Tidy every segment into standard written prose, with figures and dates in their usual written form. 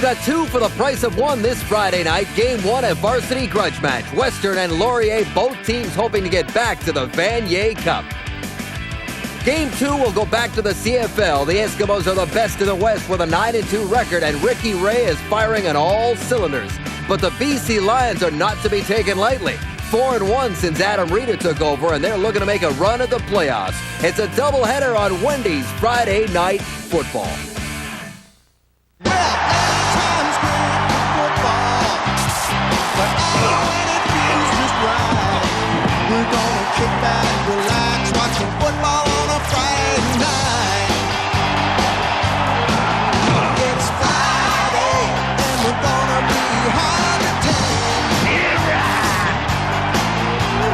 We've got two for the price of one this Friday night. Game 1, a varsity grudge match. Western and Laurier, both teams hoping to get back to the Vanier Cup. Game 2 will go back to the CFL. The Eskimos are the best in the West with a 9-2 record, and Ricky Ray is firing on all cylinders. But the BC Lions are not to be taken lightly. 4-1 since Adam Reeder took over, and they're looking to make a run at the playoffs. It's a doubleheader on Wendy's Friday Night Football. We're gonna kick back, relax, watch some football on a Friday night. It's Friday, and we're gonna be hard to tame.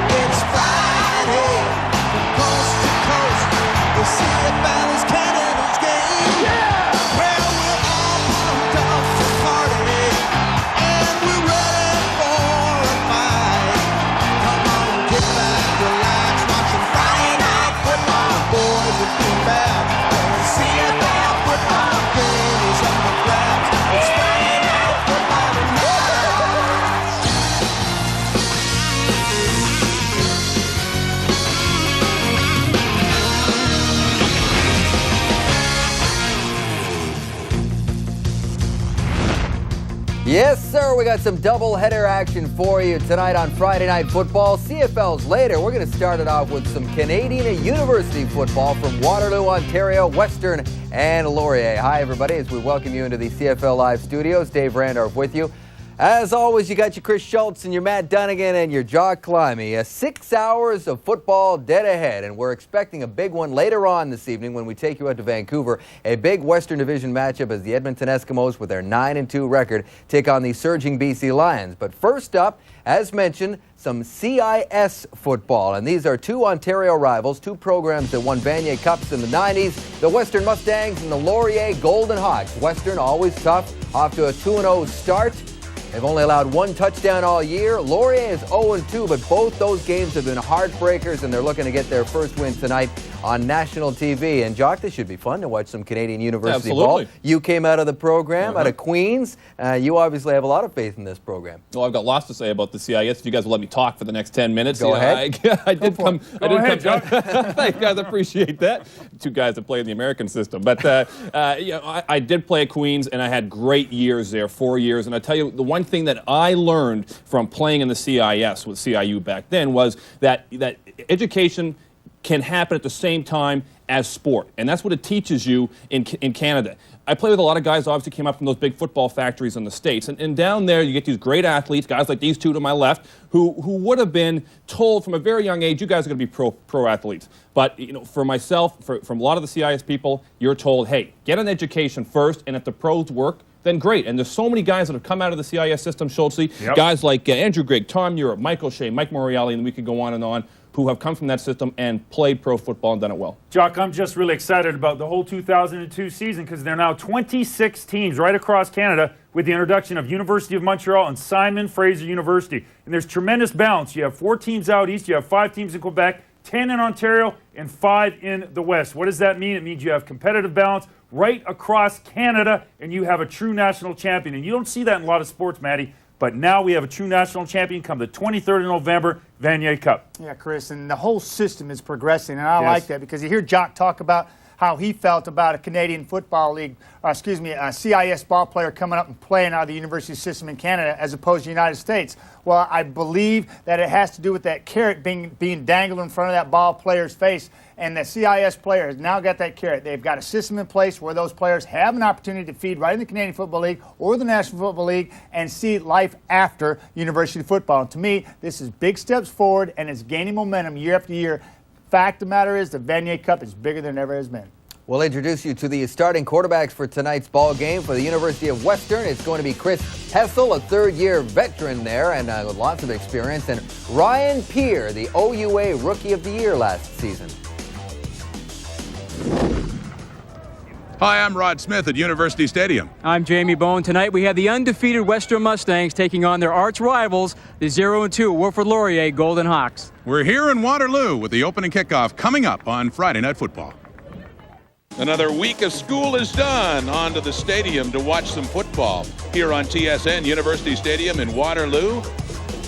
It's Friday, from coast to coast, the CFL is Canada's game. Well, we're all pumped up to party, and we're ready for a fight. Come on, get back, relax, watch some Friday Night Football. Boys are too bad. The CFL football game is up for grabs. It's Friday Night Football tonight. Yes, sir. We got some doubleheader action for you tonight on Friday Night Football. CFL's later. We're going to start it off with some Canadian University football from Waterloo, Ontario, Western, and Laurier. Hi, everybody, as we welcome you into the CFL Live studios. Dave Randorf with you. As always, you got your Chris Schultz and your Matt Dunnigan and your Jock Climby. 6 hours of football dead ahead, and we're expecting a big one later on this evening when we take you out to Vancouver. A big Western Division matchup as the Edmonton Eskimos, with their 9-2 record, take on the surging BC Lions. But first up, as mentioned, some CIS football. And these are two Ontario rivals, two programs that won Vanier Cups in the 90s, the Western Mustangs and the Laurier Golden Hawks. Western, always tough, off to a 2-0 start. They've only allowed one touchdown all year. Laurier is 0-2, but both those games have been heartbreakers, and they're looking to get their first win tonight on national TV. And, Jock, this should be fun to watch some Canadian University ball. You came out of the program, out of Queens. You obviously have a lot of faith in this program. Well, I've got lots to say about the CIS. If you guys will let me talk for the next 10 minutes. Go ahead. I did come. Thank you guys, appreciate that. Two guys that play in the American system. But I did play at Queens, and I had great years there, 4 years. And I tell you, the one thing that I learned from playing in the CIS with CIU back then was that education can happen at the same time as sport. And that's what it teaches you in Canada. I play with a lot of guys, obviously came up from those big football factories in the States. And down there, you get these great athletes, guys like these two to my left, who would have been told from a very young age, you guys are going to be pro athletes. But for myself, from a lot of the CIS people, you're told, hey, get an education first, and if the pros work, then great. And there's so many guys that have come out of the CIS system, Schultz, guys like Andrew Grigg, Tom Europe, Michael Shea, Mike Morreale, and we could go on, who have come from that system and played pro football and done it well. Jock, I'm just really excited about the whole 2002 season because there are now 26 teams right across Canada with the introduction of University of Montreal and Simon Fraser University. And there's tremendous balance. You have 4 teams out east, you have 5 teams in Quebec, 10 in Ontario, and 5 in the West. What does that mean? It means you have competitive balance right across Canada, and you have a true national champion. And you don't see that in a lot of sports, Matty, but now we have a true national champion come the 23rd of November, Vanier Cup. Yeah, Chris, and the whole system is progressing, and I like that because you hear Jock talk about how he felt about a Canadian Football League, a CIS ball player coming up and playing out of the university system in Canada as opposed to the United States. Well, I believe that it has to do with that carrot being dangled in front of that ball player's face. And the CIS player has now got that carrot. They've got a system in place where those players have an opportunity to feed right in the Canadian Football League or the National Football League and see life after university football. And to me, this is big steps forward, and it's gaining momentum year after year. Fact of the matter is the Vanier Cup is bigger than it ever has been. We'll introduce you to the starting quarterbacks for tonight's ball game. For the University of Western, it's going to be Chris Hessel, a third-year veteran there and with lots of experience, and Ryan Peer, the OUA Rookie of the Year last season. Hi, I'm Rod Smith at University Stadium. I'm Jamie Bone. Tonight we have the undefeated Western Mustangs taking on their arch rivals, the 0-2 Wilfrid Laurier Golden Hawks. We're here in Waterloo with the opening kickoff coming up on Friday Night Football. Another week of school is done. On to the stadium to watch some football here on TSN University Stadium in Waterloo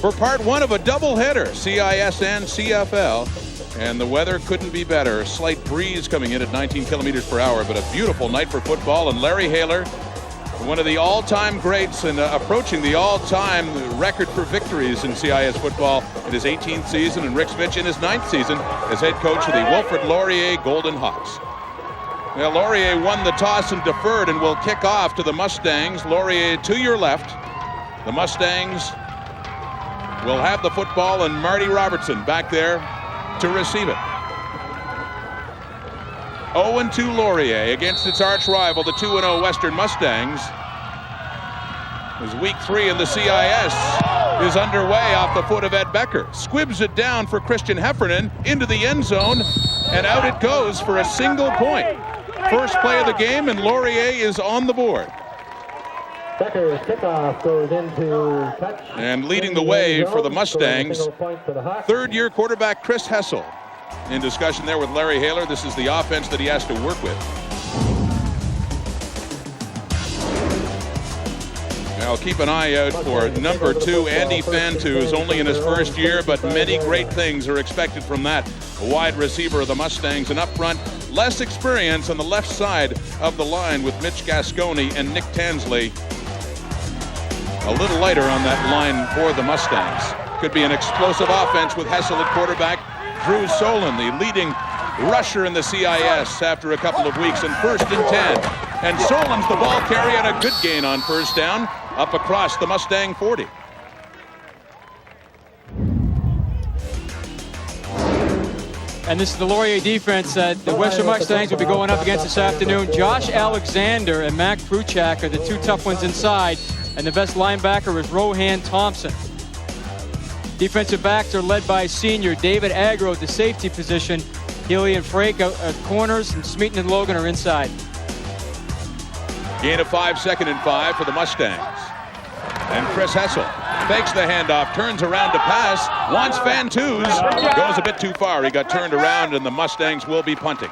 for part one of a doubleheader, CIS and CFL. And the weather couldn't be better. A slight breeze coming in at 19 kilometers per hour, but a beautiful night for football. And Larry Haler, one of the all-time greats and approaching the all-time record for victories in CIS football in his 18th season, and Rick Smith in his 9th season as head coach of the Wilfrid Laurier Golden Hawks. Now, Laurier won the toss and deferred and will kick off to the Mustangs. Laurier to your left. The Mustangs will have the football, and Marty Robertson back there to receive it. 0-2 Laurier against its arch rival, the 2-0 Western Mustangs. As week 3 in the CIS is underway off the foot of Ed Becker. Squibs it down for Christian Heffernan into the end zone, and out it goes for a single point. First play of the game, and Laurier is on the board. Becker's kickoff goes into touch. And leading the way for the Mustangs, third-year quarterback Chris Hessel. In discussion there with Larry Haler, this is the offense that he has to work with. Now keep an eye out for number 2, Andy Fantu, who's only in his first year, but many great things are expected from that wide receiver of the Mustangs. And up front, less experience on the left side of the line with Mitch Gasconi and Nick Tansley. A little lighter on that line for the Mustangs. Could be an explosive offense with Hessel at quarterback. Drew Solon, the leading rusher in the CIS after a couple of weeks, in 1st and 10. And Solon's the ball carrier, and a good gain on first down up across the Mustang 40. And this is the Laurier defense that the Western Mustangs will be going up against this afternoon. Josh Alexander and Mac Pruchak are the two tough ones inside, and the best linebacker is Rohan Thompson. Defensive backs are led by senior David Agro at the safety position. Healy and Frake at corners, and Smeaton and Logan are inside. Gain of 5, 2nd and 5 for the Mustangs. And Chris Hessel fakes the handoff, turns around to pass, wants Fantu's, goes a bit too far. He got turned around, and the Mustangs will be punting.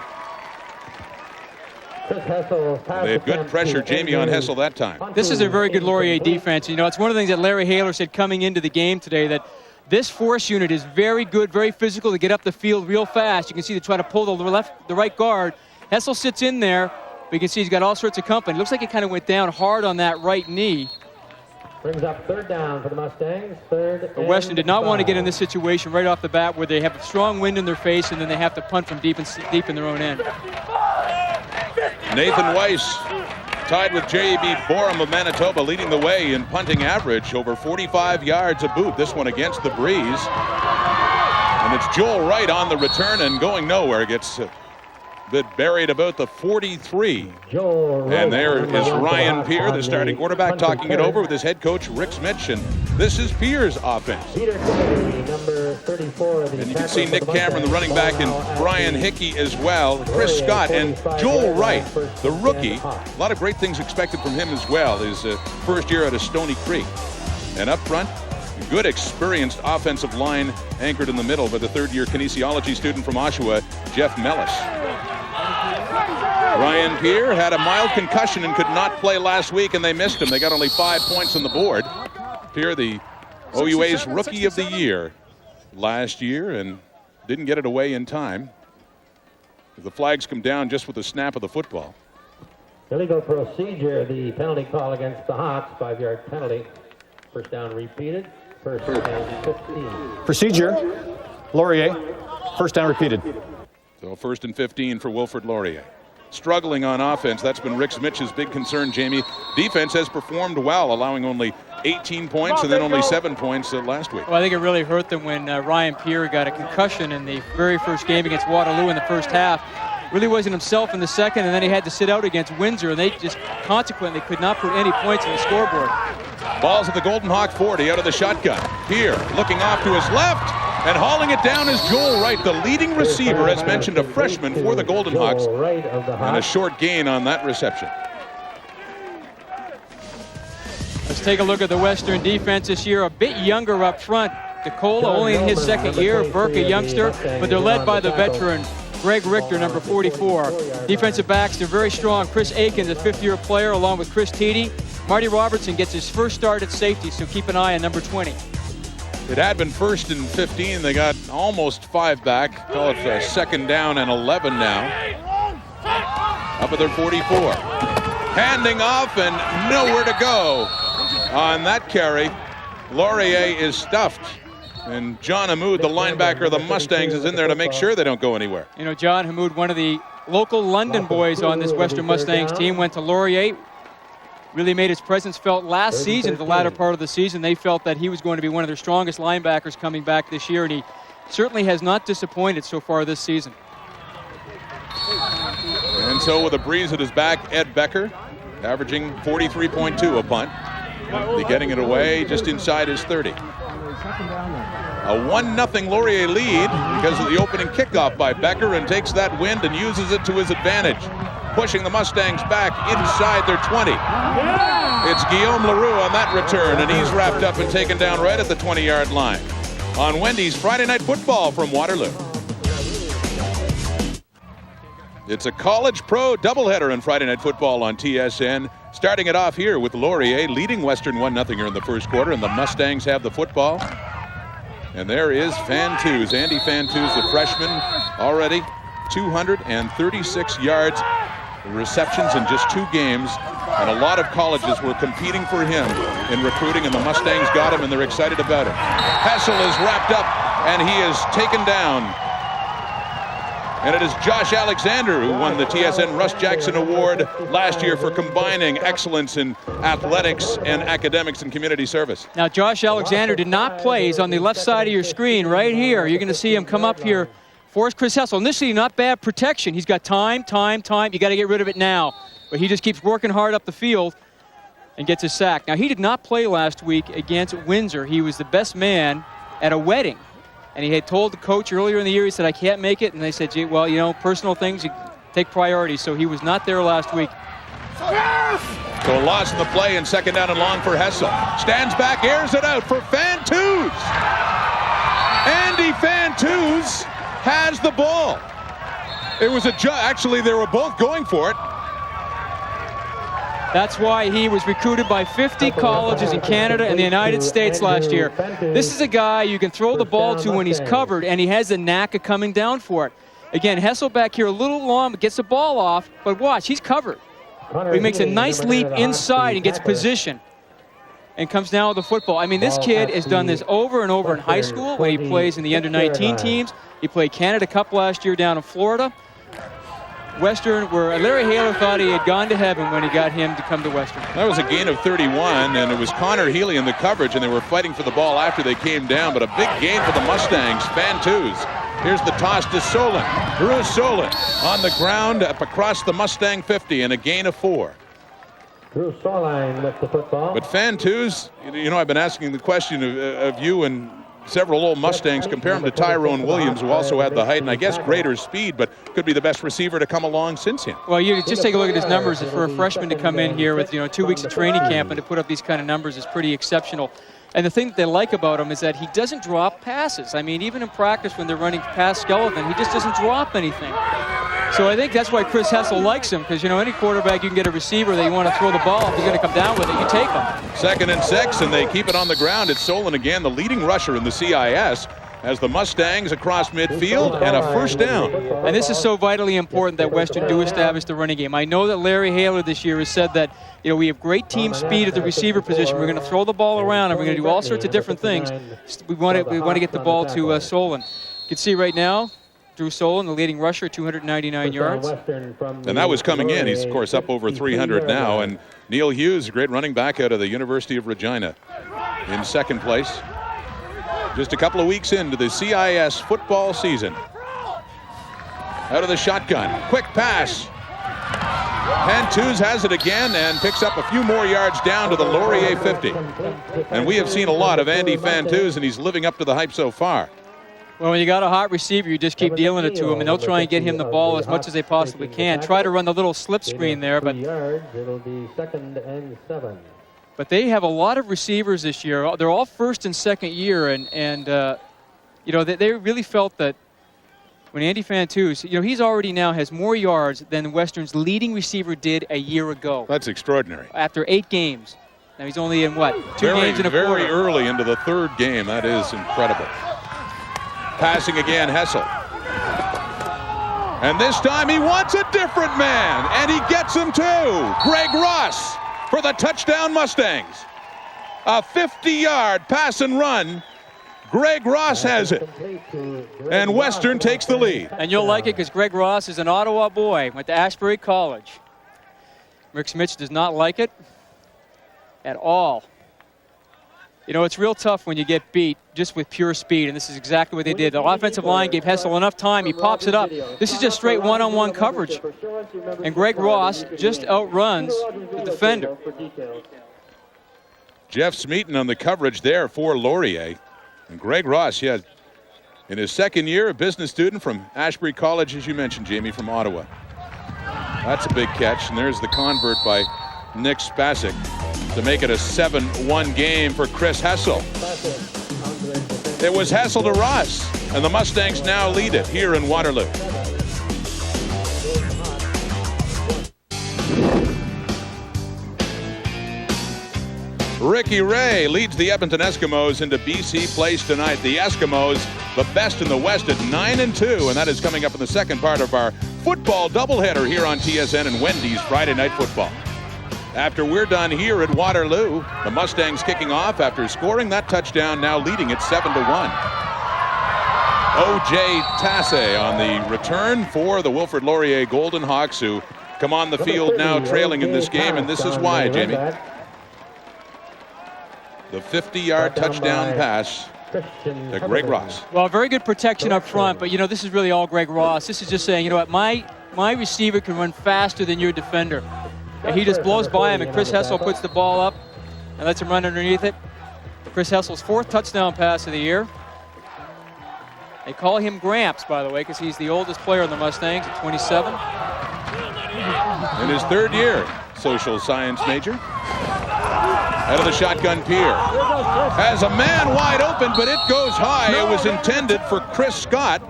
They had good pressure, Jamie, on Hessel that time. This is a very good Laurier defense. You know, it's one of the things that Larry Haler said coming into the game today, that this force unit is very good, very physical to get up the field real fast. You can see they try to pull the right guard. Hessel sits in there, but you can see he's got all sorts of company. Looks like he kind of went down hard on that right knee. Brings up 3rd down for the Mustangs. Western did not want to get in this situation right off the bat where they have a strong wind in their face and then they have to punt from deep in their own end. Nathan Weiss tied with J.B. Borum of Manitoba, leading the way in punting average, over 45 yards a boot. This one against the breeze. And it's Joel Wright on the return and going nowhere. Gets a bit buried about the 43. And there is Ryan Peer, the starting quarterback, talking it over with his head coach, Rick Smith. And this is Peer's offense. And you can see Nick Cameron, the running back, and Brian Hickey as well. Chris Scott and Joel Wright, the rookie. A lot of great things expected from him as well. His first year out of Stony Creek. And up front, good experienced offensive line anchored in the middle by the 3rd-year kinesiology student from Oshawa, Jeff Mellis. Ryan Peer had a mild concussion and could not play last week, and they missed him. They got only 5 points on the board. Peer, the OUA's Rookie of the Year last year, and didn't get it away in time. The flags come down just with the snap of the football. Illegal procedure, the penalty call against the Hawks, 5-yard penalty. First down repeated, 1st and 15. Procedure, Laurier, first down repeated. So 1st and 15 for Wilfrid Laurier. Struggling on offense, that's been Rick Smitch's big concern, Jamie. Defense has performed well, allowing only 18 points and then only 7 points last week. Well, I think it really hurt them when Ryan Peer got a concussion in the very first game against Waterloo in the first half. Really wasn't himself in the second, and then he had to sit out against Windsor, and they just consequently could not put any points on the scoreboard. Ball's at the Golden Hawk 40 out of the shotgun. Peer looking off to his left, and hauling it down is Joel Wright, the leading receiver, as mentioned, a freshman for the Golden Hawks, and a short gain on that reception. Let's take a look at the Western defense this year. A bit younger up front. DeCola only in his 2nd year. Burke a youngster, but they're led by the veteran Greg Richter, number 44. Defensive backs, they're very strong. Chris Aikens, a fifth-year player, along with Chris Teedy. Marty Robertson gets his first start at safety, so keep an eye on number 20. It had been 1st and 15. They got almost 5 back. Call it 2nd down and 11 now. Up at their 44. Handing off and nowhere to go on that carry. Laurier is stuffed. And John Hamoud, the linebacker of the Mustangs, is in there to make sure they don't go anywhere. You know, John Hamoud, one of the local London boys on this Western Mustangs team, went to Laurier. Really made his presence felt last season, the latter part of the season. They felt that he was going to be one of their strongest linebackers coming back this year, and he certainly has not disappointed so far this season. And so with a breeze at his back, Ed Becker, averaging 43.2 a punt. They're getting it away just inside his 30. A 1-0 Laurier lead because of the opening kickoff by Becker, and takes that wind and uses it to his advantage, pushing the Mustangs back inside their 20. It's Guillaume Leroux on that return, and he's wrapped up and taken down right at the 20-yard line. On Wendy's Friday Night Football from Waterloo. It's a college pro doubleheader in Friday Night Football on TSN. Starting it off here with Laurier leading Western 1-0 here in the first quarter, and the Mustangs have the football. And there is Fantouz, Andy Fantouz, the freshman, already 236 yards, receptions in just 2 games. And a lot of colleges were competing for him in recruiting, and the Mustangs got him, and they're excited about it. Hessel is wrapped up, and he is taken down. And it is Josh Alexander who won the TSN Russ Jackson Award last year for combining excellence in athletics and academics and community service. Now, Josh Alexander did not play. He's on the left side of your screen right here. You're going to see him come up here, force Chris Hessel. Initially, not bad protection. He's got time. You got to get rid of it now. But he just keeps working hard up the field and gets a sack. Now, he did not play last week against Windsor. He was the best man at a wedding. And he had told the coach earlier in the year, he said, I can't make it. And they said, gee, well, you know, personal things, you take priority. So he was not there last week. So a loss in the play, and 2nd down and long for Hessel. Stands back, airs it out for Fantouz. Andy Fantouz has the ball. It was actually, they were both going for it. That's why he was recruited by 50 colleges in Canada and the United States last year. This is a guy you can throw the ball to when he's covered, and he has the knack of coming down for it. Again, Hessel back here a little long, but gets the ball off. But watch, he's covered. He makes a nice leap inside and gets position and comes down with the football. I mean, this kid has done this over and over in high school when he plays in the under-19 teams. He played Canada Cup last year down in Florida. Western, where Larry Haler thought he had gone to heaven when he got him to come to Western. That was a gain of 31, and it was Connor Healy in the coverage, and they were fighting for the ball after they came down, but a big gain for the Mustangs. Fantouz. Here's the toss to Solon. Drew Solon on the ground up across the Mustang 50, and a gain of 4. Drew Solon with the football. But Fantouz, you know, I've been asking the question of you and several old Mustangs, compare him to Tyrone Williams, who also had the height and I guess greater speed, but could be the best receiver to come along since him. Well, you just take a look at his numbers. For a freshman to come in here with 2 weeks of training camp and to put up these kind of numbers is pretty exceptional. And the thing that they like about him is that he doesn't drop passes. I mean, even in practice when they're running past Skeleton, he just doesn't drop anything. So I think that's why Chris Hessel likes him, because, any quarterback, you can get a receiver that you want to throw the ball. If he's going to come down with it, you take him. 2nd and 6, and they keep it on the ground. It's Solon again, the leading rusher in the CIS, as the Mustangs across midfield, and a 1st down. And this is so vitally important that Western do establish the running game. I know that Larry Haler this year has said that, we have great team speed at the receiver position. We're going to throw the ball around, and we're going to do all sorts of different things. We want to get the ball to Solon. You can see right now, Drew Solon, the leading rusher, 299 yards. And that was coming in. He's, of course, up over 300 now. And Neil Hughes, a great running back out of the University of Regina, in 2nd place. Just a couple of weeks into the CIS football season. Out of the shotgun. Quick pass. Fantouz has it again and picks up a few more yards down to the Laurier 50. And we have seen a lot of Andy Fantouz, and he's living up to the hype so far. Well, when you got a hot receiver, you just keep dealing it to him, and they'll try and get him the ball as much as they possibly can. Try to run the little slip screen there, but it'll be 2nd and 7. But they have a lot of receivers this year. They're all 1st and 2nd year, and they really felt that when Andy Fantuz, you know, he's already now has more yards than Western's leading receiver did a year ago. That's extraordinary. After 8 games. Now he's only in, what, 2 games and a quarter. Very early into the 3rd game. That is incredible. Passing again, Hessel. And this time he wants a different man, and he gets him too. Greg Ross for the touchdown Mustangs. A 50-yard pass and run. Greg Ross has it, and Western takes the lead. And you'll like it because Greg Ross is an Ottawa boy, went to Ashbury College. Rick Smith does not like it at all. You know, it's real tough when you get beat just with pure speed, and this is exactly what they did. The offensive line gave Hessel enough time. He pops it up. This is just straight one-on-one coverage. And Greg Ross just outruns the defender. Jeff Smeaton on the coverage there for Laurier. And Greg Ross, yeah, in his 2nd year, a business student from Ashbury College, as you mentioned, Jamie, from Ottawa. That's a big catch, and there's the convert by Nick Spasic to make it a 7-1 game for Chris Hessel. It was Hessel to Ross, and the Mustangs now lead it here in Waterloo. Ricky Ray leads the Edmonton Eskimos into BC Place tonight. The Eskimos, the best in the West at 9-2, and that is coming up in the second part of our football doubleheader here on TSN and Wendy's Friday Night Football. After we're done here at Waterloo, the Mustangs kicking off after scoring that touchdown, now leading it 7-1. O.J. Tasse on the return for the Wilfrid Laurier Golden Hawks, who come on the field now trailing in this game, and this is why, Jamie. The 50-yard touchdown pass to Greg Ross. Well, very good protection up front, but, you know, this is really all Greg Ross. This is just saying, you know what, my receiver can run faster than your defender. And he just blows by him, and Chris Hessel puts the ball up and lets him run underneath it. Chris Hessel's 4th touchdown pass of the year. They call him Gramps, by the way, because he's the oldest player on the Mustangs at 27. In his 3rd year, social science major. Out of the shotgun, Pierre has a man wide open, but it goes high. It was intended for Chris Scott,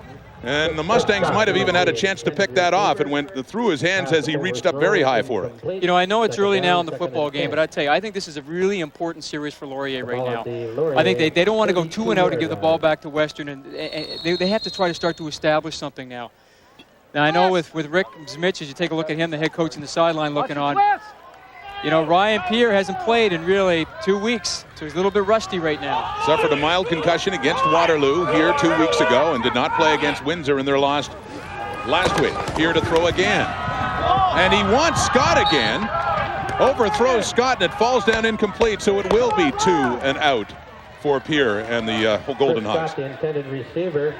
and the Mustangs might have even had a chance to pick that off. It went through his hands as he reached up very high for it. You know, I know it's early now in the football game, but I tell you, I think this is a really important series for Laurier right now. I think they don't want to go 2 and out and give the ball back to Western, and they have to try to start to establish something now. Now, I know with Rick Zmich, as you take a look at him, the head coach in the sideline looking on, you know, Ryan Pierre hasn't played in really 2 weeks, so he's a little bit rusty right now. Suffered a mild concussion against Waterloo here 2 weeks ago and did not play against Windsor in their loss last week. Here to throw again. And he wants Scott again. Overthrows Scott, and it falls down incomplete, so it will be 2 and out for Pierre and the Golden Hawks. The intended receiver.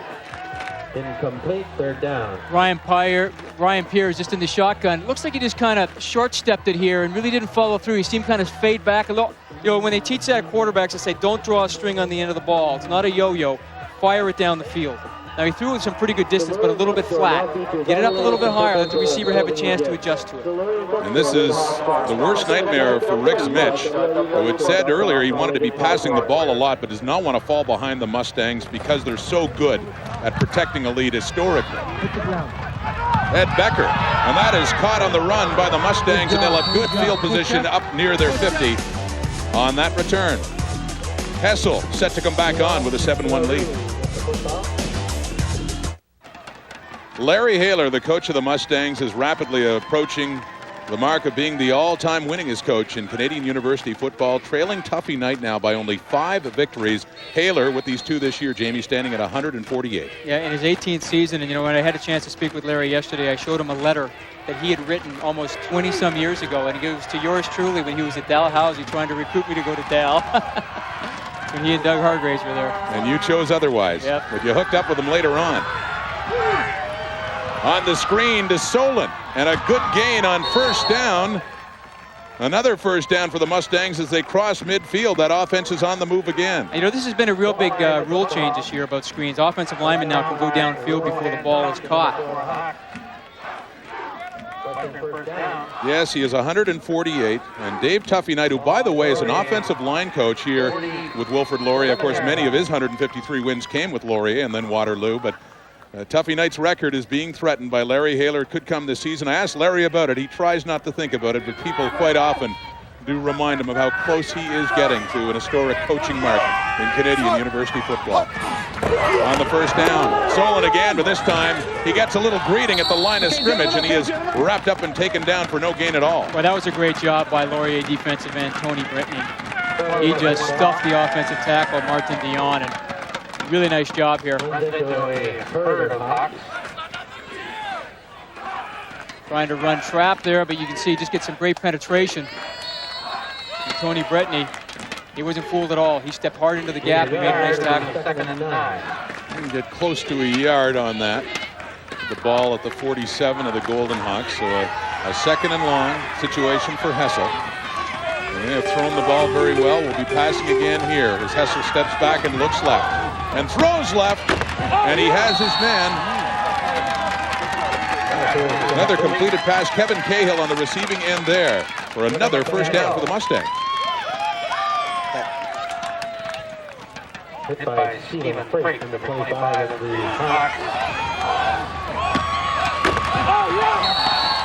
Incomplete, 3rd down. Ryan Pierre is just in the shotgun. Looks like he just kind of short-stepped it here and really didn't follow through. He seemed kind of fade back a little. You know, when they teach that quarterbacks, they say, don't draw a string on the end of the ball. It's not a yo-yo. Fire it down the field. Now, he threw it some pretty good distance, but a little bit flat. Get it up a little bit higher. Let the receiver have a chance to adjust to it. And this is the worst nightmare for Rick Mitch, who had said earlier he wanted to be passing the ball a lot, but does not want to fall behind the Mustangs because they're so good at protecting a lead historically. Ed Becker, and that is caught on the run by the Mustangs, and they'll have good field position up near their 50 on that return. Hessel set to come back on with a 7-1 lead. Larry Haler, the coach of the Mustangs, is rapidly approaching the mark of being the all-time winningest coach in Canadian University football, trailing Tuffy Knight now by only 5 victories. Haler, with these 2 this year, Jamie, standing at 148. Yeah, in his 18th season, and you know, when I had a chance to speak with Larry yesterday, I showed him a letter that he had written almost 20-some years ago, and it was to yours truly when he was at Dalhousie trying to recruit me to go to Dal. When he and Doug Hargraves were there. And you chose otherwise. Yep. But you hooked up with him later on. On the screen to Solon, and a good gain on 1st down. Another 1st down for the Mustangs as they cross midfield. That offense is on the move again. You know, this has been a real big rule change this year about screens. Offensive linemen now can go downfield before the ball is caught. Yes, he is 148. And Dave Tuffy Knight, who, by the way, is an offensive line coach here with Wilfrid Laurier. Of course, many of his 153 wins came with Laurier and then Waterloo. But Tuffy Knight's record is being threatened by Larry Haler. It could come this season. I asked Larry about it. He tries not to think about it, but people quite often do remind him of how close he is getting to an historic coaching mark in Canadian university football. On the first down, Solon again, but this time he gets a little greeting at the line of scrimmage, and he is wrapped up and taken down for no gain at all. Well, that was a great job by Laurier defensive end Tony Brittany. He just stuffed the offensive tackle, Martin Dion, and really nice job here. Trying to run trap there, but you can see just get some great penetration. And Tony Brittany, he wasn't fooled at all. He stepped hard into the gap and made a nice tackle. Didn't get close to a yard on that. The ball at the 47 of the Golden Hawks, so a second and long situation for Hessel. And they have thrown the ball very well. We'll be passing again here as Hessel steps back and looks left and throws left, and he has his man. Another completed pass. Kevin Cahill on the receiving end there for another first down for the Mustangs. Hit by Stephen Freight in the 25 of the Hawks.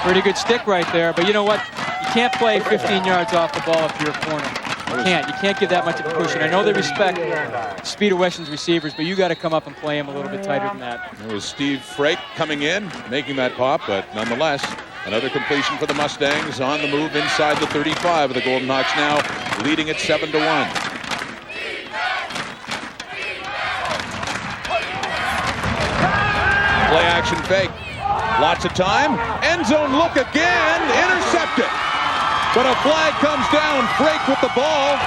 Pretty good stick right there, but you know what? You can't play 15 yards off the ball if you're a corner. You can't give that much of a cushion. I know they respect the speed of Western's receivers, but you got to come up and play him a little bit tighter than that. It was Steve Frake coming in, making that pop, but nonetheless, another completion for the Mustangs on the move inside the 35 of the Golden Hawks, now leading it 7-1. Play action fake. Lots of time. End zone look again. Intercepted. But a flag comes down. Frake with the ball.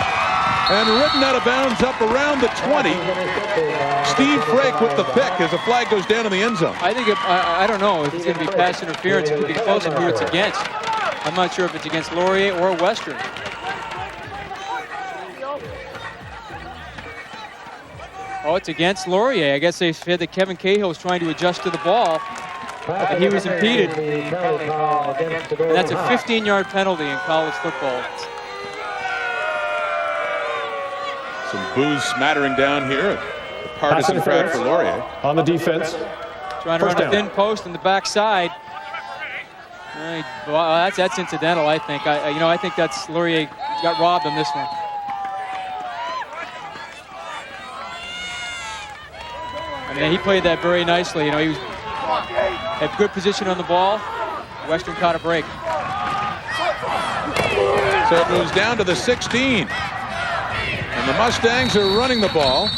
And ridden out of bounds up around the 20. Steve Frake with the pick as the flag goes down in the end zone. I think, I don't know if it's going to be pass interference. It could be close to who it's against. I'm not sure if it's against Laurier or Western. Oh, it's against Laurier. I guess they said that Kevin Cahill was trying to adjust to the ball, and he was impeded. And that's a 15-yard penalty in college football. Some boos smattering down here. The partisan crowd for Laurier. On the defense. Trying to run a thin post on the backside. Well, that's incidental, I think. I think that's Laurier got robbed on this one. I mean, he played that very nicely. You know, he had good position on the ball. Western caught a break. So it moves down to the 16. And the Mustangs are running the ball.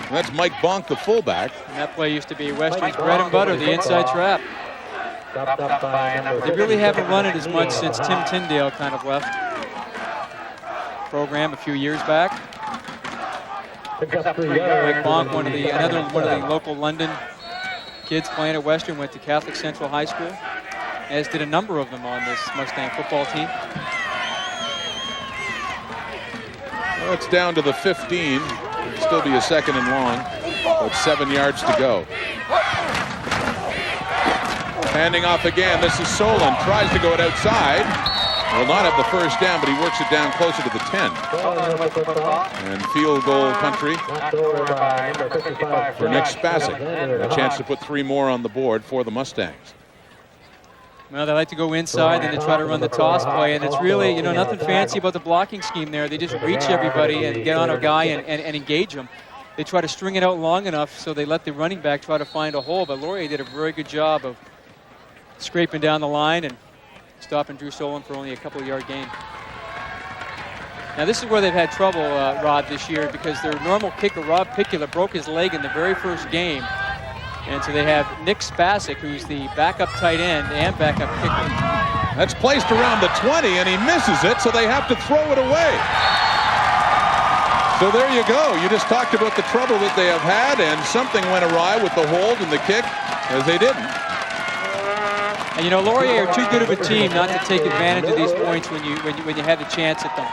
And that's Mike Bonk, the fullback. And that play used to be Western's bread and butter, the inside trap. They really haven't run it as much since Tim Tyndale kind of left the program a few years back. Mike Bonk, one of the local London kids playing at Western, went to Catholic Central High School, as did a number of them on this Mustang football team. Well, it's down to the 15. It'll still be a second and long, but 7 yards to go. Handing off again. This is Solon. Tries to go it outside. Will not have the first down, but he works it down closer to the 10. And field goal country for Nick Spasic. A chance to put 3 more on the board for the Mustangs. Well, they like to go inside and they try to run the toss play, and it's really, nothing fancy about the blocking scheme there. They just reach everybody and get on a guy and engage him. They try to string it out long enough so they let the running back try to find a hole, but Laurier did a very good job of scraping down the line and stopping Drew Solon for only a couple-yard gain. Now this is where they've had trouble, Rod, this year, because their normal kicker, Rob Picula, broke his leg in the very first game. And so they have Nick Spasic, who's the backup tight end and backup kicker. That's placed around the 20, and he misses it, so they have to throw it away. So there you go. You just talked about the trouble that they have had, and something went awry with the hold and the kick, as they didn't. And Laurier are too good of a team not to take advantage of these points when you have the chance at them.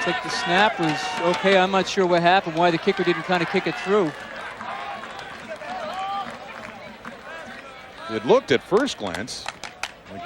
Take the snap was okay. I'm not sure what happened, why the kicker didn't kind of kick it through. It looked at first glance like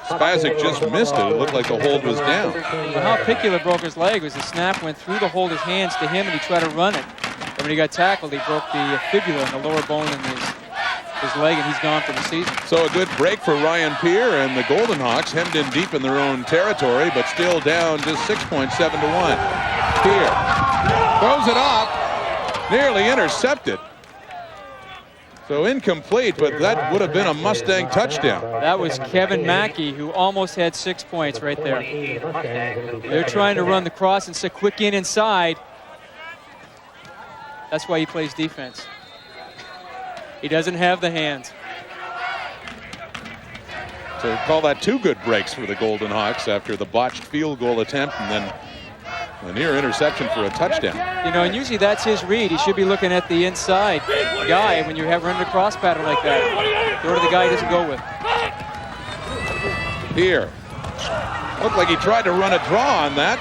Spasic just missed it. It looked like the hold was down. Well, how Picula broke his leg was the snap went through the holder's hands to him, and he tried to run it. And when he got tackled, he broke the fibula in the lower bone in his leg, and he's gone for the season. So a good break for Ryan Peer, and the Golden Hawks hemmed in deep in their own territory, but still down just 6.7 to 1. Peer throws it off, nearly intercepted. So incomplete, but that would have been a Mustang touchdown. That was Kevin Mackey, who almost had 6 points right there. They're trying to run the cross and say quick inside. That's why he plays defense. He doesn't have the hands. So call that 2 good breaks for the Golden Hawks after the botched field goal attempt and then a near interception for a touchdown. You know, and usually that's his read. He should be looking at the inside guy when you have running a cross pattern like that. Throw to the guy he doesn't go with. Here. Looked like he tried to run a draw on that.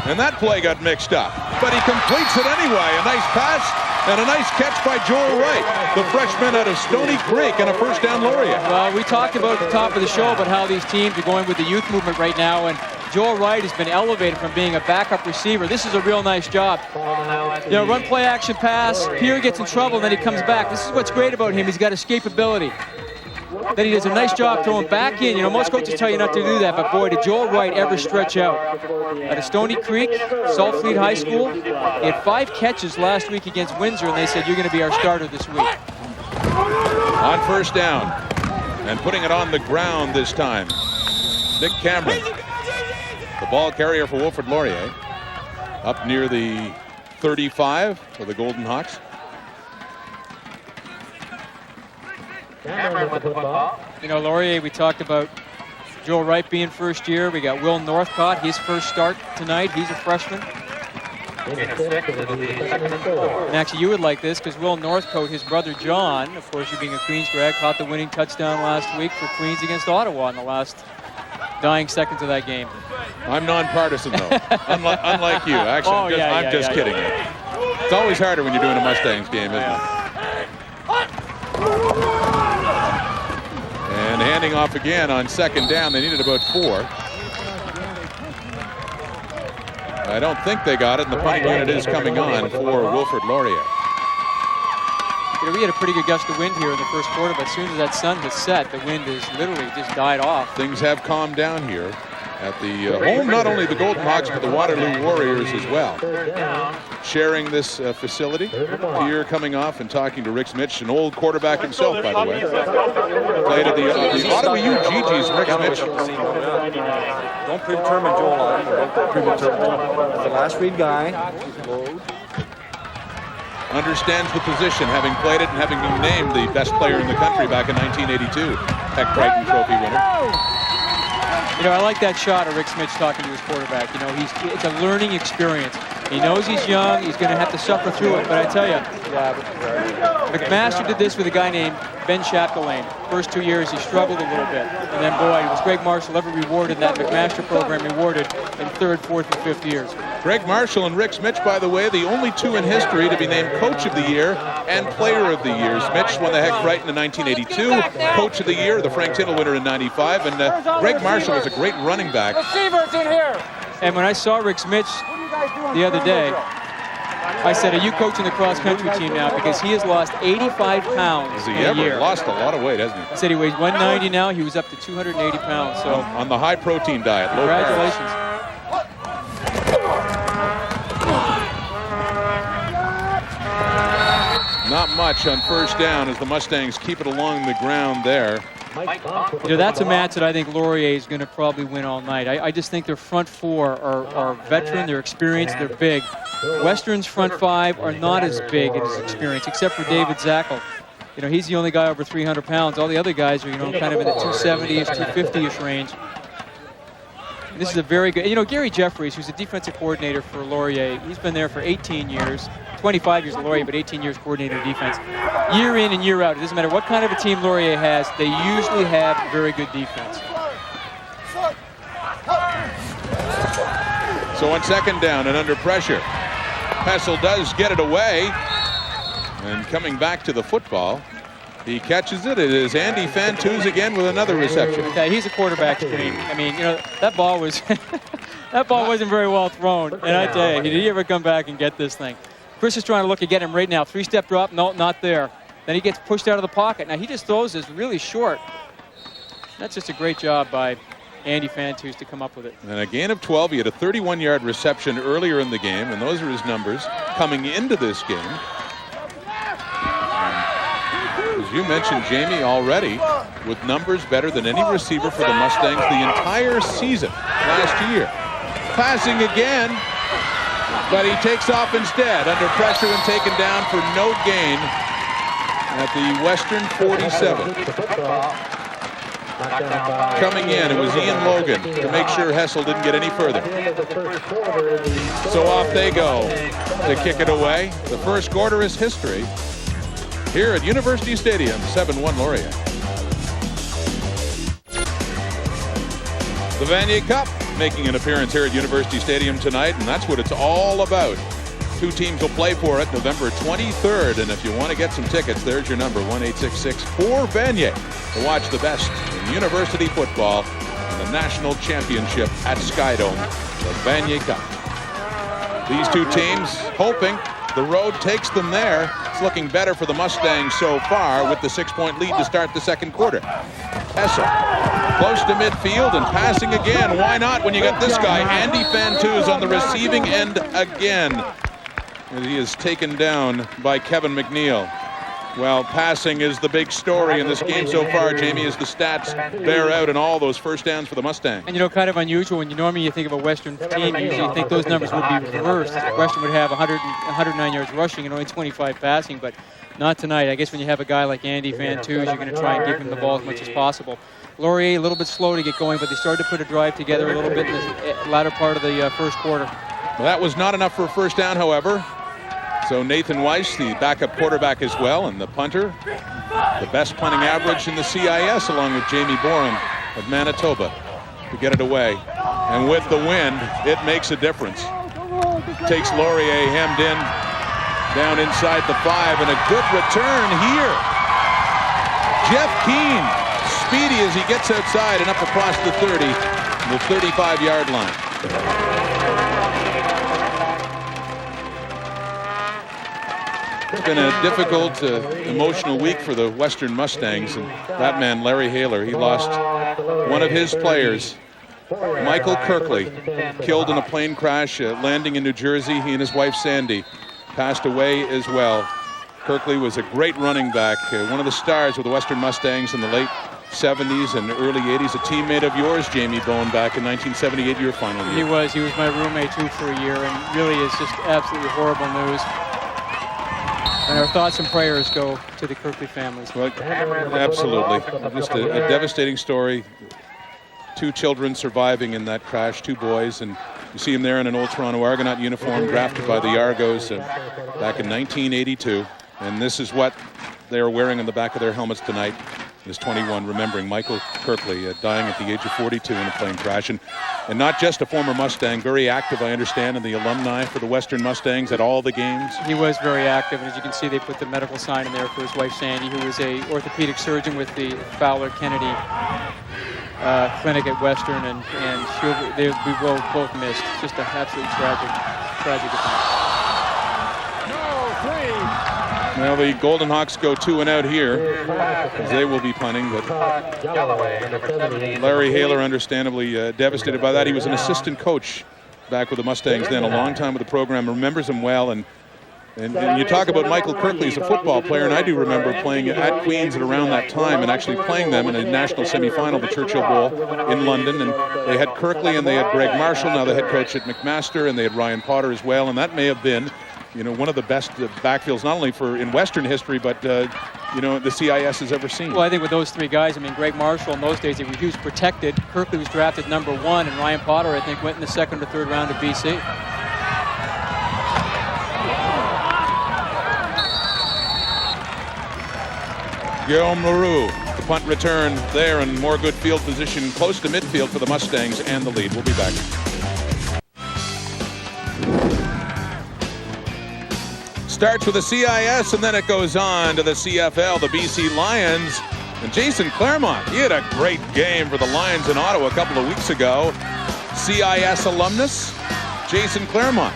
And that play got mixed up. But he completes it anyway. A nice pass and a nice catch by Joel Wright, the freshman out of Stony Creek, and a first down Laurier. Well, we talked about at the top of the show about how these teams are going with the youth movement right now, and Joel Wright has been elevated from being a backup receiver. This is a real nice job. You know, run, play, action, pass. Pierre gets in trouble, and then he comes back. This is what's great about him. He's got escapability. Then he does a nice job throwing back in. You know, most coaches tell you not to do that, but boy, did Joel Wright ever stretch out. Out of Stony Creek, Saltfleet High School, he had 5 catches last week against Windsor, and they said, you're going to be our starter this week. On first down, and putting it on the ground this time, Nick Cameron. The ball carrier for Wilfrid Laurier. Up near the 35 for the Golden Hawks. You know, Laurier, we talked about Joel Wright being first year. We got Will Northcott, his first start tonight. He's a freshman. And actually, you would like this because Will Northcote, his brother John, of course, you being a Queens grad, caught the winning touchdown last week for Queens against Ottawa in the last dying seconds of that game. I'm nonpartisan, though, unlike you. Actually, I'm just kidding you. It's always harder when you're doing a Mustangs game, isn't it? And handing off again on second down. They needed about 4. I don't think they got it, and the punting unit is coming on for Wilfrid Laurier. You know, we had a pretty good gust of wind here in the first quarter, but as soon as that sun has set, the wind has literally just died off. Things have calmed down here at the home, not only the Golden Hawks, but the Waterloo Warriors as well. Sharing this facility. Here coming off and talking to Rick Smith, an old quarterback himself, by the way. Played at the Ottawa UGG's Rick Smith. Don't predetermine Joel on him. Don't predetermine him. The last read guy. Understands the position, having played it and having been named the best player in the country back in 1982. Heck Crichton Trophy winner. You know, I like that shot of Rick Smith talking to his quarterback. You know, it's a learning experience. He knows he's young. He's going to have to suffer through it. But I tell you, McMaster did this with a guy named Ben Chapdelaine. First 2 years, he struggled a little bit. And then, boy, was Greg Marshall ever rewarded in that McMaster program rewarded in 3rd, 4th, and 5th years. Greg Marshall and Rick Smith, by the way, the only 2 in history to be named Coach of the Year and Player of the Year. Smith won the Heck Crichton in 1982, Coach of the Year, the Frank Tittle winner in 95, and Greg Marshall was a great running back. Receivers in here. And when I saw Rick Smith the other day, I said, are you coaching the cross-country team now? Because he has lost 85 pounds in a year. Lost a lot of weight, hasn't he? He said he weighs 190 now. He was up to 280 pounds. So on the high-protein diet. Congratulations. Not much on first down as the Mustangs keep it along the ground there. You know, that's a match that I think Laurier is going to probably win all night. I just think their front 4 are veteran, they're experienced, they're big. Western's front 5 are not as big and as experienced, except for David Zackel. You know, he's the only guy over 300 pounds. All the other guys are, you know, kind of in the 270-ish, 250-ish range. And this is a very good, you know, Gary Jeffries, who's the defensive coordinator for Laurier, he's been there for 18 years. 25 years at Laurier, but 18 years coordinator defense. Year in and year out, it doesn't matter what kind of a team Laurier has, they usually have very good defense. So on second down and under pressure, Pessel does get it away. And coming back to the football He catches it. It is Andy Fantuz again with another reception. Yeah, he's a quarterback's dream. I mean, you know, that ball was that ball wasn't very well thrown. And I tell you, did he ever come back and get this thing? Chris is trying to look to get him right now. 3-step drop, no, not there. Then he gets pushed out of the pocket. Now he just throws this really short. That's just a great job by Andy Fantuz to come up with it. And a gain of 12. He had a 31-yard reception earlier in the game, and those are his numbers coming into this game. As you mentioned, Jamie, already with numbers better than any receiver for the Mustangs the entire season last year. Passing again, but he takes off instead under pressure and taken down for no gain at the Western 47. Coming in, it was Ian Logan to make sure Hessel didn't get any further. So off they go to kick it away. The first quarter is history here at University Stadium, 7-1 Laurier. The Vanier Cup making an appearance here at University Stadium tonight, and that's what it's all about. Two teams will play for it November 23rd, and if you want to get some tickets, there's your number, 1-866-4-VANIER, to watch the best in university football in the national championship at Skydome, the Vanier Cup. These two teams hoping the road takes them there. It's looking better for the Mustangs so far with the 6-point lead to start the second quarter. Hessel close to midfield and passing again. Why not when you got this guy, Andy Fantuz, on the receiving end again. And he is taken down by Kevin McNeil. Well, passing is the big story in this game so far, Jamie, as the stats bear out in all those first downs for the Mustangs. And, you know, kind of unusual when you normally think of a Western team, you usually think those numbers would be reversed. Western would have 109 yards rushing and only 25 passing, but not tonight. I guess when you have a guy like Andy Fantuz, you're going to try and give him the ball as much as possible. Laurier a little bit slow to get going, but they started to put a drive together a little bit in the latter part of the first quarter. Well, that was not enough for a first down, however. So Nathan Weiss, the backup quarterback as well, and the punter, the best punting average in the CIS, along with Jamie Borum of Manitoba, to get it away. And with the wind, it makes a difference. Takes Laurier hemmed in, down inside the 5, and a good return here. Jeff Keane, speedy as he gets outside and up across the 30, the 35-yard line. It's been a difficult, emotional week for the Western Mustangs, and that man, Larry Haler, he lost one of his players, Michael Kirkley, killed in a plane crash landing in New Jersey. He and his wife, Sandy, passed away as well. Kirkley was a great running back, one of the stars of the Western Mustangs in the late 70s and early 80s, a teammate of yours, Jamie Bone, back in 1978, your final year. He was my roommate too for a year, and really is just absolutely horrible news. And our thoughts and prayers go to the Kirkley families. Well, absolutely. Just a devastating story. 2 children surviving in that crash, 2 boys, and you see him there in an old Toronto Argonaut uniform, drafted by the Argos back in 1982. And this is what they are wearing on the back of their helmets tonight. Is 21, remembering Michael Kirkley dying at the age of 42 in a plane crash. And not just a former Mustang, very active, I understand, in the alumni for the Western Mustangs at all the games. He was very active, and as you can see, they put the medical sign in there for his wife, Sandy, who was a orthopedic surgeon with the Fowler Kennedy clinic at Western, and they will both missed. Just an absolutely tragic event. Well, the Golden Hawks go 2 and out here, as they will be punting, but Larry Haler, understandably devastated by that. He was an assistant coach back with the Mustangs then, a long time with the program, remembers him well. And you talk about Michael Kirkley as a football player, and I do remember playing at Queen's at around that time and actually playing them in a national semifinal, the Churchill Bowl in London. And they had Kirkley and they had Greg Marshall, now the head coach at McMaster, and they had Ryan Potter as well. And that may have been, you know, one of the best backfields, not only in Western history, but, you know, the CIS has ever seen. Well, I think with those 3 guys, I mean, Greg Marshall in those days, he was protected. Kirkley was drafted number 1, and Ryan Potter, I think, went in the 2nd or 3rd round of BC. Guillaume Leroux, the punt return there, and more good field position close to midfield for the Mustangs and the lead. We'll be back. Starts with the CIS, and then it goes on to the CFL, the BC Lions. And Jason Claremont, he had a great game for the Lions in Ottawa a couple of weeks ago. CIS alumnus, Jason Claremont.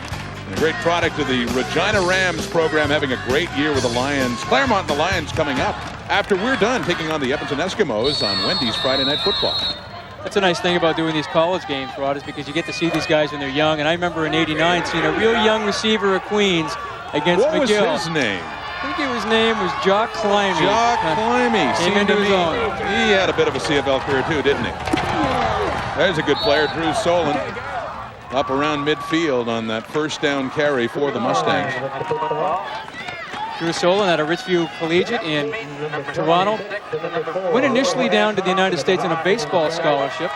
A great product of the Regina Rams program, having a great year with the Lions. Claremont and the Lions coming up after we're done taking on the Edmonton Eskimos on Wendy's Friday Night Football. That's a nice thing about doing these college games, Rod, is because you get to see these guys when they're young. And I remember in '89 seeing a real young receiver at Queens against McGill. What was his name? I think his name was Jock Climby. Jock Climby. Came into his own. He had a bit of a CFL career too, didn't he? There's a good player, Drew Solon, up around midfield on that first down carry for the Mustangs. Drew Solon at a Richview Collegiate in Toronto. Went initially down to the United States on a baseball scholarship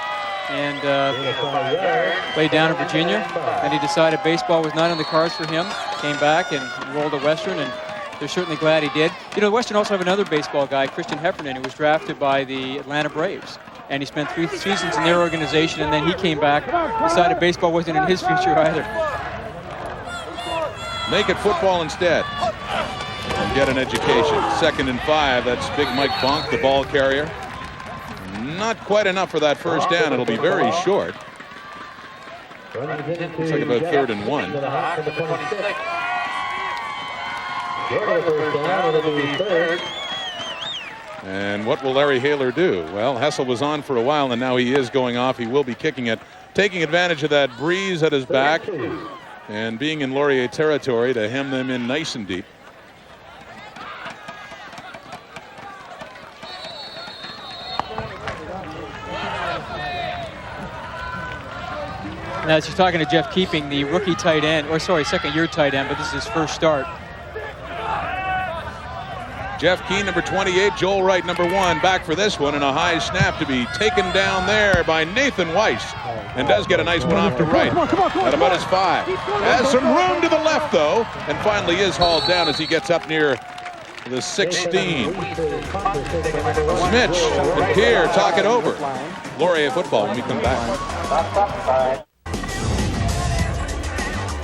and played down in Virginia. And he decided baseball was not on the cards for him. Came back and enrolled at Western, and they're certainly glad he did. You know, Western also have another baseball guy, Christian Heffernan, who was drafted by the Atlanta Braves. And he spent 3 seasons in their organization, and then he came back, decided baseball wasn't in his future either. Make it football instead and get an education. 2nd and 5, that's Big Mike Bonk, the ball carrier. Not quite enough for that first down. It'll be very short. Looks like about 3rd and 1. And what will Larry Haler do? Well, Hessel was on for a while, and now he is going off. He will be kicking it, taking advantage of that breeze at his back and being in Laurier territory to hem them in nice and deep. Now, she's talking to Jeff Keeping, the rookie tight end, or sorry, second-year tight end, but this is his first start. Jeff Keane, number 28, Joel Wright, number 1, back for this one, and a high snap to be taken down there by Nathan Weiss, and does get a nice one off to Wright at about his 5. Has some room to the left, though, and finally is hauled down as he gets up near the 16. Smitch and Pierre talk it over. Laurier football when we come back.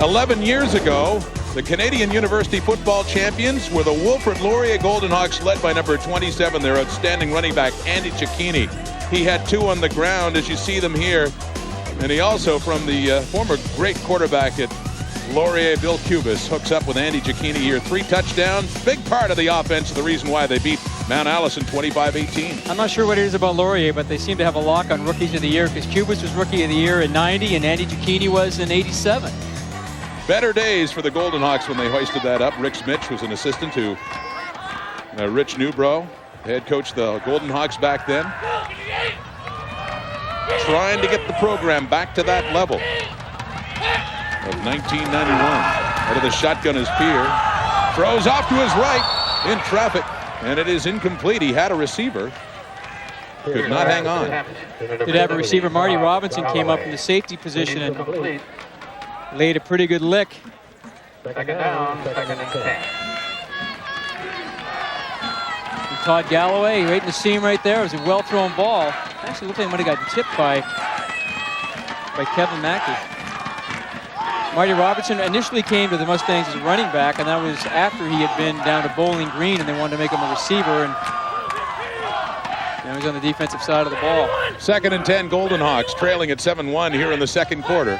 11 years ago, the Canadian University football champions were the Wilfrid Laurier Golden Hawks, led by number 27, their outstanding running back, Andy Cecchini. He had 2 on the ground, as you see them here. And he also, from the former great quarterback at Laurier, Bill Cubis, hooks up with Andy Cecchini here. 3 touchdowns, big part of the offense, the reason why they beat Mount Allison 25-18. I'm not sure what it is about Laurier, but they seem to have a lock on Rookies of the Year, because Cubis was Rookie of the Year in '90, and Andy Cecchini was in '87. Better days for the Golden Hawks when they hoisted that up. Rick Smitch was an assistant to Rich Newbrow, head coach the Golden Hawks back then. Trying to get the program back to that level of 1991. Out of the shotgun is Pierre. Throws off to his right in traffic, and it is incomplete. He had a receiver. Could not hang on. Did have a receiver. Marty Robinson came up in the safety position and laid a pretty good lick. Second down, 2nd and 10. And Todd Galloway right in the seam right there. It was a well-thrown ball. Actually looked like he might have gotten tipped by Kevin Mackey. Marty Robinson initially came to the Mustangs as a running back, and that was after he had been down to Bowling Green, and they wanted to make him a receiver, and now he's on the defensive side of the ball. 2nd and 10, Golden Hawks trailing at 7-1 here in the second quarter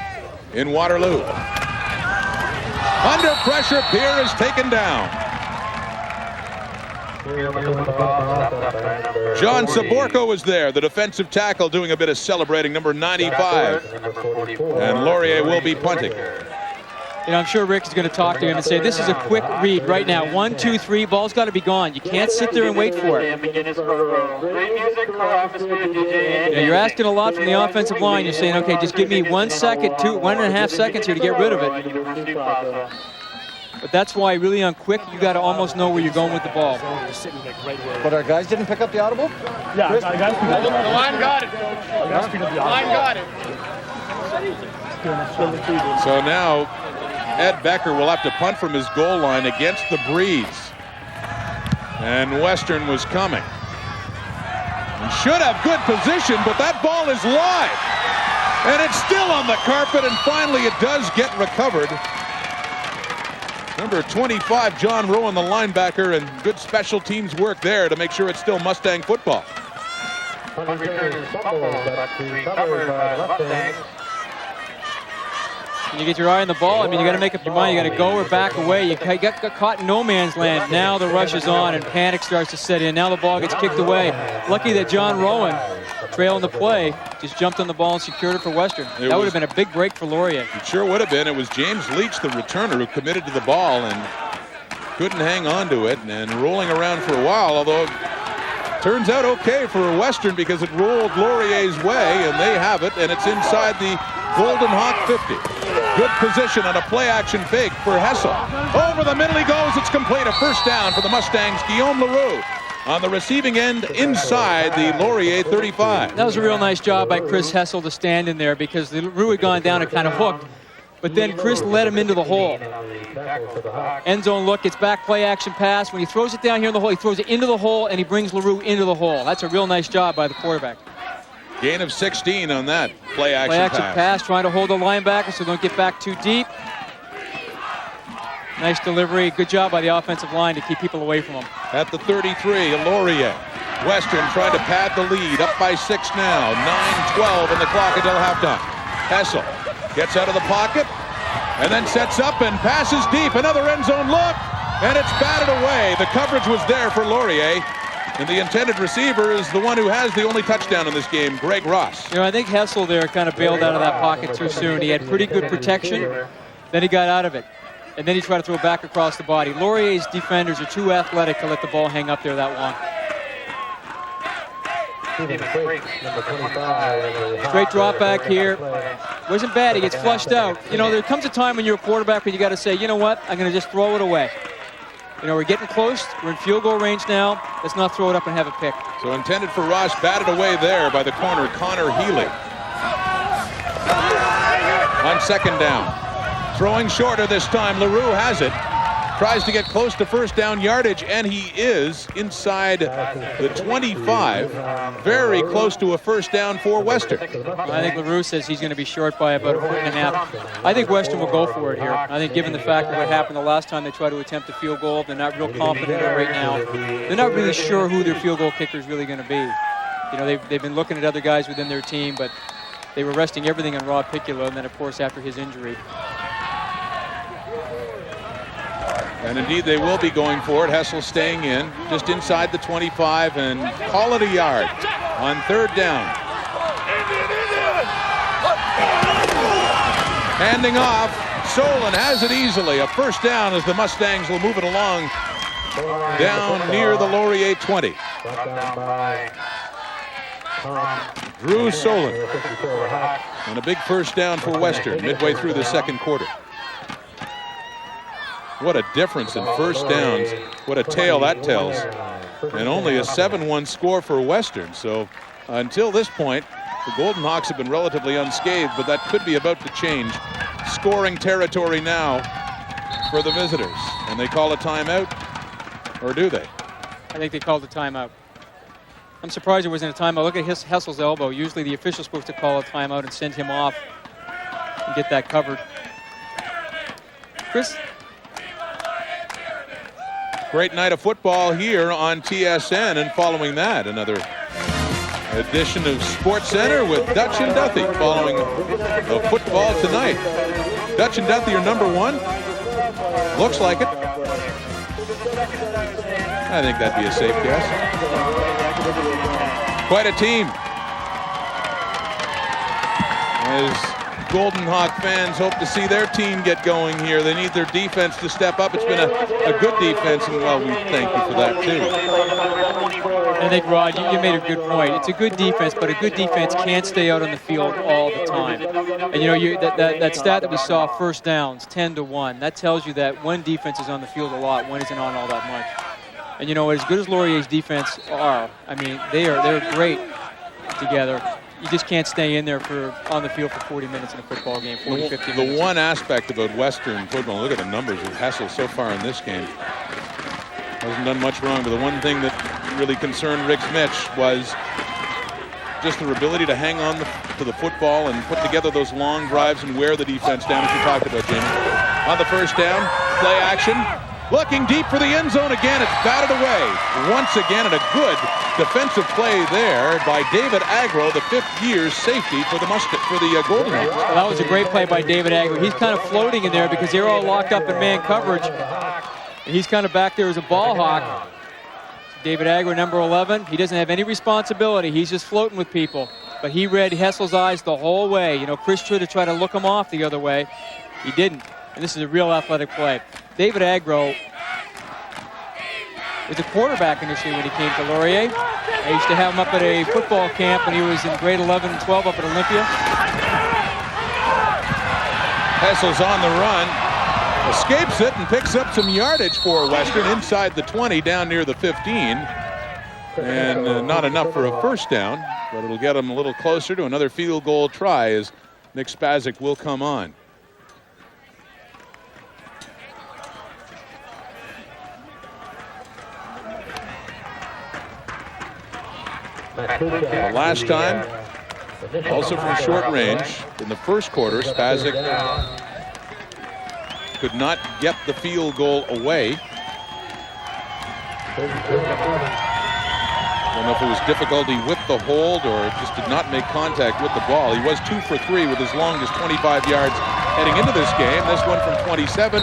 in Waterloo. Under pressure, Pierre is taken down. John Saborko was there, the defensive tackle, doing a bit of celebrating, number 95. And Laurier will be punting. You know, I'm sure Rick is going to talk to him and say, this is a quick read right now. 1, 2, 3, ball's got to be gone. You can't sit there and wait for it. Yeah, you're asking a lot from the offensive line. You're saying, okay, just give me 1 second, 1.5 seconds here to get rid of it. But that's why really on quick, you got to almost know where you're going with the ball. But our guys didn't pick up the audible? Yeah, the line got it. The line got it. So now Ed Becker will have to punt from his goal line against the breeze. And Western was coming. And should have good position, but that ball is live. And it's still on the carpet, and finally it does get recovered. Number 25, John Rowan, the linebacker, and good special teams work there to make sure it's still Mustang football. When you get your eye on the ball, I mean, you got to make up your mind. You got to go or back away. You got caught in no man's land. Now the rush is on and panic starts to set in. Now the ball gets kicked away. Lucky that John Rowan, trailing the play, just jumped on the ball and secured it for Western. That would have been a big break for Laurier. It sure would have been. It was James Leach, the returner, who committed to the ball and couldn't hang on to it, and rolling around for a while, although turns out okay for Western because it rolled Laurier's way, and they have it, and it's inside the Golden Hawk 50. Good position on a play-action fake for Hessel. Over the middle he goes. It's complete. A first down for the Mustangs. Guillaume Leroux on the receiving end inside the Laurier 35. That was a real nice job by Chris Hessel to stand in there because Leroux had gone down and kind of hooked. But then Chris led him into the hole. End zone look, it's back play-action pass. When he throws it down here in the hole, he throws it into the hole, and he brings Leroux into the hole. That's a real nice job by the quarterback. Gain of 16 on that play-action pass, trying to hold the linebacker so they don't get back too deep. Nice delivery. Good job by the offensive line to keep people away from him. At the 33, Laurier. Western trying to pad the lead, up by 6 now. 9-12 in the clock until halftime. Hessel gets out of the pocket and then sets up and passes deep. Another end zone look, and it's batted away. The coverage was there for Laurier, and the intended receiver is the one who has the only touchdown in this game, Greg Ross. You know, I think Hessel there kind of bailed out of that pocket too soon. He had pretty good protection, then he got out of it, and then he tried to throw back across the body. Laurier's defenders are too athletic to let the ball hang up there that long. Straight drop back here. Wasn't bad. He gets flushed out. You know, there comes a time when you're a quarterback where you got to say, you know what, I'm going to just throw it away. You know, we're getting close. We're in field goal range now. Let's not throw it up and have a pick. So intended for Ross, batted away there by the corner, Connor Healy. On second down. Throwing shorter this time. Leroux has it. Tries to get close to first down yardage, and he is inside the 25. Very close to a first down for Western. I think Leroux says he's going to be short by about 1.5 feet. I think Western will go for it here. I think given the fact of what happened the last time they tried to attempt a field goal, they're not real confident in it right now. They're not really sure who their field goal kicker is really going to be. You know, they've been looking at other guys within their team, but they were resting everything on Rob Picula, and then, of course, after his injury. And indeed, they will be going for it. Hessel staying in, just inside the 25, and call it a yard on third down. Handing off, Solon has it easily. A first down as the Mustangs will move it along down near the Laurier 20. Drew Solon. And a big first down for Western midway through the second quarter. What a difference in first downs. What a tale that tells. And only a 7-1 score for Western. So until this point, the Golden Hawks have been relatively unscathed, but that could be about to change. Scoring territory now for the visitors. And they call a timeout, or do they? I think they called a timeout. I'm surprised it wasn't a timeout. Look at Hessel's elbow. Usually the official's supposed to call a timeout and send him off and get that covered. Chris? Great night of football here on TSN, and following that, another edition of Sports Center with Dutch and Duthie following the football tonight. Dutch and Duthie are number 1. Looks like it. I think that'd be a safe guess. Quite a team. As Golden Hawk fans hope to see their team get going here. They need their defense to step up. It's been a good defense, and well, we thank you for that too. I think, Rod, you made a good point. It's a good defense, but a good defense can't stay out on the field all the time. And you know, that stat that we saw, first downs, 10-1, that tells you that one defense is on the field a lot, one isn't on all that much. And you know, as good as Laurier's defense are, I mean, they're great together. You just can't stay in there on the field for 40 minutes in a football game, 40, 50 minutes. The one aspect about Western football, look at the numbers of Hessel so far in this game. Hasn't done much wrong, but the one thing that really concerned Rick Mitch was just their ability to hang on to the football and put together those long drives and wear the defense down, as you talked about, Jamie. On the first down, play action. Looking deep for the end zone again. It's batted away. Once again, and a good defensive play there by David Agro, the fifth-year safety for the Golden Hawks. Well, that was a great play by David Agro. He's kind of floating in there because they're all locked up in man coverage. And he's kind of back there as a ball hawk. David Agro, number 11, he doesn't have any responsibility. He's just floating with people. But he read Hessel's eyes the whole way. You know, Chris tried to try to look him off the other way. He didn't. And this is a real athletic play. David Agro was a quarterback initially when he came to Laurier. I used to have him up at a football camp when he was in grade 11 and 12 up at Olympia. Hessel's on the run. Escapes it and picks up some yardage for Western inside the 20 down near the 15. And not enough for a first down, but it'll get him a little closer to another field goal try as Nick Spasic will come on. The last time, also from short range, in the first quarter, Spasic could not get the field goal away. I don't know if it was difficulty with the hold or just did not make contact with the ball. He was 2 for 3 with his longest 25 yards heading into this game. This one from 27,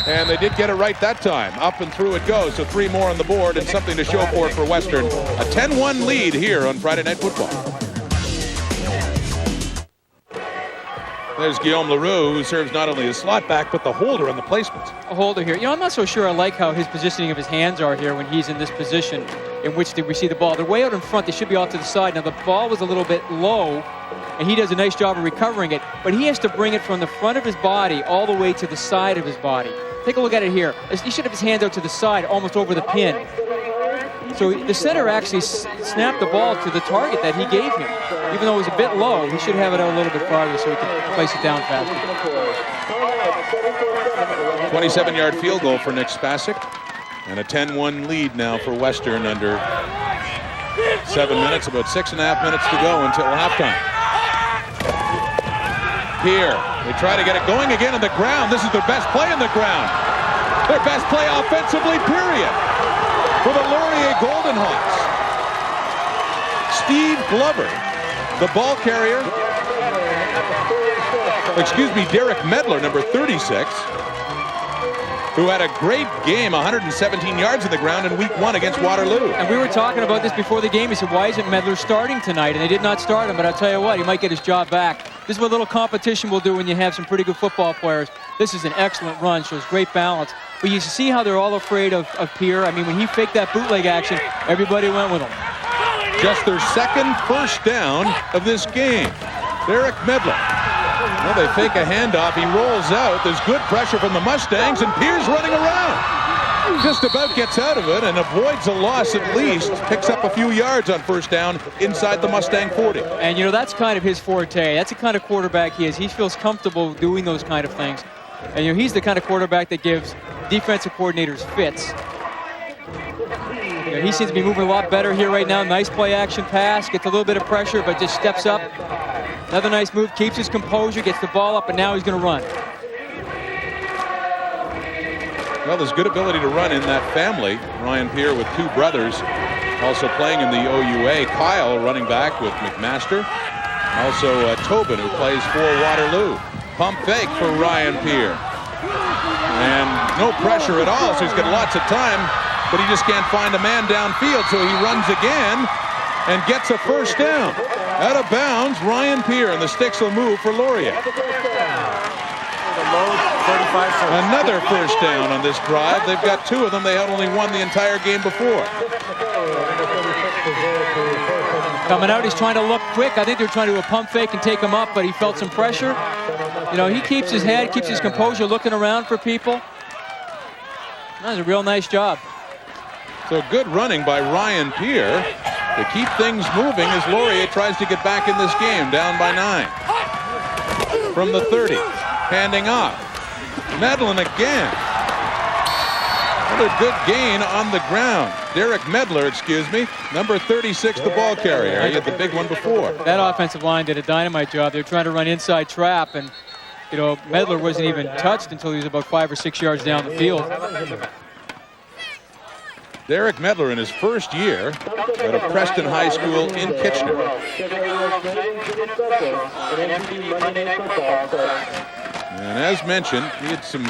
and they did get it right that time. Up and through it goes, so 3 more on the board and something to show for it for Western. A 10-1 lead here on Friday Night Football. There's Guillaume Leroux, who serves not only as slot back, but the holder on the placement. A holder here. You know, I'm not so sure I like how his positioning of his hands are here when he's in this position in which to receive the ball. They're way out in front. They should be off to the side. Now, the ball was a little bit low, and he does a nice job of recovering it, but he has to bring it from the front of his body all the way to the side of his body. Take a look at it here. He should have his hands out to the side, almost over the pin. So the center actually snapped the ball to the target that he gave him. Even though it was a bit low, he should have it out a little bit farther so he could place it down faster. 27-yard field goal for Nick Spasic. And a 10-1 lead now for Western under 7 minutes, about 6.5 minutes to go until halftime. Here, they try to get it going again on the ground. This is their best play on the ground. Their best play offensively, period, for the Laurier Golden Hawks. Steve Glover, the ball carrier, Derek Medler, number 36, who had a great game, 117 yards on the ground in week 1 against Waterloo. And we were talking about this before the game. He said, why isn't Medler starting tonight? And they did not start him, but I'll tell you what, he might get his job back. This is what a little competition will do when you have some pretty good football players. This is an excellent run, shows great balance. But you see how they're all afraid of Pierre. I mean, when he faked that bootleg action, everybody went with him. Just their second first down of this game. Derek Medler. Well, they fake a handoff. He rolls out. There's good pressure from the Mustangs, and Pierre's running around. Just about gets out of it and avoids a loss at least. Picks up a few yards on first down inside the Mustang 40. And, you know, that's kind of his forte. That's the kind of quarterback he is. He feels comfortable doing those kind of things. And, you know, he's the kind of quarterback that gives defensive coordinators fits. You know, he seems to be moving a lot better here right now. Nice play action pass. Gets a little bit of pressure, but just steps up. Another nice move, keeps his composure, gets the ball up, and now he's going to run. Well, there's good ability to run in that family. Ryan Pierre with 2 brothers also playing in the OUA. Kyle running back with McMaster. Also Tobin, who plays for Waterloo. Pump fake for Ryan Pierre. And no pressure at all, so he's got lots of time, but he just can't find a man downfield, so he runs again and gets a first down. Out of bounds, Ryan Pierre, and the sticks will move for Laurier. Another first down on this drive. They've got 2 of them. They had only won the entire game before. Coming out, he's trying to look quick. I think they're trying to do a pump fake and take him up, but he felt some pressure. You know, he keeps his head, keeps his composure, looking around for people. That was a real nice job. So good running by Ryan Pierre to keep things moving as Laurier tries to get back in this game, down by 9. From the 30, handing off. Medlin again. What a good gain on the ground. Derek Medler, number 36, the ball carrier. He had the big one before. That offensive line did a dynamite job. They're trying to run inside trap, and you know, Medler wasn't even touched until he was about 5 or 6 yards down the field. Derek Medler in his first year at a Preston High School in Kitchener. And as mentioned, he had some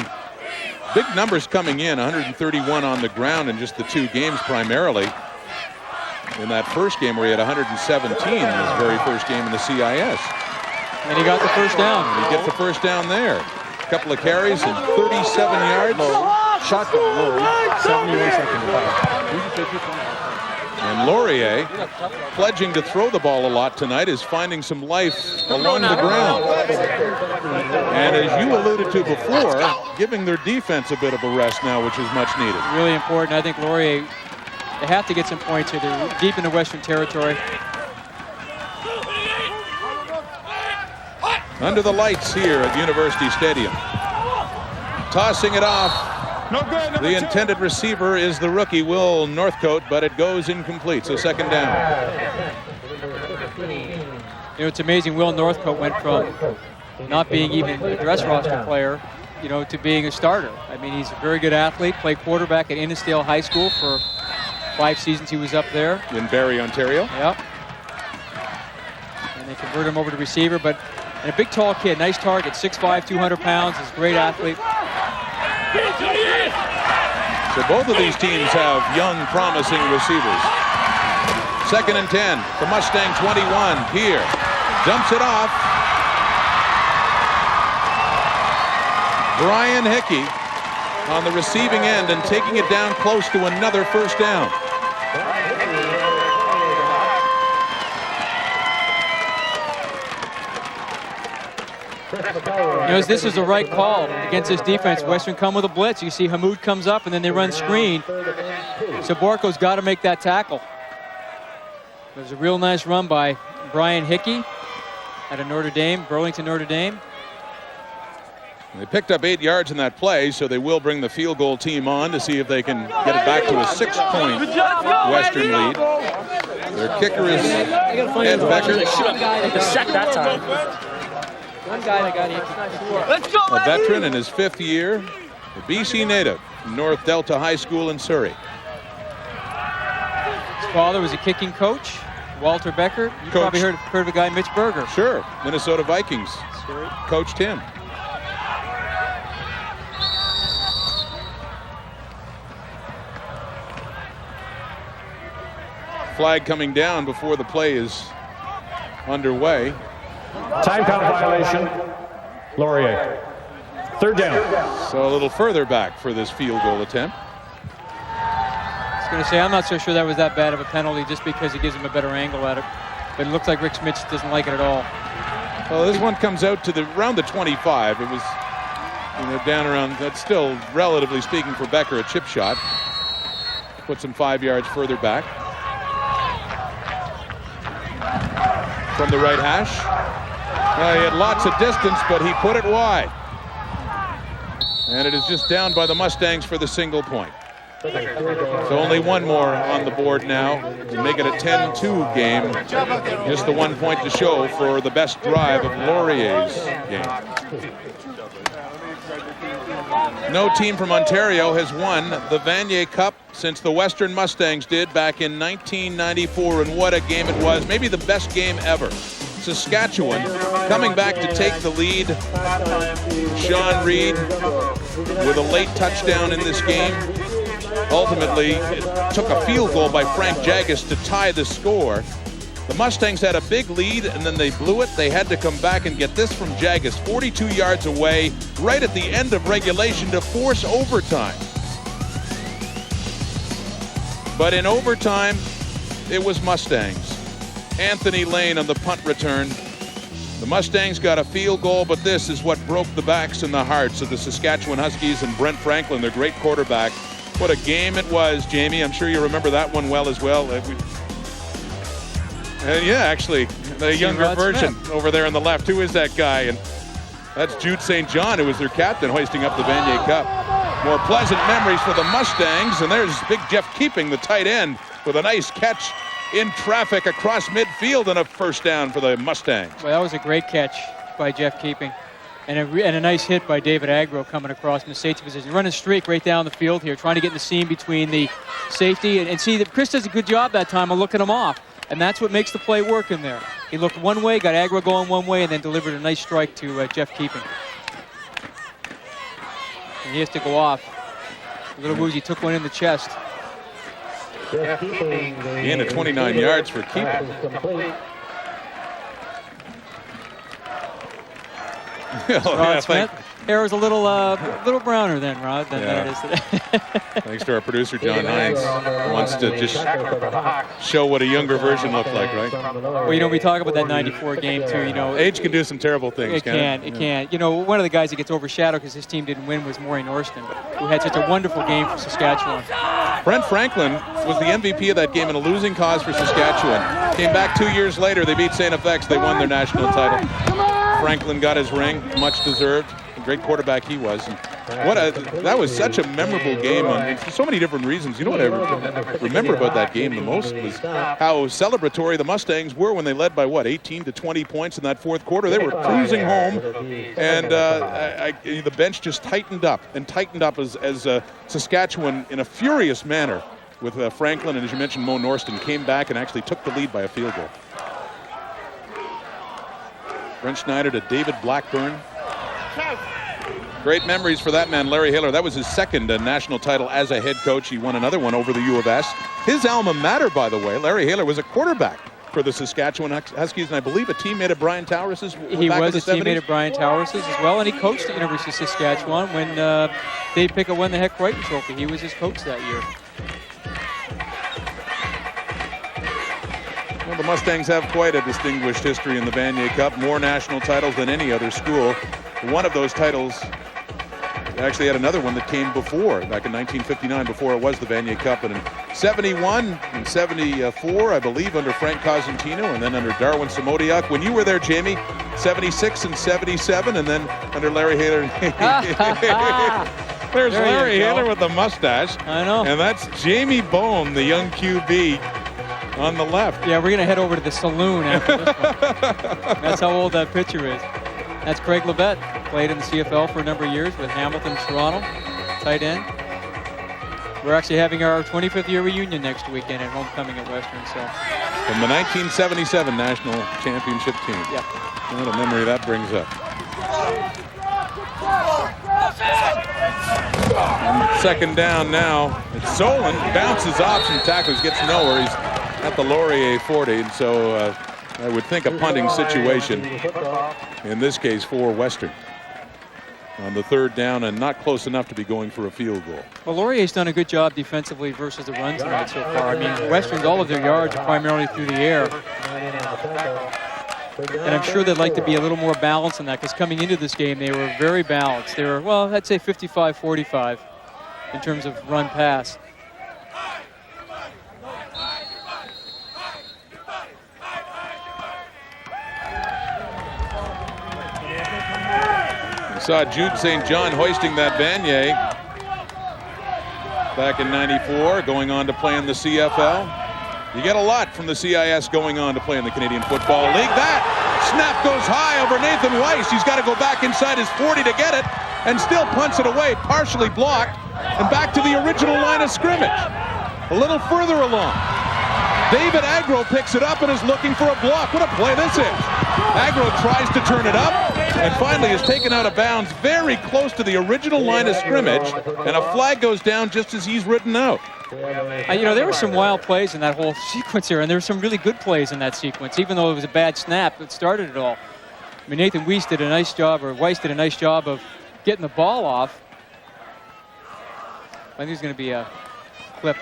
big numbers coming in, 131 on the ground in just the 2 games primarily. In that first game where he had 117 in his very first game in the CIS. And he got the first down. And he gets the first down there. A couple of carries and 37 yards. Shotgun, 71 seconds. And Laurier, pledging to throw the ball a lot tonight, is finding some life along the ground. And as you alluded to before, giving their defense a bit of a rest now, which is much needed. Really important. I think Laurier, they have to get some points here. They're deep in the Western Territory. Under the lights here at University Stadium. Tossing it off. The intended receiver is the rookie, Will Northcote, but it goes incomplete, so second down. You know, it's amazing. Will Northcote went from not being even a dress roster player, you know, to being a starter. I mean, he's a very good athlete, played quarterback at Innisdale High School for 5 seasons he was up there. In Barrie, Ontario. Yep. And they converted him over to receiver, but and a big tall kid, nice target, 6'5", 200 pounds, is a great athlete. So both of these teams have young, promising receivers. 2nd and 10. The Mustang 21 here. Dumps it off. Brian Hickey on the receiving end and taking it down close to another first down. You know, this is the right call against this defense. Western come with a blitz. You see Hamoud comes up and then they run screen. So Borko's got to make that tackle. There's a real nice run by Brian Hickey out of Notre Dame, Burlington, Notre Dame. They picked up 8 yards in that play, so they will bring the field goal team on to see if they can get it back to a 6-point Western lead. Their kicker is Ed Becker. One guy that got hit. Let's go, a veteran in his 5th year, a BC native from North Delta High School in Surrey. His father was a kicking coach, Walter Becker. You probably heard of a guy, Mitch Berger. Sure, Minnesota Vikings. Coached him. Flag coming down before the play is underway. Time count violation. Laurier. 3rd down. So a little further back for this field goal attempt. I was going to say, I'm not so sure that was that bad of a penalty just because he gives him a better angle at it. But it looks like Rick Smith doesn't like it at all. Well, this one comes out to around the 25. It was, down around, that's still, relatively speaking, for Becker, a chip shot. Puts him 5 yards further back. From the right hash. He had lots of distance, but he put it wide. And it is just down by the Mustangs for the single point. So only one more on the board now to make it a 10-2 game. Just the 1 point to show for the best drive of Laurier's game. No team from Ontario has won the Vanier Cup since the Western Mustangs did back in 1994, and what a game it was. Maybe the best game ever. Saskatchewan coming back to take the lead. Sean Reed with a late touchdown in this game. Ultimately, it took a field goal by Frank Jaggis to tie the score. The Mustangs had a big lead, and then they blew it. They had to come back and get this from Jaggis, 42 yards away, right at the end of regulation to force overtime. But in overtime, it was Mustangs. Anthony Lane on the punt return. The Mustangs got a field goal, but this is what broke the backs and the hearts of the Saskatchewan Huskies and Brent Franklin, their great quarterback. What a game it was, Jamie. I'm sure you remember that one well as well. And yeah, actually, the younger version over there on the left. Who is that guy? And that's Jude St. John, who was their captain, hoisting up the Vanier Cup. More pleasant memories for the Mustangs. And there's Big Jeff Keeping, the tight end, with a nice catch in traffic across midfield and a first down for the Mustangs. Well, that was a great catch by Jeff Keeping. And a nice hit by David Agro coming across in the safety position. Running streak right down the field here, trying to get in the seam between the safety. And see that Chris does a good job that time of looking him off. And that's what makes the play work in there. He looked one way, got Agro going one way, and then delivered a nice strike to Jeff Keeping. And he has to go off. Little Woozy took one in the chest. Gain of 29 yards for Keeping. Rod Smith. Hair is a little browner then, Rod, than it is today. Thanks to our producer, John Hines. Wants to just show what a younger version looked like, right? Well, you know, we talk about that 94 game, too. You know, age can do some terrible things, It can. You know, one of the guys that gets overshadowed because his team didn't win was Maury Norston, who had such a wonderful game for Saskatchewan. Brent Franklin was the MVP of that game in a losing cause for Saskatchewan. Came back 2 years later. They beat St. FX. They won their national title. Franklin got his ring, much deserved. A great quarterback he was. And that was such a memorable game for so many different reasons. You know what I remember about that game the most was how celebratory the Mustangs were when they led by 18 to 20 points in that fourth quarter. They were cruising home, and the bench just tightened up as Saskatchewan, in a furious manner, with Franklin and, as you mentioned, Mo Norston, came back and actually took the lead by a field goal. Brent Schneider to David Blackburn. Great memories for that man, Larry Hiller. That was his second national title as a head coach. He won another one over the U of S. His alma mater, by the way, Larry Hiller, was a quarterback for the Saskatchewan Huskies, and I believe a teammate of Brian Towers's. He was a teammate of Brian Towers's as well, and he coached at the University of Saskatchewan when Dave Pickett won the Heck Crichton Trophy. He was his coach that year. Well, the Mustangs have quite a distinguished history in the Vanier Cup, more national titles than any other school. One of those titles actually had another one that came before, back in 1959, before it was the Vanier Cup. And in 71 and 74, I believe, under Frank Cosentino, and then under Darwin Samodiak. When you were there, Jamie, 76 and 77, and then under Larry Hiller. There's Larry Hiller with the mustache. I know. And that's Jamie Bone, the young QB, on the left. Yeah, we're going to head over to the saloon after this one. That's how old that picture is. That's Craig Levette, played in the CFL for a number of years with Hamilton, Toronto, tight end. We're actually having our 25th year reunion next weekend at homecoming at Western. So, from the 1977 national championship team. Yeah. What a memory that brings up. And second down now. It's Solon, bounces off some tackles, gets nowhere. He's at the Laurier 40, and so I would think a punting situation in this case for Western on the third down, and not close enough to be going for a field goal. Well, Laurier's done a good job defensively versus the run tonight so far. I mean, Western's, all of their yards are primarily through the air. And I'm sure they'd like to be a little more balanced in that, because coming into this game, they were very balanced. They were, well, I'd say 55-45 in terms of run-pass. Saw Jude St. John hoisting that Vanier back in '94, going on to play in the CFL. You get a lot from the CIS going on to play in the Canadian Football League. That snap goes high over Nathan Weiss. He's got to go back inside his 40 to get it, and still punts it away, partially blocked, and back to the original line of scrimmage. A little further along, David Agro picks it up and is looking for a block. What a play this is. Agro tries to turn it up, and finally is taken out of bounds very close to the original line of scrimmage, and a flag goes down just as he's written out. You know, there were some wild plays in that whole sequence here, and there were some really good plays in that sequence, even though it was a bad snap that started it all. I mean, Nathan Weiss did a nice job of getting the ball off. I think there's going to be a clip.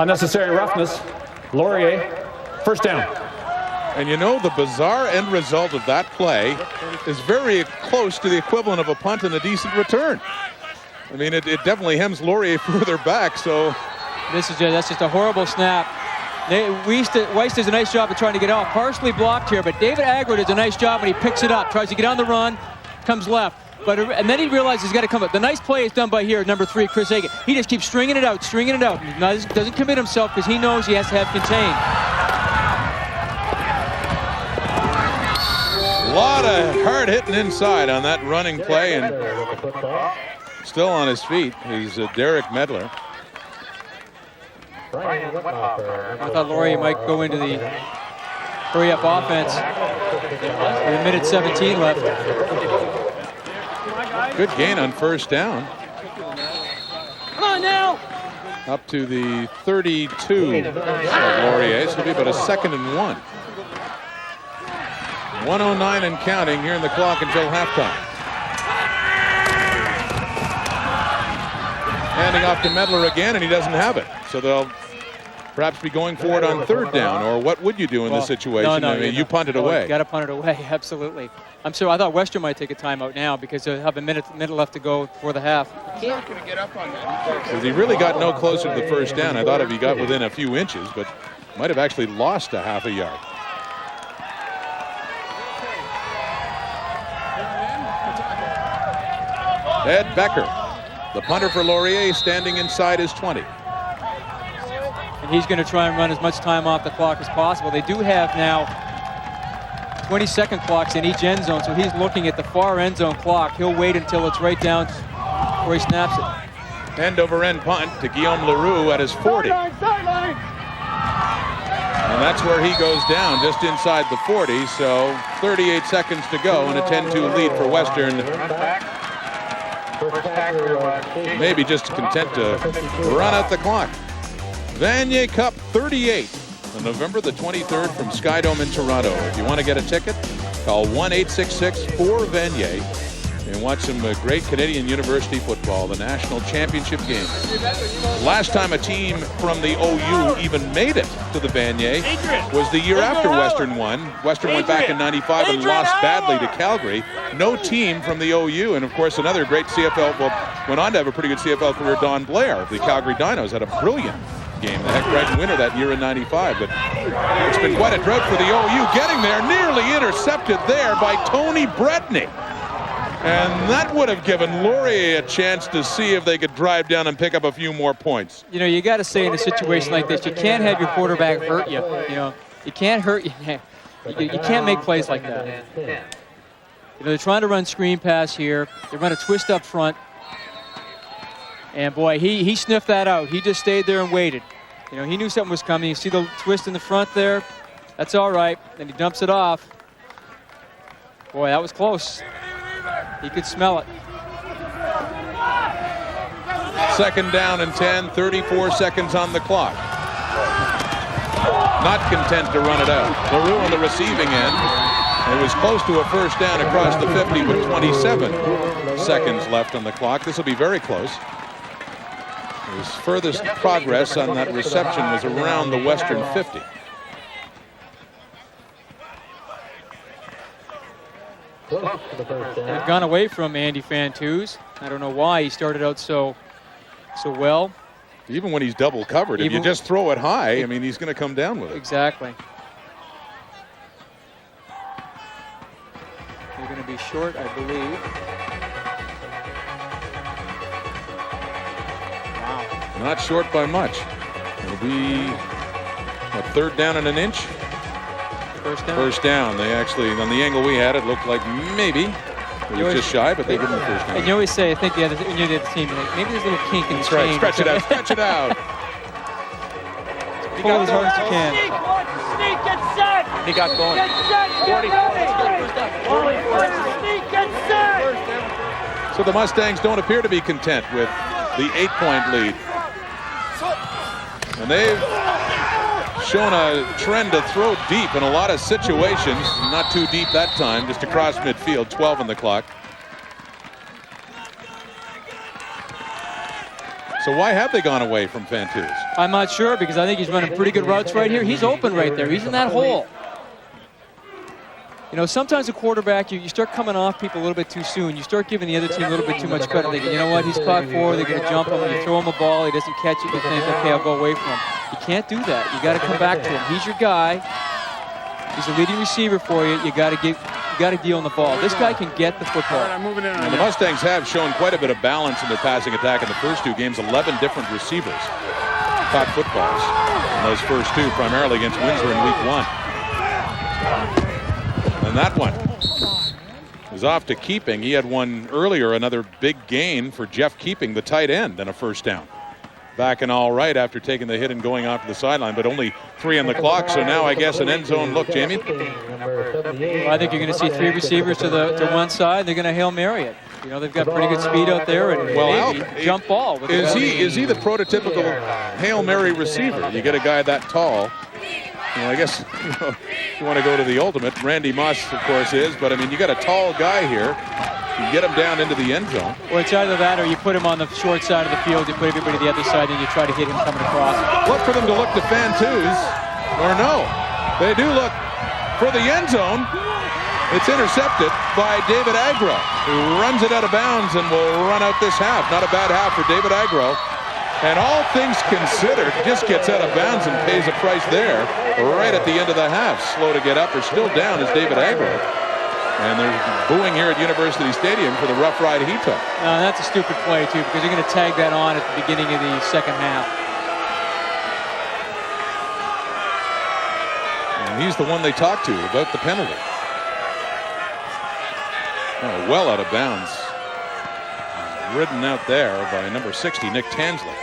Unnecessary roughness. Laurier, first down. And you know, the bizarre end result of that play is very close to the equivalent of a punt and a decent return. I mean, it definitely hems Laurier further back, so. That's just a horrible snap. Weiss does a nice job of trying to get out. Partially blocked here, but David Agro does a nice job when he picks it up. Tries to get on the run, comes left. But and then he realizes he's got to come up. The nice play is done by here, number 3, Chris Hagan. He just keeps stringing it out, stringing it out. He doesn't commit himself because he knows he has to have contained. A lot of hard hitting inside on that running play, and still on his feet is Derek Medler. I thought Laurier might go into the hurry-up offense with a minute 17 left. Good gain on first down. Come on now! Up to the 32 of Laurier, so it'll be about a 2nd and 1. 1:09 and counting here in the clock until halftime. Handing off to Medler again, and he doesn't have it. So they'll perhaps be going for it on 3rd down, or what would you do in this situation? No, I mean, you punt it away. You got to punt it away, absolutely. I thought Western might take a timeout now because they have a minute left to go before the half. He's not going to get up on that. Because he really got no closer to the first down. I thought if he got within a few inches, but might have actually lost a half a yard. Ed Becker, the punter for Laurier, standing inside his 20. And he's going to try and run as much time off the clock as possible. They do have now 20-second clocks in each end zone, so he's looking at the far end zone clock. He'll wait until it's right down before he snaps it. End over end punt to Guillaume Leroux at his 40. And that's where he goes down, just inside the 40, so 38 seconds to go and a 10-2 lead for Western. Maybe just content to run out the clock. Vanier Cup 38 on November the 23rd from Skydome in Toronto. If you want to get a ticket, call 1-866-4-VANIER and watch some great Canadian University football, the national championship game. Last time a team from the OU even made it to the Vanier was the year after Western won. Western went back in '95 and lost badly to Calgary. No team from the OU, and of course another great CFL, well, went on to have a pretty good CFL career, Don Blair. The Calgary Dinos had a brilliant game, the Heck winner that year in '95, but it's been quite a drought for the OU. Getting there, nearly intercepted there by Tony Bretney. And that would have given Laurier a chance to see if they could drive down and pick up a few more points. You know, you got to say in a situation like this, you can't have your quarterback hurt you. You know, you can't hurt you. You can't make plays like that. You know, they're trying to run screen pass here. They run a twist up front. And boy, he sniffed that out. He just stayed there and waited. You know, he knew something was coming. You see the twist in the front there? That's all right. Then he dumps it off. Boy, that was close. He could smell it. 2nd down and 10, 34 seconds on the clock. Not content to run it out. Leroux on the receiving end. It was close to a first down across the 50 with 27 seconds left on the clock. This will be very close. His furthest progress on that reception was around the Western 50. They've gone away from Andy Fantuz. I don't know why. He started out so well. Even when he's double covered, if you just throw it high, I mean, he's going to come down with it. Exactly. They're going to be short, I believe. Wow. Not short by much. It'll be a 3rd down and an inch. First down? First down. They actually, on the angle we had, it looked like maybe it was just shy, but they give him the first down. And you always say, I think when you're the other team, like, maybe there's a little kink in the chain. Right, stretch it out, stretch it out. Pull as hard as you can. Sneak, get set! He got going. Get set, get ready! Sneak, get set! So the Mustangs don't appear to be content with the 8-point lead. And they've shown a trend to throw deep in a lot of situations. Not too deep that time, just across midfield, 12 on the clock. So why have they gone away from Fantuz? I'm not sure, because I think he's running pretty good routes right here. He's open right there. He's in that hole. You know, sometimes a quarterback, you start coming off people a little bit too soon. You start giving the other team a little bit too much credit. They go, you know what, he's caught 4. They're going to jump him. You throw him a ball, he doesn't catch it. You think, okay, I'll go away from him. You can't do that. You got to come back to him. He's your guy. He's a leading receiver for you. You got to you've got to deal in the ball. This guy can get the football. I'm moving in. And the Mustangs have shown quite a bit of balance in their passing attack in the first two games. 11 different receivers caught footballs in those first two, primarily against Windsor in week 1. And that one was off to Keeping. He had one earlier, another big gain for Jeff Keeping, the tight end, and a first down. Back and all right after taking the hit and going off to the sideline, but only 3 on the clock, so now I guess an end zone look, Jamie. Well, I think you're going to see 3 receivers to one side. They're going to Hail Mary it. You know, they've got pretty good speed out there, and maybe jump ball. Is he the prototypical Hail Mary receiver? You get a guy that tall. Well, I guess you want to go to the ultimate. Randy Moss, of course, is, but I mean, you got a tall guy here. You get him down into the end zone. Well, it's either that or you put him on the short side of the field, you put everybody the other side, and you try to hit him coming across. Look for them to look to Fantus, or no. They do look for the end zone. It's intercepted by David Agro, who runs it out of bounds and will run out this half. Not a bad half for David Agro. And all things considered, just gets out of bounds and pays a price there right at the end of the half. Slow to get up, or still down is David Agro. And there's booing here at University Stadium for the rough ride he took. No, that's a stupid play, too, because you're going to tag that on at the beginning of the second half. And he's the one they talked to about the penalty. Oh, well out of bounds. Ridden out there by number 60, Nick Tansley.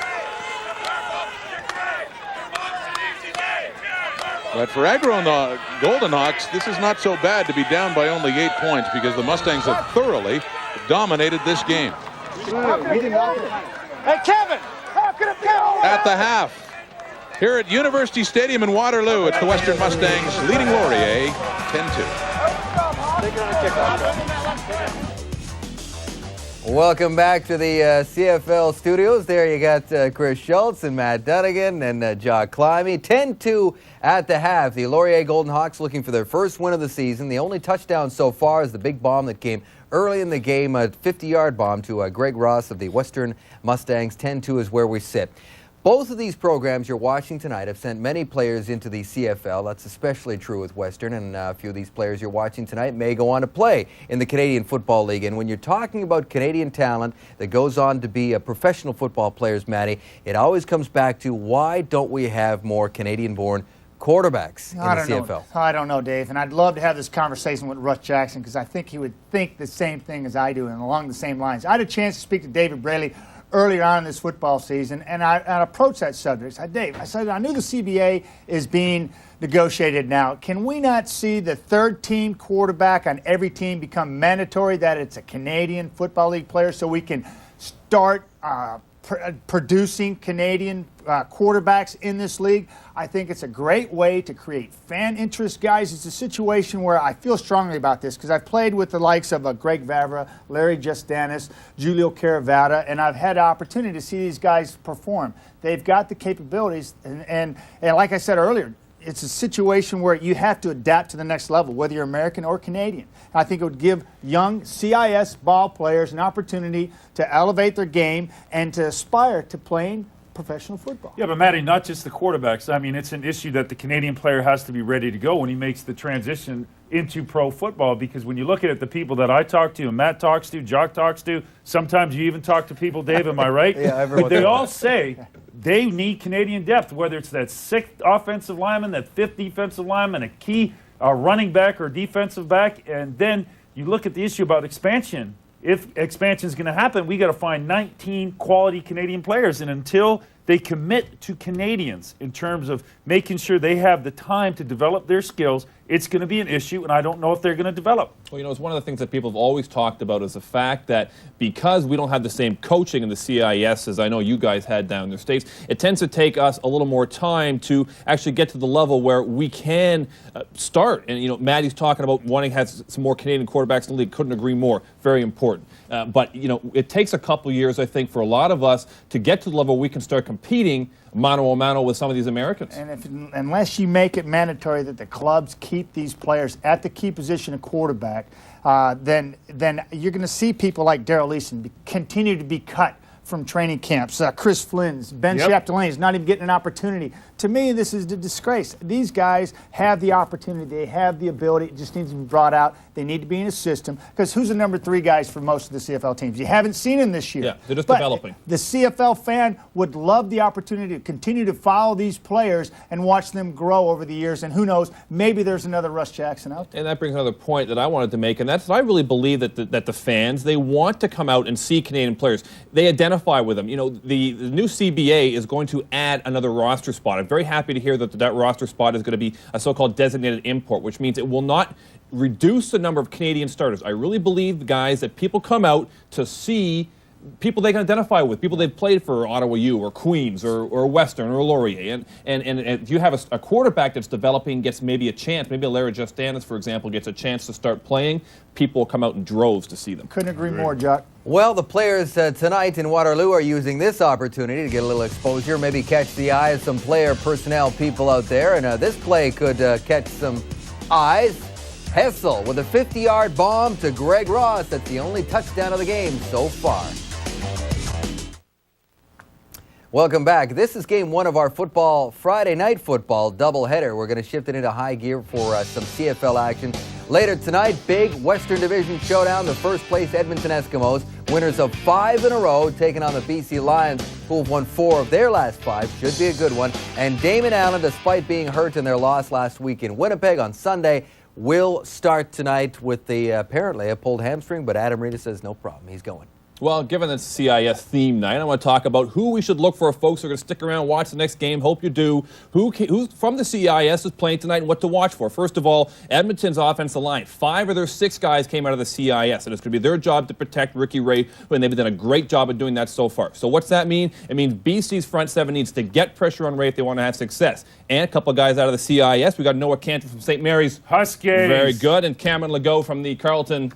But for Agro and the Golden Hawks, this is not so bad to be down by only 8 points, because the Mustangs have thoroughly dominated this game. Hey, Kevin! At the half, here at University Stadium in Waterloo, it's the Western Mustangs leading Laurier 10-2. Welcome back to the CFL studios. There you got Chris Schultz and Matt Dunnigan and Jock Climby. 10-2 at the half. The Laurier Golden Hawks looking for their first win of the season. The only touchdown so far is the big bomb that came early in the game, a 50-yard bomb to Greg Ross of the Western Mustangs. 10-2 is where we sit. Both of these programs you're watching tonight have sent many players into the CFL. That's especially true with Western, and a few of these players you're watching tonight may go on to play in the Canadian Football League. And when you're talking about Canadian talent that goes on to be professional football players, Matty, it always comes back to, why don't we have more Canadian-born quarterbacks in the CFL? I don't know, Dave, and I'd love to have this conversation with Russ Jackson, because I think he would think the same thing as I do and along the same lines. I had a chance to speak to David Braley earlier on in this football season, and I approached that subject. I said, I knew the CBA is being negotiated now. Can we not see the third-team quarterback on every team become mandatory, that it's a Canadian Football League player, so we can start producing Canadian quarterbacks in this league? I think it's a great way to create fan interest, guys. It's a situation where I feel strongly about this, because I've played with the likes of Greg Vavra, Larry Justanis, Julio Caravata, and I've had the opportunity to see these guys perform. They've got the capabilities, and like I said earlier, it's a situation where you have to adapt to the next level, whether you're American or Canadian. I think it would give young CIS ball players an opportunity to elevate their game and to aspire to playing professional football. Yeah, but Matty, not just the quarterbacks. I mean, it's an issue that the Canadian player has to be ready to go when he makes the transition into pro football, because when you look at it, the people that I talk to, and Matt talks to, Jock talks to, sometimes you even talk to people, Dave, am I right? Yeah, but they all say they need Canadian depth, whether it's that 6th offensive lineman, that 5th defensive lineman, a key running back or defensive back. And then you look at the issue about expansion. If expansion is going to happen, we got to find 19 quality Canadian players. And until they commit to Canadians in terms of making sure they have the time to develop their skills, it's going to be an issue, and I don't know if they're going to develop. Well, you know, it's one of the things that people have always talked about, is the fact that because we don't have the same coaching in the CIS as I know you guys had down in the States, it tends to take us a little more time to actually get to the level where we can start. And, you know, Maddie's talking about wanting to have some more Canadian quarterbacks in the league. Couldn't agree more. Very important. But, you know, it takes a couple years, I think, for a lot of us to get to the level where we can start competing mano a mano with some of these Americans. And unless you make it mandatory that the clubs keep these players at the key position of quarterback, then you're going to see people like Darrell Leeson continue to be cut from training camps. Chris Flynn's, Ben Chapdelaine is not even getting an opportunity to me, this is a disgrace. These guys have the opportunity. They have the ability. It just needs to be brought out. They need to be in a system. Because who's the number 3 guys for most of the CFL teams? You haven't seen them this year. Yeah, they're just but developing. The CFL fan would love the opportunity to continue to follow these players and watch them grow over the years. And who knows, maybe there's another Russ Jackson out there. And that brings another point that I wanted to make, and that's I really believe that the fans, they want to come out and see Canadian players. They identify with them. You know, the new CBA is going to add another roster spot. I'm very happy to hear that roster spot is going to be a so-called designated import, which means it will not reduce the number of Canadian starters. I really believe, guys, that people come out to see people they can identify with, people they've played for Ottawa U or Queens or Western or Laurier. And if you have a quarterback that's developing, gets maybe a chance, maybe a Larry Justanis, for example, gets a chance to start playing, people will come out in droves to see them. Couldn't agree more, Jock. Well, the players tonight in Waterloo are using this opportunity to get a little exposure, maybe catch the eye of some player personnel people out there. And this play could catch some eyes. Hessel with a 50-yard bomb to Greg Ross. That's the only touchdown of the game so far. Welcome back. This is game 1 of our Friday night football doubleheader. We're going to shift it into high gear for some CFL action. Later tonight, big Western Division showdown. The first place Edmonton Eskimos, winners of 5 in a row, taking on the BC Lions, who have won 4 of their last 5. Should be a good one. And Damon Allen, despite being hurt in their loss last week in Winnipeg on Sunday, will start tonight with the apparently a pulled hamstring, but Adam Rita says no problem. He's going. Well, given it's CIS theme night, I want to talk about who we should look for. Folks who are going to stick around, watch the next game. Hope you do. Who from the CIS is playing tonight and what to watch for? First of all, Edmonton's offensive line. 5 of their 6 guys came out of the CIS, and it's going to be their job to protect Ricky Ray, and they've done a great job of doing that so far. So what's that mean? It means BC's front 7 needs to get pressure on Ray if they want to have success. And a couple of guys out of the CIS. We got Noah Cantor from St. Mary's. Huskies. Very good. And Cameron Legault from the Carleton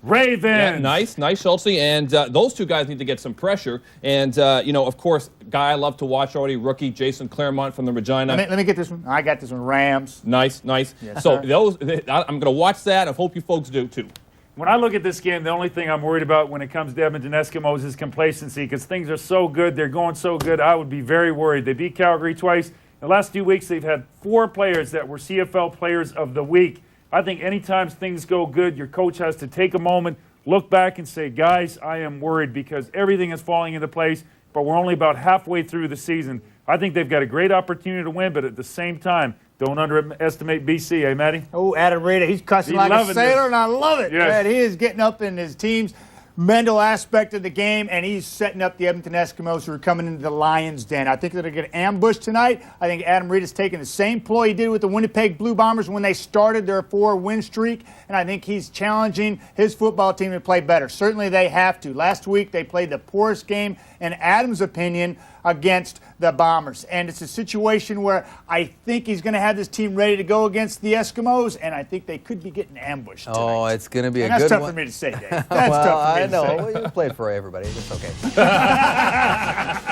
Ravens. Yeah, nice, Schultze. And those 2 guys need to get some pressure. And, of course, guy I love to watch already, rookie Jason Claremont from the Regina. Let me get this one. I got this one. Rams. Nice. Yes, so sir. I'm going to watch that. I hope you folks do, too. When I look at this game, the only thing I'm worried about when it comes to Edmonton Eskimos is complacency, because things are so good. They're going so good. I would be very worried. They beat Calgary twice. The last 2 weeks, they've had 4 players that were CFL Players of the Week. I think anytime things go good, your coach has to take a moment, look back and say, guys, I am worried because everything is falling into place, but we're only about halfway through the season. I think they've got a great opportunity to win, but at the same time, don't underestimate BC, eh, Matty? Oh, Adam Rita, he's cussing like a sailor, and I love it. Yes. Man, he is getting up in his team's mental aspect of the game, and he's setting up the Edmonton Eskimos who are coming into the Lions' den. I think they're going to get ambushed tonight. I think Adam Rita's taking the same ploy he did with the Winnipeg Blue Bombers when they started their 4-win streak, and I think he's challenging his football team to play better. Certainly they have to. Last week they played the poorest game, in Adam's opinion, against the Bombers. And it's a situation where I think he's going to have this team ready to go against the Eskimos, and I think they could be getting ambushed tonight. Oh, it's going to be a that's good tough one. for me to say, Dave. That's well, tough for me I know. to say. Well, you played for everybody. It's okay.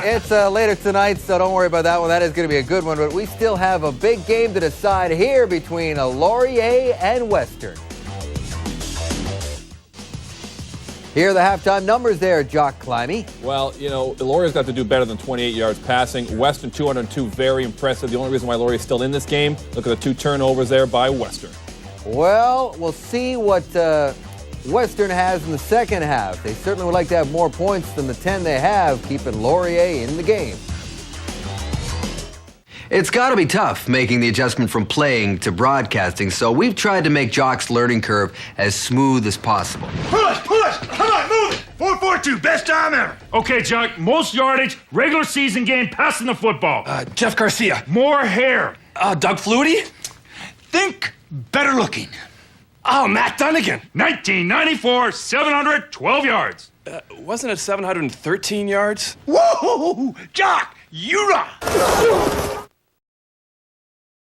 It's later tonight, so don't worry about that one. That is going to be a good one. But we still have a big game to decide here between Laurier and Western. Here are the halftime numbers there, Jock Climby. Well, Laurier's got to do better than 28 yards passing. Western 202, very impressive. The only reason why Laurier's still in this game, look at the 2 turnovers there by Western. Well, we'll see what Western has in the second half. They certainly would like to have more points than the 10 they have, keeping Laurier in the game. It's got to be tough making the adjustment from playing to broadcasting, so we've tried to make Jock's learning curve as smooth as possible. Push! Come on, move it! 4-4-2, best time ever. Okay, Jock, most yardage, regular season game, passing the football. Jeff Garcia. More hair. Doug Flutie. Think better looking. Oh, Matt Dunnigan. 1994, 712 yards. Wasn't it 713 yards? Whoa! Jock, you rock!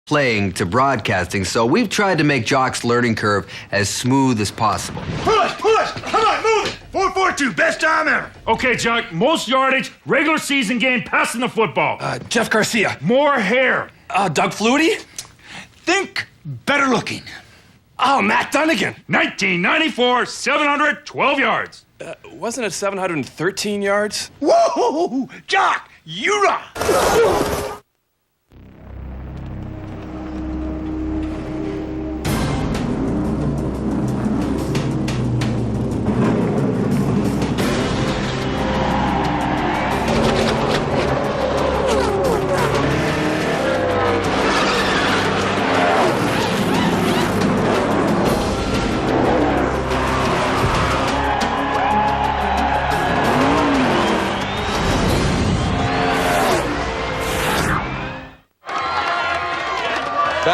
Playing to broadcasting, so we've tried to make Jock's learning curve as smooth as possible. Push! Come on, move it! 4-4-2, best time ever. Okay, Jock, most yardage, regular season game, passing the football. Jeff Garcia. More hair. Doug Flutie. Think better looking. Oh, Matt Dunnigan. 1994, 712 yards. Wasn't it 713 yards? Whoa! Jock, you rock!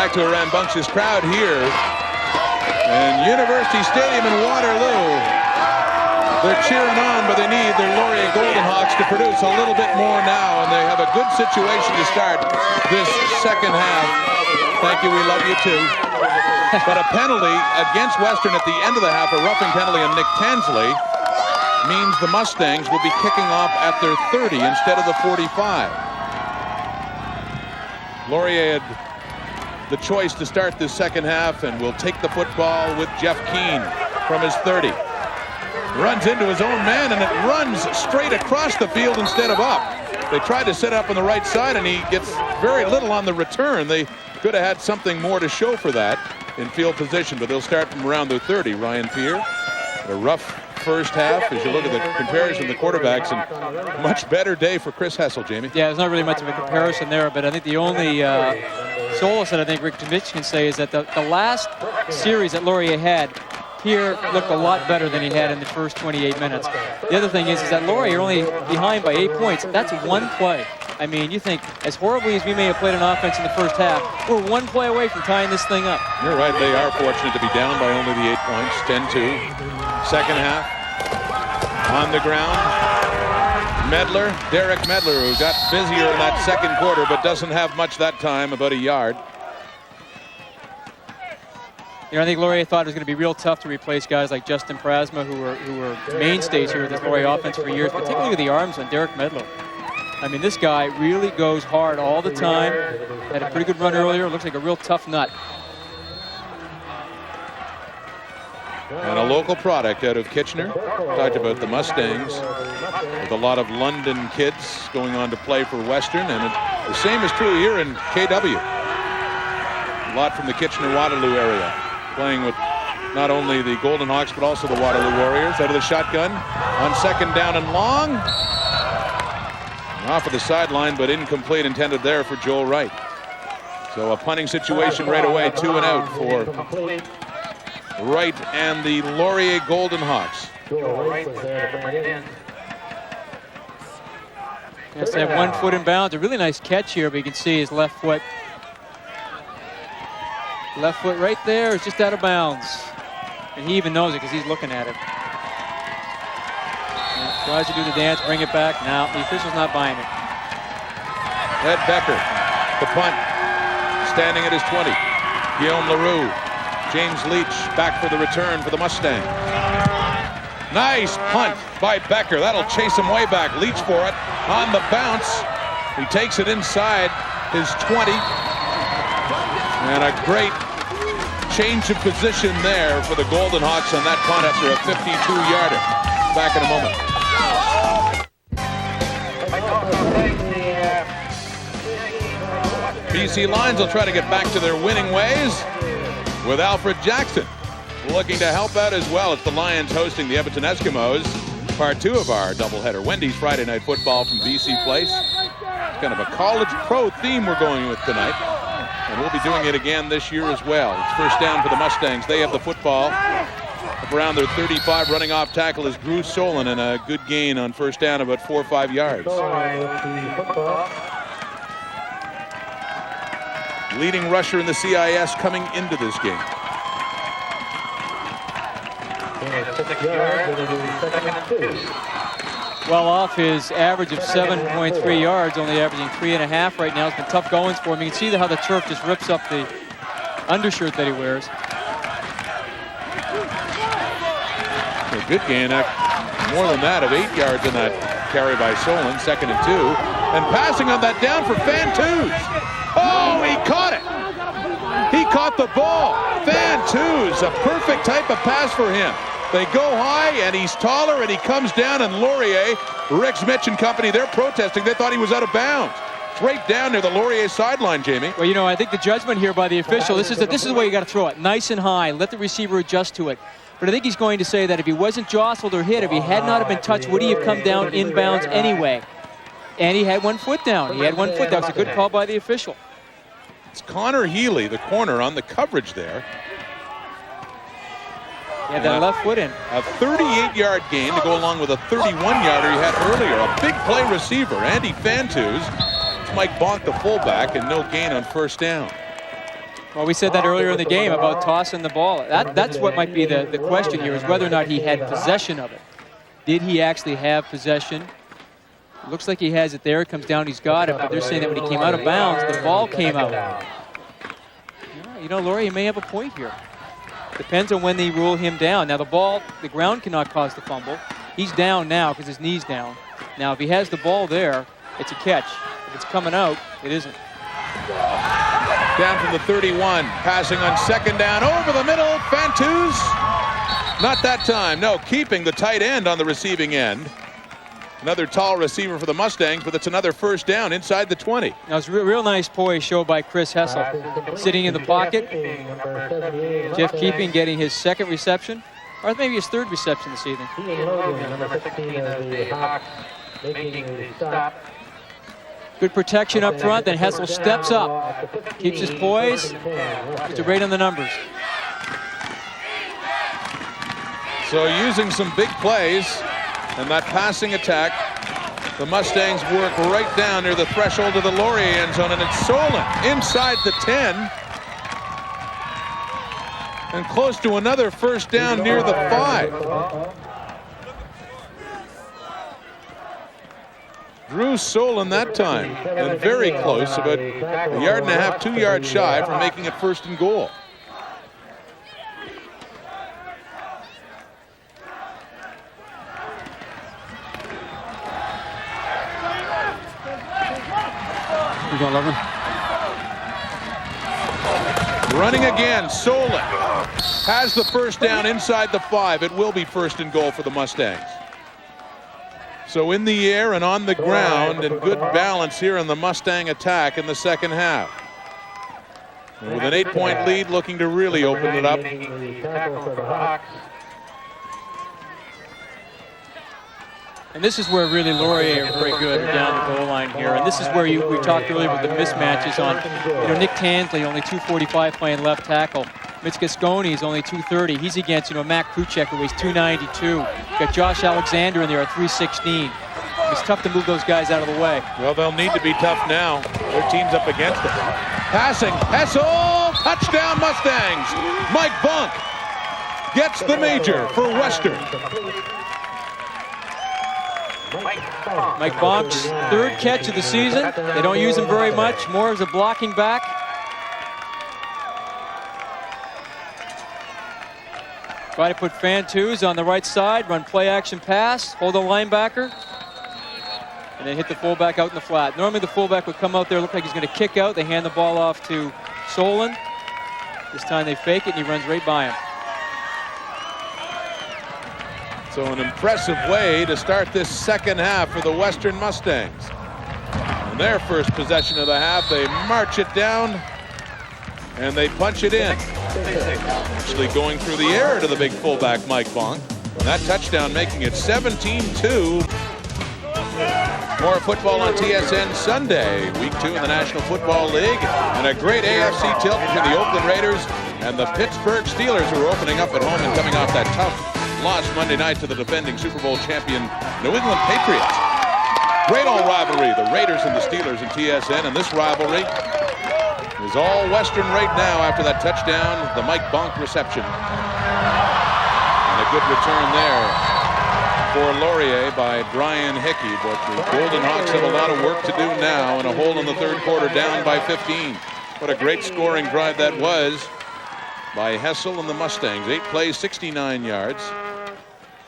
back to a rambunctious crowd here in University Stadium in Waterloo. They're cheering on, but they need their Laurier Golden Hawks to produce a little bit more now, and they have a good situation to start this second half. Thank you, we love you too. But a penalty against Western at the end of the half, a roughing penalty on Nick Tansley, means the Mustangs will be kicking off at their 30 instead of the 45. Laurier had the choice to start this second half and will take the football with Jeff Keane from his 30. Runs into his own man, and it runs straight across the field instead of up. They tried to set up on the right side, and he gets very little on the return. They could have had something more to show for that in field position, but they'll start from around their 30. Ryan Fear, a rough first half as you look at the comparison of the quarterbacks, and much better day for Chris Hessel, Jamie. Yeah, there's not really much of a comparison there, but I think the only solace that I think Rick Mitch can say is that the last series that Laurier had here looked a lot better than he had in the first 28 minutes. The other thing is that Laurier only behind by 8 points. That's one play. I mean, you think, as horribly as we may have played an offense in the first half, we're one play away from tying this thing up. You're right, they are fortunate to be down by only the 8 points, 10-2. Second half, on the ground, Medler, Derek Medler, who got busier in that second quarter, but doesn't have much that time, about a yard. You know, I think Laurier thought it was going to be real tough to replace guys like Justin Prasma, who were mainstays here with this Laurier offense for years, but take a look at the arms on Derek Medler. I mean, this guy really goes hard all the time. Had a pretty good run earlier. Looks like a real tough nut. And a local product out of Kitchener. Talked about the Mustangs with a lot of London kids going on to play for Western, and the same is true here in KW. A lot from the Kitchener-Waterloo area, playing with not only the Golden Hawks but also the Waterloo Warriors. Out of the shotgun on second down and long. Off of the sideline, but incomplete, intended there for Joel Wright. So a punting situation right away, 2 and out for Wright and the Laurier Golden Hawks. Has to have 1 foot in bounds. A really nice catch here, but you can see his left foot. Left foot right there is just out of bounds. And he even knows it because he's looking at it. Tries to do the dance, bring it back. Now the official's not buying it. Ed Becker, the punt, standing at his 20. Guillaume Leroux, James Leach back for the return for the Mustang. Nice punt by Becker. That'll chase him way back. Leach for it on the bounce. He takes it inside his 20. And a great change of position there for the Golden Hawks on that punt after a 52-yarder. Back in a moment. BC Lions will try to get back to their winning ways with Alfred Jackson looking to help out as well. It's the Lions hosting the Edmonton Eskimos. Part 2 of our doubleheader. Wendy's Friday Night Football from BC Place. It's kind of a college pro theme we're going with tonight. And we'll be doing it again this year as well. It's first down for the Mustangs. They have the football up around their 35. Running off tackle is Drew Solon, and a good gain on first down, about 4 or 5 yards. Leading rusher in the CIS coming into this game. Well off his average of 7.3 yards, only averaging 3.5 right now. It's been tough goings for him. You can see how the turf just rips up the undershirt that he wears. A good gain, more than that, of 8 yards in that carry by Solon, 2nd and 2. And passing on that down for Fantus. Oh, he caught it. He caught the ball. Fantus, a perfect type of pass for him. They go high, and he's taller, and he comes down, and Laurier, Rick Mitch and company, they're protesting. They thought he was out of bounds. It's right down near the Laurier sideline, Jamie. Well, you know, I think the judgment here by the official, this is the way you got to throw it. Nice and high. Let the receiver adjust to it. But I think he's going to say that if he wasn't jostled or hit, if he had not have been touched, would he have come down inbounds anyway? And he had 1 foot down. He had 1 foot. That was a good call by the official. It's Connor Healy, the corner, on the coverage there. He had that left foot in. A 38-yard gain to go along with a 31-yarder he had earlier. A big play receiver, Andy Fantus. Mike Bonk, the fullback, and no gain on first down. Well, we said that earlier in the game about tossing the ball. That's what might be the question here, is whether or not he had possession of it. Did he actually have possession? It looks like he has it there. It comes down, he's got it, but they're saying that when he came out of bounds, the ball came out. Yeah, you know, Laurier may have a point here. Depends on when they rule him down. Now, the ground cannot cause the fumble. He's down now because his knee's down. Now, if he has the ball there, it's a catch. If it's coming out, it isn't. Down from the 31, passing on second down, over the middle, Fantuz. Not that time, no, keeping the tight end on the receiving end. Another tall receiver for the Mustangs, but it's another first down inside the 20. Now, it's real nice poise show by Chris Hessel. Sitting in the pocket. Jeff Keeping getting his second reception, or maybe his third reception this evening. Good protection up front, then Hessel steps up, keeps his poise, puts it right on the numbers. So using some big plays and that passing attack, the Mustangs work right down near the threshold of the Laurier end zone, and it's Solon inside the 10. And close to another first down near the 5. Drew Solon that time, and very close, about a yard and a half, 2 yards shy from making it first and goal. Running again, Solon has the first down inside the 5. It will be first and goal for the Mustangs. So in the air and on the ground, and good balance here in the Mustang attack in the second half. And with an 8-point lead, looking to really open it up. And this is where really Laurier are very good down the goal line here. And this is where we talked earlier about the mismatches on, Nick Tansley, only 245 playing left tackle. Mitch Gasconi is only 230. He's against, Matt Kruchek, who weighs 292. Got Josh Alexander in there at 316. It's tough to move those guys out of the way. Well, they'll need to be tough now. Their team's up against it. Passing, Hessel, touchdown Mustangs. Mike Bonk gets the major for Western. Mike Bonk's third catch of the season. They don't use him very much, more as a blocking back. Try to put Fantuz on the right side, run play action pass, hold the linebacker, and then hit the fullback out in the flat. Normally the fullback would come out there, look like he's going to kick out. They hand the ball off to Solon. This time they fake it and he runs right by him. So an impressive way to start this second half for the Western Mustangs. In their first possession of the half, they march it down and they punch it in. Actually going through the air to the big fullback, Mike Bonk. And that touchdown making it 17-2. More football on TSN Sunday, week 2 in the National Football League. And a great AFC tilt between the Oakland Raiders and the Pittsburgh Steelers, who are opening up at home and coming off that tough loss Monday night to the defending Super Bowl champion New England Patriots. Great old rivalry, the Raiders and the Steelers in TSN, and this rivalry is all Western right now after that touchdown, the Mike Bonk reception. And a good return there for Laurier by Brian Hickey, but the Golden Hawks have a lot of work to do now in a hole in the third quarter, down by 15. What a great scoring drive that was by Hessel and the Mustangs. 8 plays, 69 yards.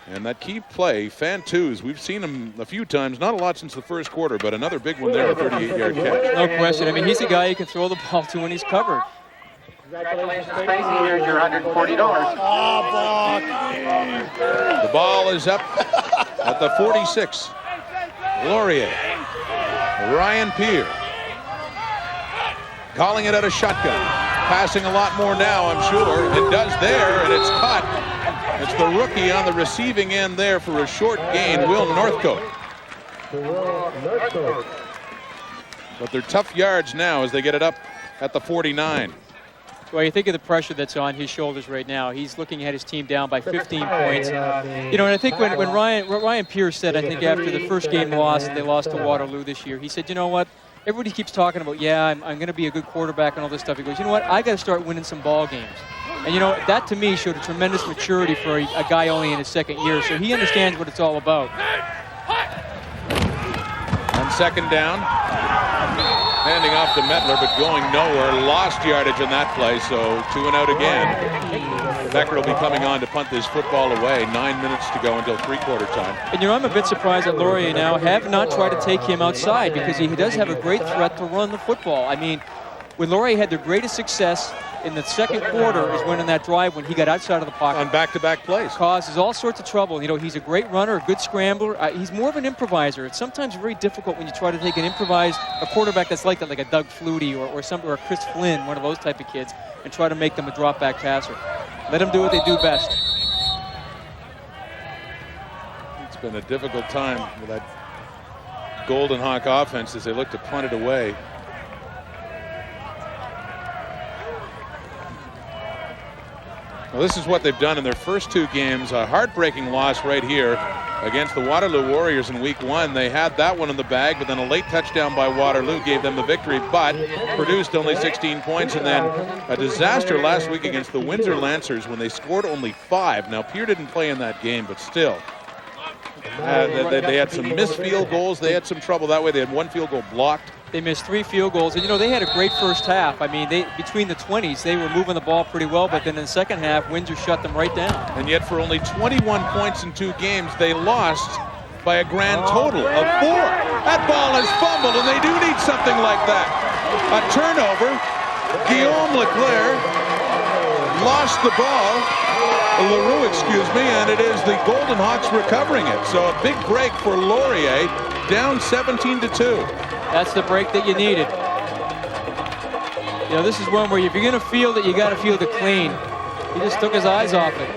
And that key play, Fantuz, we've seen him a few times, not a lot since the first quarter, but another big one there, a 38-yard catch. No question. I mean, he's a guy you can throw the ball to when he's covered. Congratulations, Tracy. Here's your $140. The ball is up at the 46. Laurier, Ryan Peer, calling it out of shotgun. Passing a lot more now, I'm sure. It does there, and it's caught. It's the rookie on the receiving end there for a short gain, Will Northcote. But they're tough yards now as they get it up at the 49. Well, you think of the pressure that's on his shoulders right now. He's looking at his team down by 15 points. And I think when Ryan Pierce said, I think after the first game loss, they lost to Waterloo this year, he said, you know what? everybody keeps talking about, yeah, I'm going to be a good quarterback and all this stuff. He goes, you know what? I got to start winning some ball games. And, you know, that to me showed a tremendous maturity for a guy only in his second year. So he understands what it's all about. On second down, handing off to Mettler, but going nowhere. Lost yardage in that play, so 2 and out again. Becker will be coming on to punt this football away. 9 minutes to go until three-quarter time. And, you know, I'm a bit surprised that Laurier now have not tried to take him outside, because he does have a great threat to run the football. I mean, when Laurier had the greatest success in the second quarter is when in that drive when he got outside of the pocket. On back-to-back plays. Causes all sorts of trouble. You know, he's a great runner, a good scrambler. He's more of an improviser. It's sometimes very difficult when you try to take a quarterback that's like that, like a Doug Flutie or a Chris Flynn, one of those type of kids, and try to make them a drop-back passer. Let them do what they do best. It's been a difficult time with that Golden Hawk offense as they look to punt it away. Well, this is what they've done in their first 2 games. A heartbreaking loss right here against the Waterloo Warriors in week 1. They had that one in the bag, but then a late touchdown by Waterloo gave them the victory, but produced only 16 points. And then a disaster last week against the Windsor Lancers when they scored only 5. Now, Pierre didn't play in that game, but still. They had some missed field goals. They had some trouble that way. They had 1 field goal blocked. They missed 3 field goals. And, you know, they had a great first half. I mean, between the 20s, they were moving the ball pretty well. But then in the second half, Windsor shut them right down. And yet for only 21 points in 2 games, they lost by a grand total of 4. That ball is fumbled, and they do need something like that. A turnover. Guillaume Leclerc lost the ball. LaRue, excuse me, and it is the Golden Hawks recovering it. So a big break for Laurier, down 17-2. That's the break that you needed. You know, this is one where if you're going to field it, you got to field it clean. He just took his eyes off it,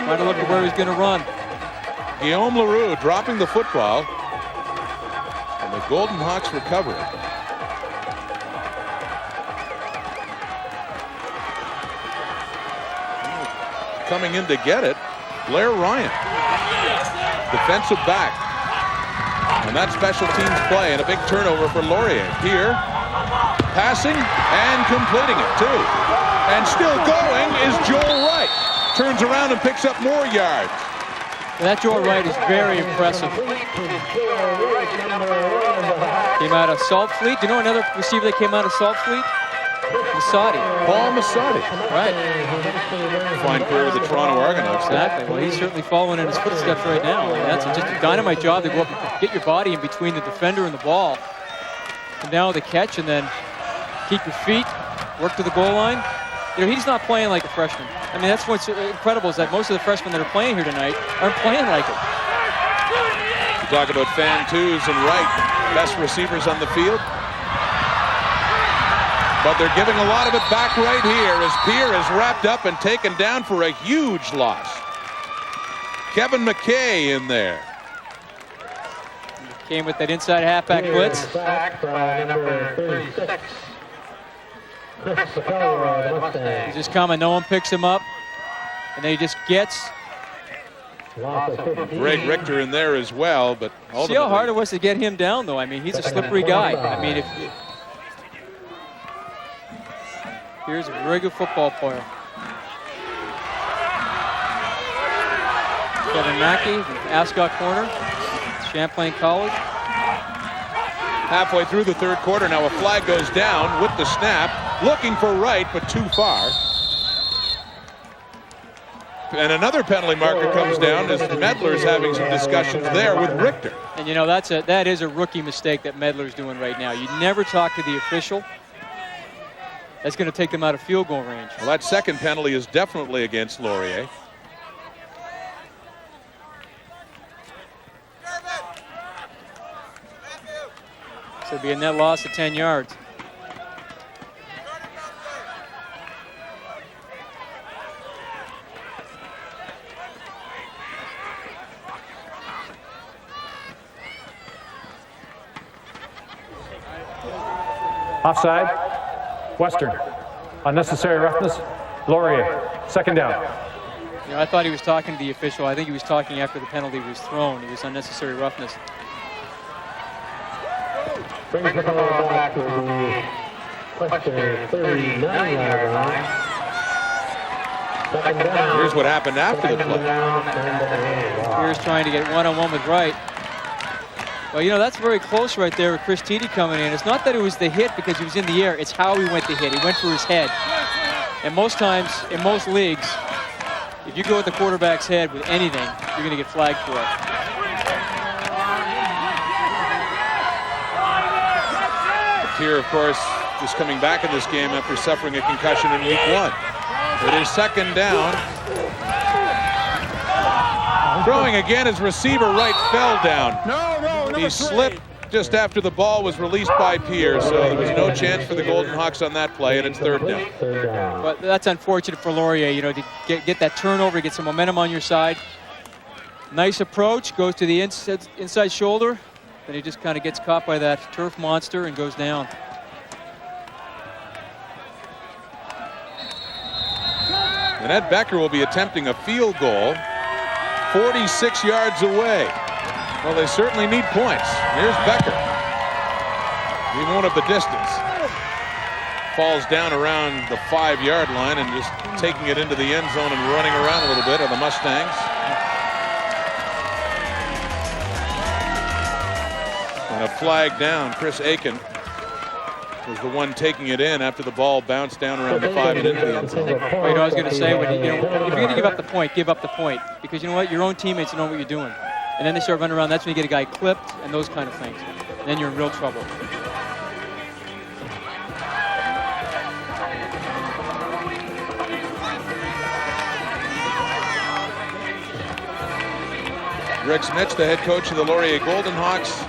trying to look at where he's going to run. Guillaume LaRue dropping the football, and the Golden Hawks recover it. Coming in to get it, Blair Ryan, defensive back. And that special teams play and a big turnover for Laurier. Here, passing and completing it too. And still going is Joel Wright. Turns around and picks up more yards. Well, that Joel Wright is very impressive. Came out of Salt Fleet. Do you know another receiver that came out of Salt Fleet? Masadi. Paul Masadi. Right. Fine career with the Toronto Argonauts. Exactly. Well, he's certainly following in his footsteps right now. I mean, that's just a dynamite job to go up and get your body in between the defender and the ball. And now the catch, and then keep your feet, work to the goal line. You know, he's not playing like a freshman. I mean, that's what's incredible is that most of the freshmen that are playing here tonight aren't playing like it. You talk about Fan Twos and Wright, best receivers on the field. But they're giving a lot of it back right here as Pierre is wrapped up and taken down for a huge loss. Kevin McKay in there. Came with that inside halfback blitz. Back by number 36. He's just coming. No one picks him up. And then he just gets. Greg Richter in there as well. But see how hard it was to get him down, though. I mean, he's a slippery guy. I mean, here's a very good football player. Kevin Mackey from Ascot Corner, Champlain College. Halfway through the third quarter, now a flag goes down with the snap, looking for Wright, but too far. And another penalty marker comes down as Medler's having some discussions there with Richter. And you know, that is a rookie mistake that Medler's doing right now. You never talk to the official. That's going to take them out of field goal range. Well, that second penalty is definitely against Laurier. So it'll be a net loss of 10 yards. Offside. Western. Unnecessary roughness. Laurier. Second down. You know, I thought he was talking to the official. I think he was talking after the penalty was thrown. It was unnecessary roughness. Brings the ball back to the Western 39-yard line. Second down. Here's what happened after the play. Here's trying to get one-on-one with Wright. Well, you know, that's very close right there with Chris Teedy coming in. It's not that it was the hit because he was in the air. It's how he went to hit. He went for his head. And most times, in most leagues, if you go at the quarterback's head with anything, you're going to get flagged for it. Here, of course, just coming back in this game after suffering a concussion in week 1. It is second down. Throwing again, his receiver Wright fell down. He slipped just after the ball was released by Pierre, so there was no chance for the Golden Hawks on that play, and it's third down. But that's unfortunate for Laurier, you know, to get that turnover, get some momentum on your side. Nice approach, goes to the inside shoulder, then he just kind of gets caught by that turf monster and goes down. And Ed Becker will be attempting a field goal 46 yards away. Well, they certainly need points. Here's Becker. He won't have the distance. Falls down around the 5-yard line and just taking it into the end zone and running around a little bit are the Mustangs. And a flag down. Chris Aiken was the one taking it in after the ball bounced down around the 5 and into the end zone. Well, you know, I was going to say, if you're going to give up the point, give up the point. Because you know what? Your own teammates know what you're doing. And then they start running around. That's when you get a guy clipped and those kind of things. And then you're in real trouble. Rick Smits, the head coach of the Laurier Golden Hawks,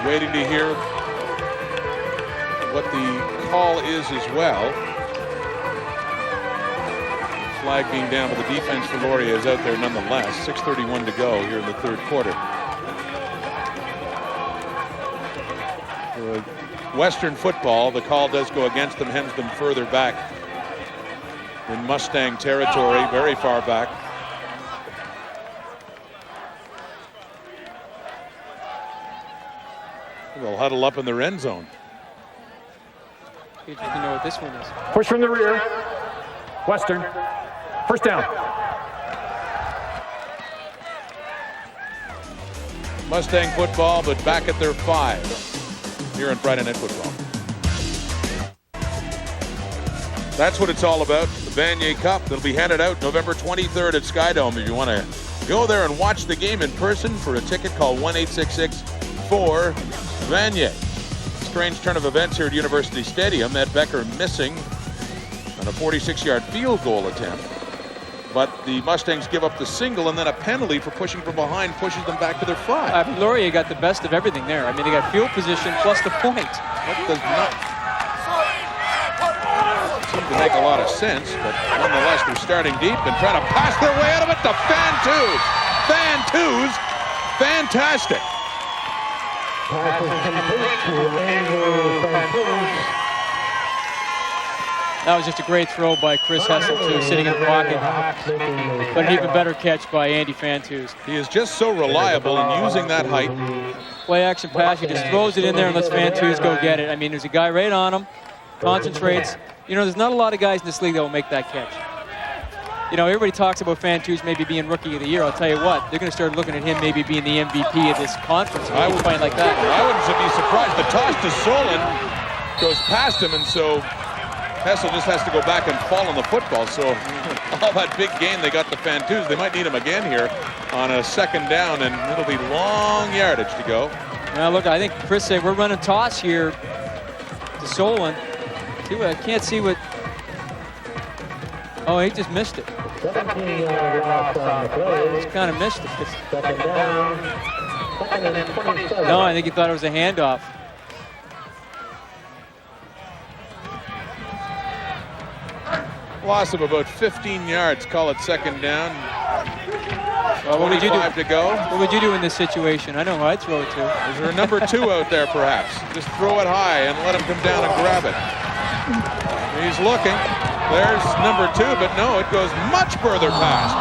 waiting to hear what the call is as well. Flag being down, but the defense for Laurier is out there nonetheless. 6:31 to go here in the third quarter. For Western football, the call does go against them, hems them further back in Mustang territory, very far back. They'll huddle up in their end zone. You know what this one is. Push from the rear. Western. First down. Mustang football, but back at their 5 here in Friday Night Football. That's what it's all about. The Vanier Cup that'll be handed out November 23rd at Skydome. If you want to go there and watch the game in person, for a ticket, call 1-866-4-VANIER. Strange turn of events here at University Stadium. Ed Becker missing on a 46-yard field goal attempt. But the Mustangs give up the single, and then a penalty for pushing from behind pushes them back to their 5. Laurier got the best of everything there. I mean, they got field position plus the point. That does not seem to make a lot of sense, but nonetheless, they're starting deep and trying to pass their way out of it to Fantus. Fantus, fantastic. That was just a great throw by Chris Hessel, too, sitting in the pocket. But an even better catch by Andy Fantus. He is just so reliable in using that height. Play action pass, he just throws it in there and lets Fantus go get it. I mean, there's a guy right on him, concentrates. You know, there's not a lot of guys in this league that will make that catch. You know, everybody talks about Fantus maybe being Rookie of the Year. I'll tell you what, they're going to start looking at him maybe being the MVP of this conference. I would find like that. I wouldn't be surprised. The toss to Solon goes past him, and so Hessel just has to go back and fall on the football. So all that big gain they got to Fantus, they might need him again here on a second down, and it'll be long yardage to go. Now look, I think Chris said we're running toss here to Solon. See what I can't see what. Oh, he just missed it. 17 yards off on the play. Just kind of missed it. Second down. Second and 27. No, I think he thought it was a handoff. Loss of about 15 yards. Call it second down. Well, what would you do? 25 to go. What would you do in this situation? I know who I'd throw it to. Is there a number 2 out there, perhaps? Just throw it high and let him come down and grab it. He's looking. There's number 2, but no, it goes much further past.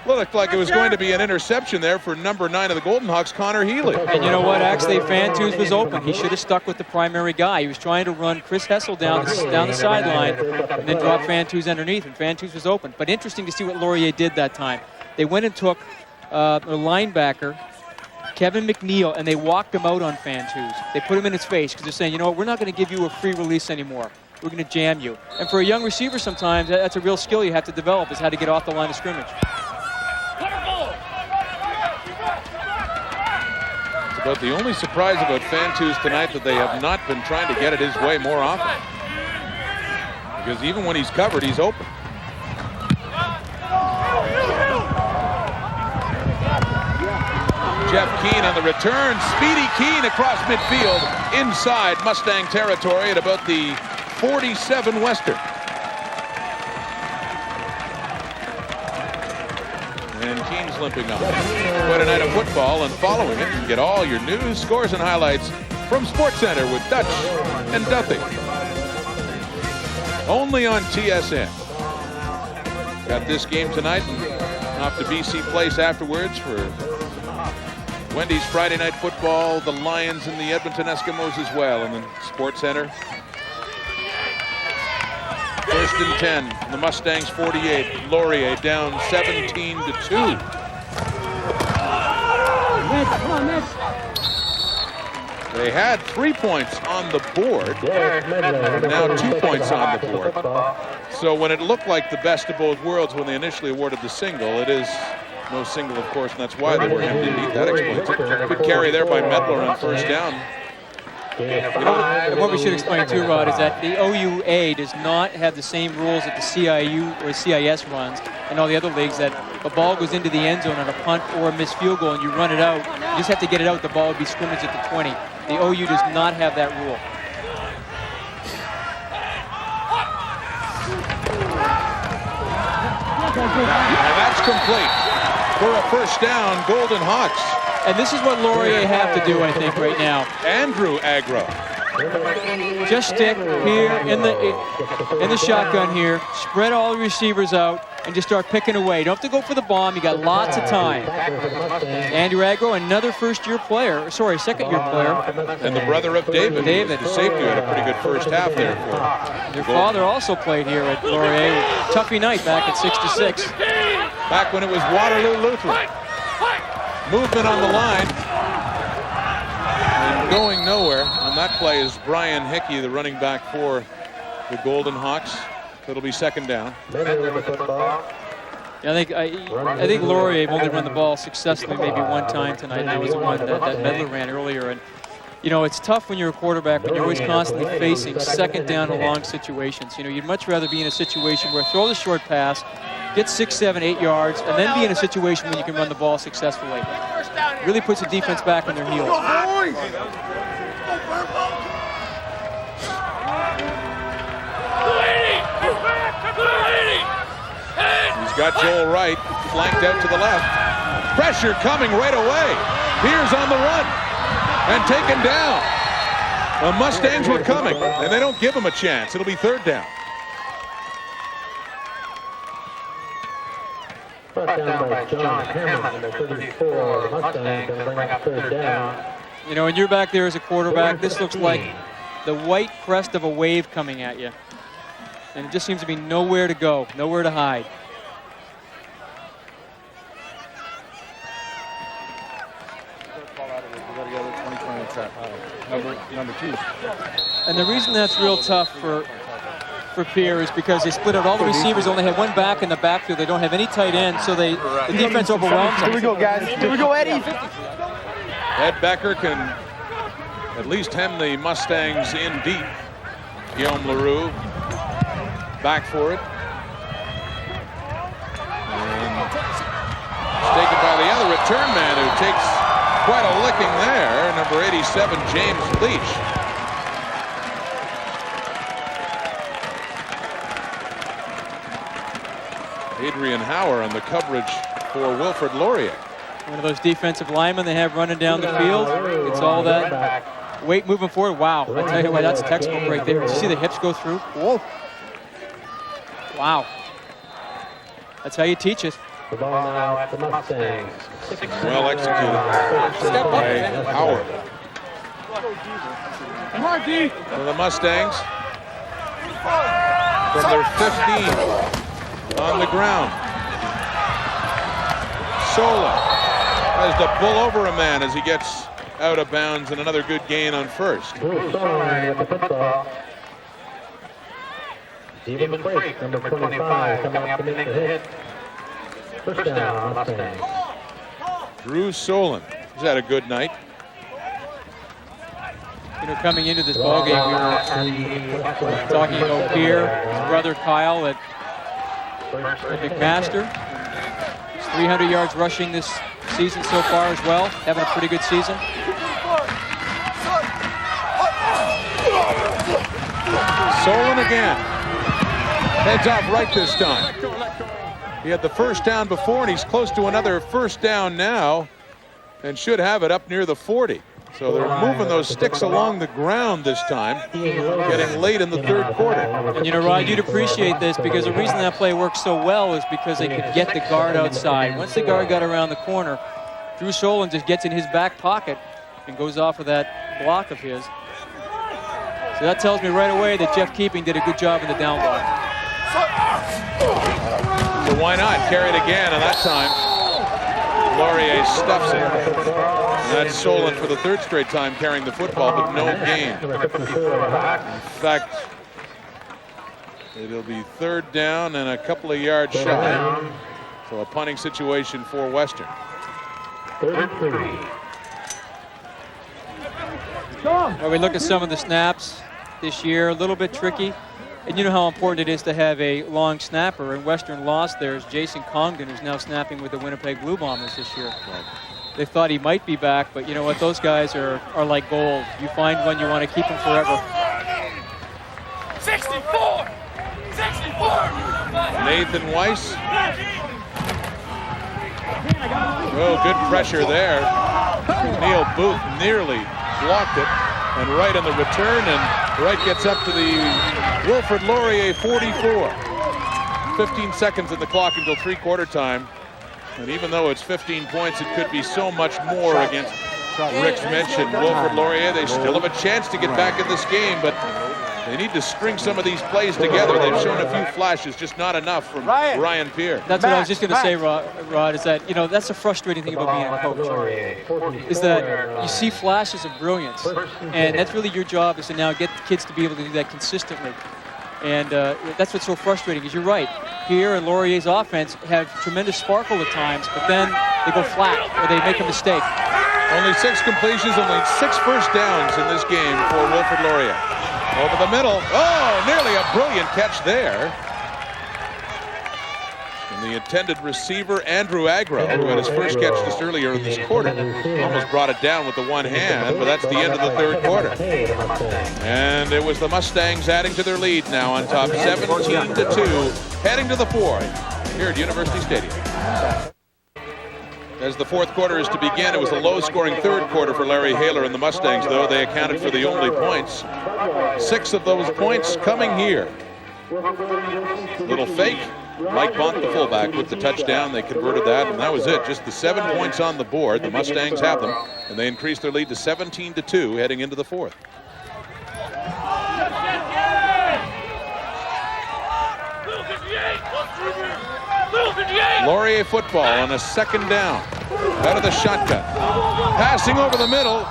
Looked like it was going to be an interception there for number 9 of the Golden Hawks, Connor Healy. And you know what? Actually, Fantus was open. He should have stuck with the primary guy. He was trying to run Chris Hessel down the sideline and then drop Fantus underneath, and Fantus was open. But interesting to see what Laurier did that time. They went and took a linebacker, Kevin McNeil, and they walked him out on Fantus. They put him in his face because they're saying, you know what, we're not going to give you a free release anymore. We're going to jam you. And for a young receiver sometimes, that's a real skill you have to develop, is how to get off the line of scrimmage. It's about the only surprise about Fantus tonight that they have not been trying to get it his way more often. Because even when he's covered, he's open. Jeff Keane on the return. Speedy Keane across midfield inside Mustang territory at about the 47 Western. And Keane's limping up. Quite a night of football, and following it, you can get all your news, scores, and highlights from SportsCenter with Dutch and Duffy. Only on TSN. Got this game tonight and off to BC Place afterwards for Wendy's Friday Night Football, the Lions and the Edmonton Eskimos as well. And then SportsCenter. 1st and 10. The Mustangs 48. Laurier down 17-2. They had 3 points on the board. Now 2 points on the board. So when it looked like the best of both worlds when they initially awarded the single, it is no single, of course, and that's why they were empty. That explains it. Good carry there by Medler on 1st down. You know, what we should explain too, Rod, is that the OUA does not have the same rules that the CIU or CIS runs and all the other leagues, that the ball goes into the end zone on a punt or a missed field goal and you run it out. You just have to get it out. The ball would be scrimmage at the 20. The OU does not have that rule. And that's complete for a 1st down, Golden Hawks. And this is what Laurier have to do, I think, right now. Andrew Agro. Just stick here in the shotgun here, spread all the receivers out, and just start picking away. You don't have to go for the bomb. You got lots of time. Andrew Agro, another second-year player. And the brother of David. The safety had a pretty good first half there for Their father also played here at Laurier. Tuffy night back at 6-6. Back when it was Waterloo Lutheran. Movement on the line. And going nowhere. On that play is Brian Hickey, the running back for the Golden Hawks. It'll be 2nd down. Yeah, I think Laurier only run the ball successfully maybe one time tonight. And that was the one that Medler ran earlier. And you know, it's tough when you're a quarterback when you're always constantly facing 2nd down and long situations. You know, you'd much rather be in a situation where throw the short pass, get 6, 7, 8 yards, and then be in a situation where you can run the ball successfully. Really puts the defense back on their heels. He's got Joel Wright flanked out to the left. Pressure coming right away. Pierce on the run and taken down. The Mustangs were coming, and they don't give him a chance. It'll be 3rd down. First down by John Hammond, number 34. Mustangs going to bring up 3rd down. You know, when you're back there as a quarterback, this looks like the white crest of a wave coming at you. And it just seems to be nowhere to go, nowhere to hide. Number 2. And the reason that's real tough for Pierre is because they split out all the receivers, only have one back in the backfield. They don't have any tight ends, so the defense overwhelms them. Here we go, guys. Here we go, Eddie. Ed Becker can at least hem the Mustangs in deep. Guillaume Leroux back for it. And taken by the other return man who takes quite a licking there. Number 87, James Leach. Adrian Hauer on the coverage for Wilfred Laurier. One of those defensive linemen they have running down the field. It's all that weight moving forward. Wow, I tell you what, that's textbook right there. Did you see the hips go through? Whoa. Wow. That's how you teach it. The ball now at the Mustangs. Well executed by Howard. Come on, D. For the Mustangs, from their 15 on the ground. Sola tries to pull over a man as he gets out of bounds, and another good gain on first. With the football. Even Freight, number 25, coming up to make the hit. First down, Mustangs. Drew Solon has had a good night. You know, coming into this ball game, we were talking about Pierre, his brother Kyle at McMaster. He's 300 yards rushing this season so far as well, having a pretty good season. Solon again. Heads off right this time. He had the first down before, and he's close to another first down now, and should have it up near the 40. So they're moving those sticks along the ground this time, getting late in the third quarter. And you know, Rod, you'd appreciate this because the reason that play worked so well is because they could get the guard outside. Once the guard got around the corner, Drew Solon just gets in his back pocket and goes off of that block of his. So that tells me right away that Jeff Keeping did a good job in the down block. So why not carry it again, and that time Laurier stuffs it. And that's Solon for the third straight time carrying the football, but no gain. In fact, it'll be third down and a couple of yards shy. So a punting situation for Western. Well, we look at some of the snaps this year, a little bit tricky. And you know how important it is to have a long snapper. And Western lost theirs, Jason Congdon, who's now snapping with the Winnipeg Blue Bombers this year. They thought he might be back, but you know what? Those guys are like gold. You find one, you want to keep him forever. 64! 64! Nathan Weiss. Oh, good pressure there. Neil Booth nearly blocked it. And right on the return, and Wright gets up to the Wilfrid Laurier 44. 15 seconds in the clock until three-quarter time. And even though it's 15 points, it could be so much more against Rick's Mitch and Wilfrid Laurier. They still have a chance to get back in this game, but they need to string some of these plays together. They've shown a few flashes, just not enough from Ryan Pierre. That's what I was just going to say, Rod, is that, you know, that's the frustrating thing about being a coach, is that you see flashes of brilliance, and that's really your job, is to now get the kids to be able to do that consistently. And that's what's so frustrating, is you're right. Pierre and Laurier's offense have tremendous sparkle at times, but then they go flat, or they make a mistake. Only 6 completions, only 6 first downs in this game for Wilfrid Laurier. Over the middle. Oh, nearly a brilliant catch there. And the intended receiver, Andrew Agro, who had his first catch just earlier in this quarter, almost brought it down with the one hand, but that's the end of the third quarter. And it was the Mustangs adding to their lead now on top, 17-2, heading to the fourth here at University Stadium. As the fourth quarter is to begin, it was a low-scoring third quarter for Larry Haler and the Mustangs, though. They accounted for the only points. 6 of those points coming here. Little fake. Mike Bont, the fullback, with the touchdown. They converted that, and that was it. Just the 7 points on the board. The Mustangs have them, and they increased their lead to 17-2 heading into the fourth. Laurier football on a second down. Out of the shotgun. Passing over the middle.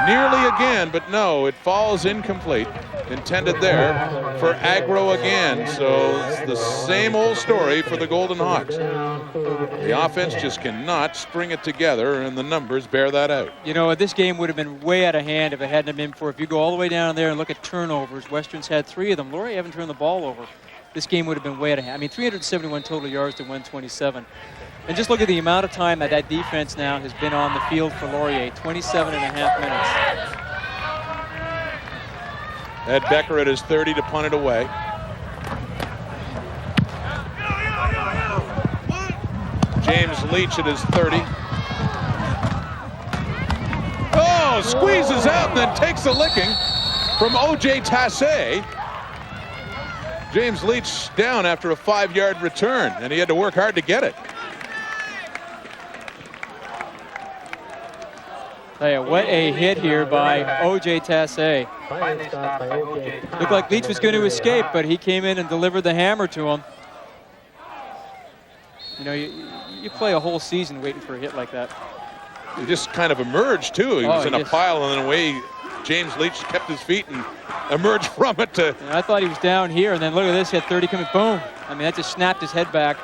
Nearly again, but no, it falls incomplete. Intended there for Agro again. So it's the same old story for the Golden Hawks. The offense just cannot string it together, and the numbers bear that out. You know, this game would have been way out of hand if it hadn't been for, if you go all the way down there and look at turnovers, Western's had 3 of them. Laurier haven't turned the ball over. This game would have been way out of hand. I mean, 371 total yards to 127. And just look at the amount of time that defense now has been on the field for Laurier, 27.5 minutes. Ed Becker at his 30 to punt it away. James Leach at his 30. Oh, squeezes out and then takes a licking from O.J. Tassé. James Leach down after a 5-yard return, and he had to work hard to get it. Tell you, what a hit here by O.J. Tassé. Looked like Leach was going to escape, but he came in and delivered the hammer to him. You know, you play a whole season waiting for a hit like that. He just kind of emerged, too. He was in a pile, and then away James Leach kept his feet and emerged from it. I thought he was down here, and then look at this, he had 30 coming, boom. I mean, that just snapped his head back.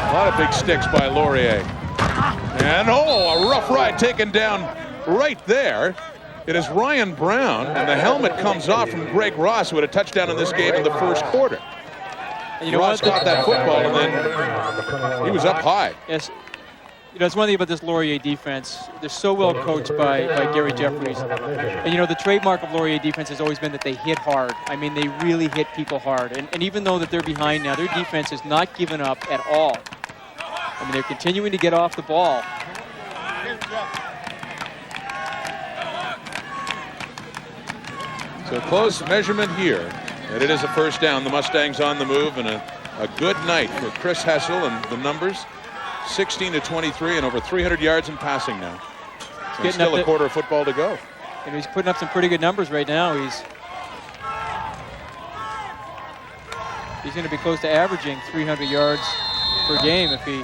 A lot of big sticks by Laurier. And a rough ride taken down right there. It is Ryan Brown, and the helmet comes off from Greg Ross, who had a touchdown in this game in the first quarter. And you know Ross what? caught that football, and then he was up high. Yes. You know, it's one thing about this Laurier defense. They're so well coached by Gary Jeffries. And, you know, the trademark of Laurier defense has always been that they hit hard. I mean, they really hit people hard. And even though that they're behind now, their defense has not given up at all. I mean, they're continuing to get off the ball. So close measurement here. And it is a first down. The Mustangs on the move, and a good night for Chris Hessel and the numbers. 16 to 23 and over 300 yards in passing now. So still a quarter of football to go. And he's putting up some pretty good numbers right now. He's going to be close to averaging 300 yards per game if he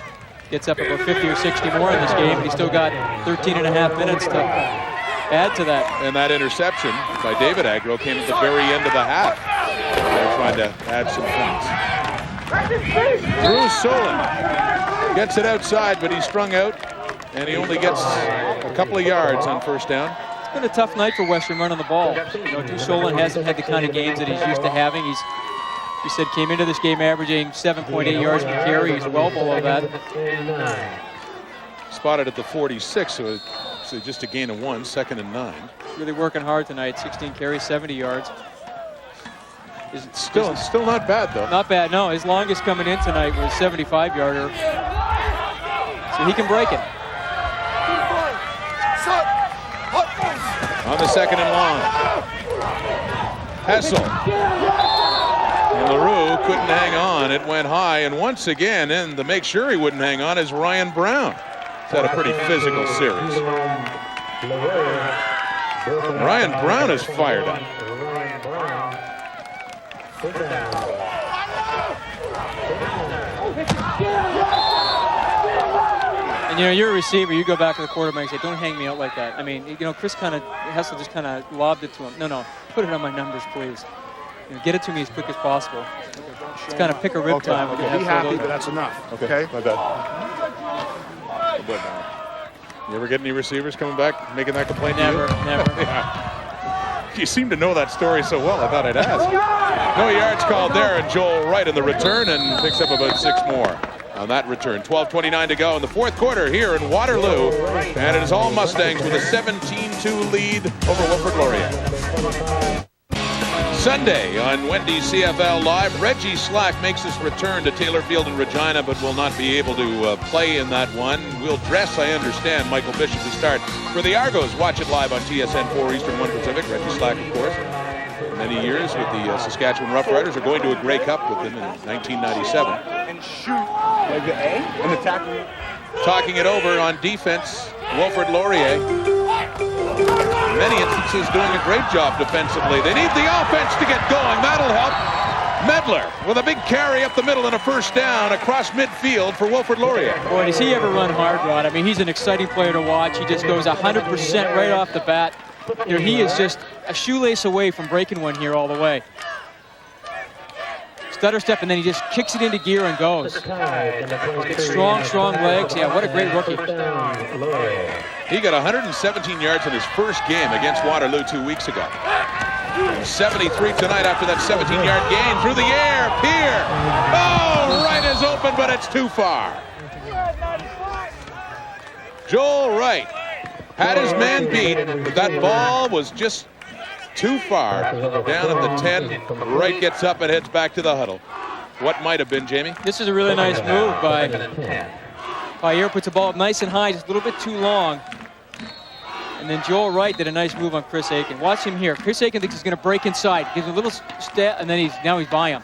gets up about 50 or 60 more in this game. And he's still got 13 and a half minutes to add to that. And that interception by David Agro came at the very end of the half. They're trying to add some points. Drew Solon gets it outside, but he's strung out, and he only gets a couple of yards on first down. It's been a tough night for Western running the ball. You know, Drew Solon hasn't had the kind of games that he's used to having. He said came into this game averaging 7.8 yards per carry. He's well below that. Spotted at the 46, so just a gain of 1, 2nd and 9. Really working hard tonight. 16 carries, 70 yards. Still not bad, though. Not bad, no. His longest coming in tonight was 75-yarder. So he can break it. On the 2nd and long. Hessel. And LaRue couldn't hang on. It went high, and once again, and to make sure he wouldn't hang on, is Ryan Brown. He's had a pretty physical series. Ryan Brown is fired up. And, you know, you're a receiver. You go back to the quarterback and say, don't hang me out like that. I mean, you know, Hessel just kind of lobbed it to him. No, put it on my numbers, please. You know, get it to me as quick as possible. It's kind of pick a rib time. Okay. Be happy, but that's enough. Okay? My bad. You ever get any receivers coming back making that complaint? Never. Yeah. You seem to know that story so well, I thought I'd ask. No yards called there, and Joel Wright in the return, and picks up about 6 more on that return. 12:29 to go in the fourth quarter here in Waterloo, and it is all Mustangs with a 17-2 lead over Wilfrid Laurier. Sunday on Wendy's CFL Live, Reggie Slack makes his return to Taylor Field in Regina, but will not be able to play in that one. We'll dress, I understand, Michael Bishop to start. For the Argos, watch it live on TSN 4 Eastern 1 Pacific. Reggie Slack, of course, many years with the Saskatchewan Roughriders, are going to a Grey Cup with them in 1997. And shoot like the A and the tackle. Talking it over on defense, Wilfrid Laurier. In many instances doing a great job defensively. They need the offense to get going. That'll help. Medler with a big carry up the middle and a first down across midfield for Wilfrid Laurier. Boy, does he ever run hard, Rod. I mean, he's an exciting player to watch. He just goes 100% right off the bat. You know, he is just a shoelace away from breaking one here all the way. Stutter step, and then he just kicks it into gear and goes. He's got strong legs. Yeah, what a great rookie. He got 117 yards in his first game against Waterloo 2 weeks ago. 73 tonight after that 17-yard gain through the air. Pierre. Oh, Wright is open, but it's too far. Joel Wright had his man beat, but that ball was just too far. Down at the 10, Wright gets up and heads back to the huddle. What might have been, Jamie? This is a really nice move by Pierre. Puts the ball up nice and high, just a little bit too long. And then Joel Wright did a nice move on Chris Aiken. Watch him here. Chris Aiken thinks he's going to break inside. Gives him a little step, and then now he's by him.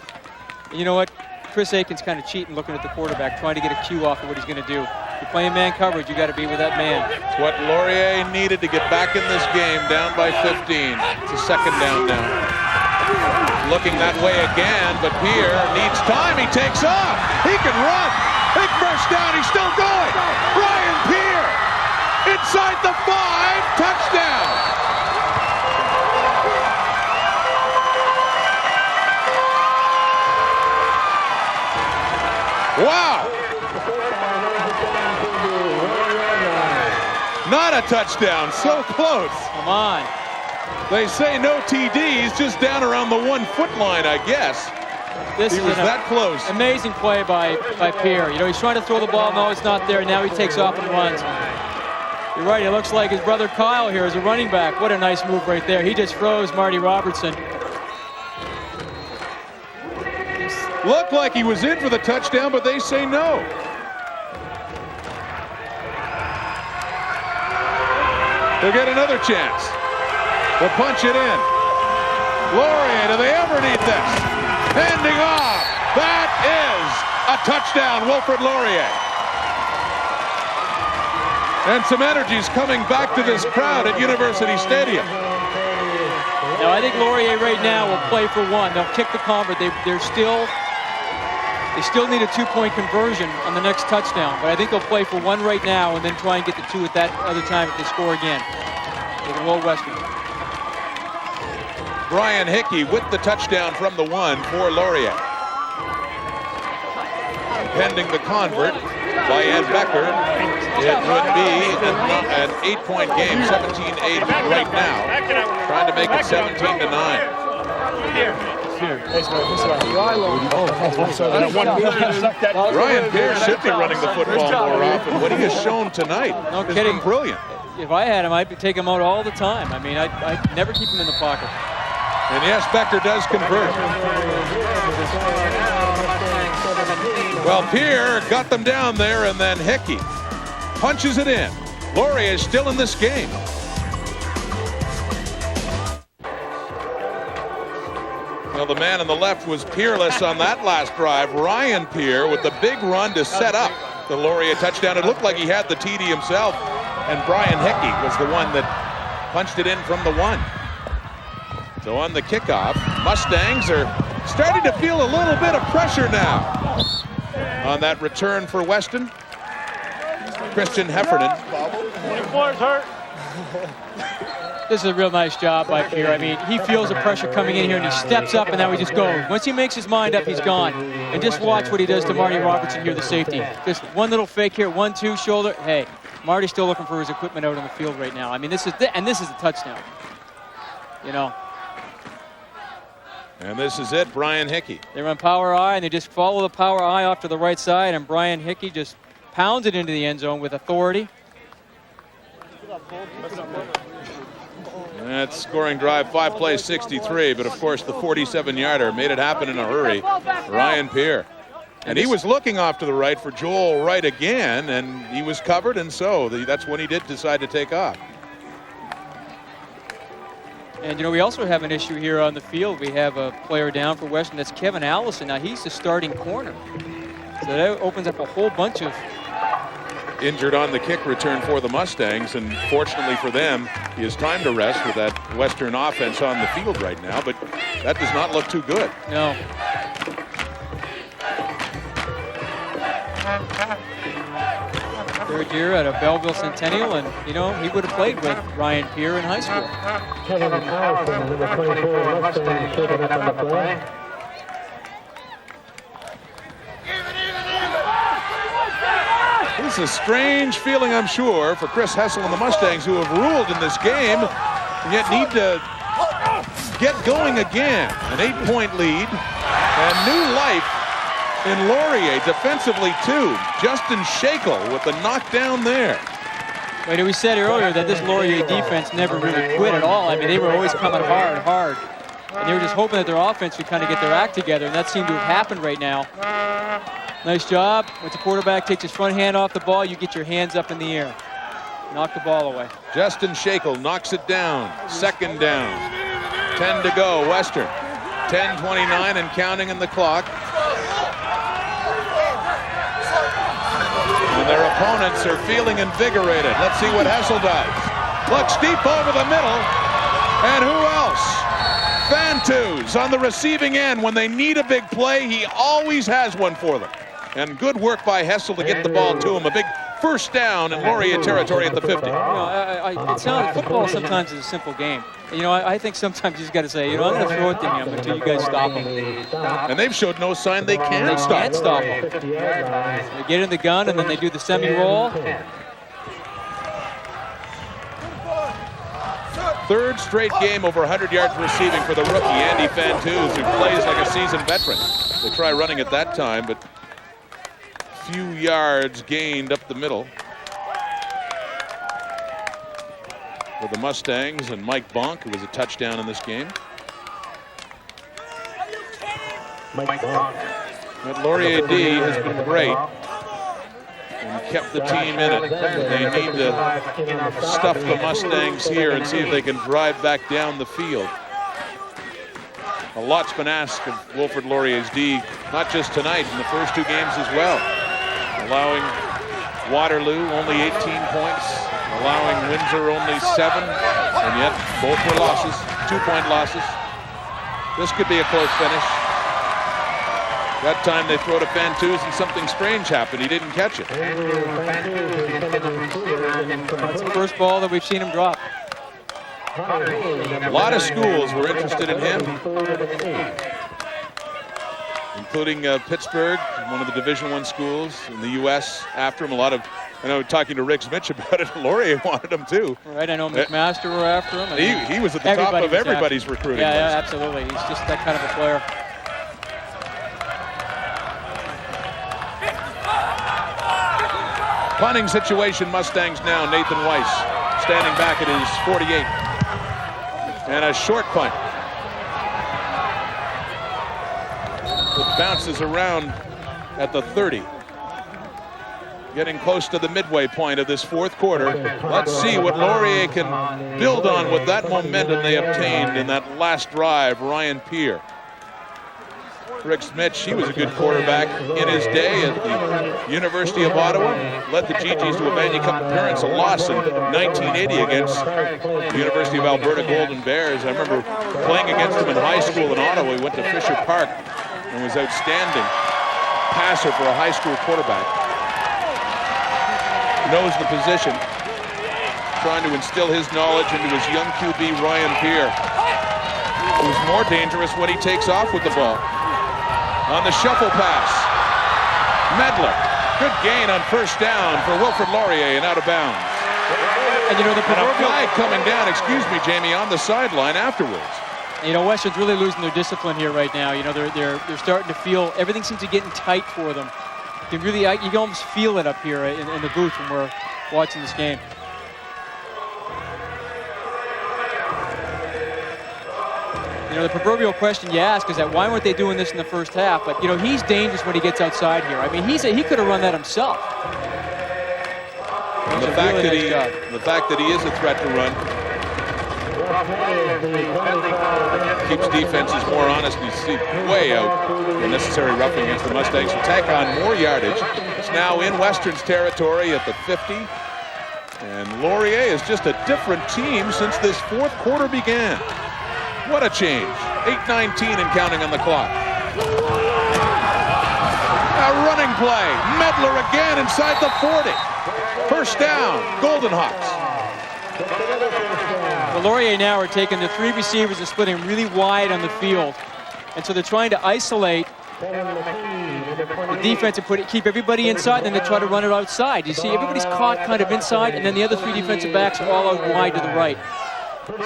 And you know what? Chris Aiken's kind of cheating, looking at the quarterback, trying to get a cue off of what he's going to do. You're playing man coverage, you got to be with that man. It's what Laurier needed to get back in this game, down by 15. It's a second down now. Looking that way again, but Pierre needs time. He takes off. He can run. Big first down. He's still going. Brian Pierre inside the 5. Touchdown. Wow. Not a touchdown. So close. Come on. They say no TDs, just down around the 1 foot line, I guess. This he was that close. Amazing play by Pierre. You know, he's trying to throw the ball. No, it's not there. Now he takes off and runs. You're right. It looks like his brother Kyle here is a running back. What a nice move right there. He just froze Marty Robertson. Looked like he was in for the touchdown, but they say no. They'll get another chance. They'll punch it in. Laurier, do they ever need this? Handing off. That is a touchdown, Wilfrid Laurier. And some energy's coming back to this crowd at University Stadium. Now, I think Laurier right now will play for one. They'll kick the convert. They still need a 2-point conversion on the next touchdown. But I think they'll play for one right now and then try and get the 2 at that other time if they score again. They can roll Western. Brian Hickey with the touchdown from the 1 for Laurier. Pending the convert by Ed Becker, it would be an 8-point game, 17-8 right now. Trying to make it 17-9. Ryan Pierre should be running the football more often. What he has shown tonight has been brilliant. If I had him, I'd take him out all the time. I mean, I'd never keep him in the pocket. And yes, Becker does convert. Well, Pierre got them down there, and then Hickey punches it in. Laurier is still in this game. Well, the man on the left was peerless on that last drive. Ryan Pierre with the big run to set up the Laurier touchdown. It looked like he had the TD himself, and Brian Hickey was the one that punched it in from the 1. So on the kickoff, Mustangs are starting to feel a little bit of pressure now. On that return for Weston, Christian Heffernan. 24's hurt. This is a real nice job by Pierre. I mean, he feels the pressure coming in here, and he steps up, and now he just goes. Once he makes his mind up, he's gone. And just watch what he does to Marty Robertson here, the safety. Just one little fake here, 1-2 shoulder. Hey, Marty's still looking for his equipment out on the field right now. I mean, this is a touchdown. You know. And this is it, Brian Hickey. They run power I, and they just follow the power I off to the right side, and Brian Hickey just pounds it into the end zone with authority. That scoring drive, 5 plays, 63, but of course the 47-yarder made it happen in a hurry. Ryan Pierre. And he was looking off to the right for Joel Wright again, and he was covered, and so that's when he did decide to take off. And, you know, we also have an issue here on the field. We have a player down for Western. That's Kevin Allison. Now, he's the starting corner. So that opens up a whole bunch of... Injured on the kick return for the Mustangs, and fortunately for them, he has time to rest with that Western offense on the field right now, but that does not look too good. No. Third year at a Belleville Centennial, and, you know, he would have played with Ryan Pierre in high school. Kevin Allison, number 24, Mustang, shooting up on the play. This is a strange feeling, I'm sure, for Chris Hessel and the Mustangs, who have ruled in this game, and yet need to get going again. An 8-point lead, and new life in Laurier, defensively too. Justin Shackle with the knockdown there. But we said earlier that this Laurier defense never really quit at all. I mean, they were always coming hard. And they were just hoping that their offense would kind of get their act together, and that seemed to have happened right now. Nice job. Once the quarterback takes his front hand off the ball, you get your hands up in the air. Knock the ball away. Justin Shackle knocks it down. Second down. 10 to go, Western. 10:29 and counting in the clock. And their opponents are feeling invigorated. Let's see what Hessel does. Looks deep over the middle. And who else? Fantus on the receiving end. When they need a big play, he always has one for them. And good work by Hessel to get the ball to him. A big first down in Laurier territory at the 50. You know, it sounds, football sometimes is a simple game. You know, I think sometimes you just got to say, you know, I'm going to throw it to him until you guys stop him. And they've showed no sign they can stop. They can't stop him. They get in the gun and then they do the semi-roll. Third straight game over 100 yards receiving for the rookie, Andy Fantus, who plays like a seasoned veteran. They try running at that time, but few yards gained up the middle for the Mustangs and Mike Bonk, who was a touchdown in this game. But Laurier D has been great and kept the team in it. They need to stuff the Mustangs here and see if they can drive back down the field. A lot's been asked of Wilfrid Laurier's D, not just tonight, in the first two games as well. Allowing Waterloo only 18 points, allowing Windsor only 7, and yet both were losses, 2-point losses. This could be a close finish. That time they throw to Fantus and something strange happened. He didn't catch it. That's the first ball that we've seen him drop. A lot of schools were interested in him, including Pittsburgh, one of the Division I schools in the U.S. after him. I know talking to Rick Mitch about it, Laurier wanted him too. Right, I know McMaster were after him. He was at the top of everybody's recruiting list. Yeah, absolutely. He's just that kind of a player. Punting situation, Mustangs now. Nathan Weiss standing back at his 48. And a short punt. It bounces around at the 30. Getting close to the midway point of this fourth quarter. Let's see what Laurier can build on with that momentum they obtained in that last drive. Ryan Peer. Rick Mitch, he was a good quarterback in his day at the University of Ottawa. Led the GGs to a Vanier Cup appearance, a loss in 1980 against the University of Alberta Golden Bears. I remember playing against him in high school in Ottawa. He went to Fisher Park and was outstanding passer for a high school quarterback. Knows the position, trying to instill his knowledge into his young QB, Ryan Peer, who's more dangerous when he takes off with the ball. On the shuffle pass, Medler, good gain on first down for Wilfrid Laurier and out of bounds. And you know, the flag coming down, excuse me, Jamie, on the sideline afterwards. You know, Western's really losing their discipline here right now. You know, they're starting to feel everything seems to be getting tight for them. You can almost feel it up here in the booth when we're watching this game. You know, the proverbial question you ask is that why weren't they doing this in the first half? But, you know, he's dangerous when he gets outside here. I mean, he could have run that himself. And the fact that he is a threat to run keeps defenses more honest. You see way out the necessary roughing against the Mustangs to tack on more yardage. It's now in Western's territory at the 50. And Laurier is just a different team since this fourth quarter began. What a change. 8:19 and counting on the clock. A running play. Medler again inside the 40. First down, Golden Hawks. Well, Laurier now are taking the three receivers and splitting really wide on the field. And so they're trying to isolate the defense and keep everybody inside, and then they try to run it outside. You see, everybody's caught kind of inside, and then the other three defensive backs are all out wide to the right.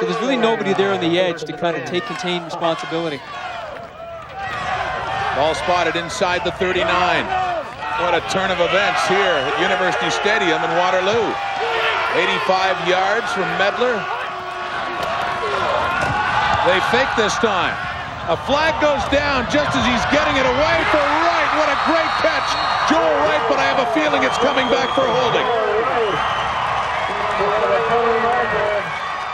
So there's really nobody there on the edge to kind of take contained responsibility. Ball spotted inside the 39. What a turn of events here at University Stadium in Waterloo. 85 yards from Medler. They fake this time. A flag goes down just as he's getting it away for Wright. What a great catch, Joel Wright, but I have a feeling it's coming back for holding.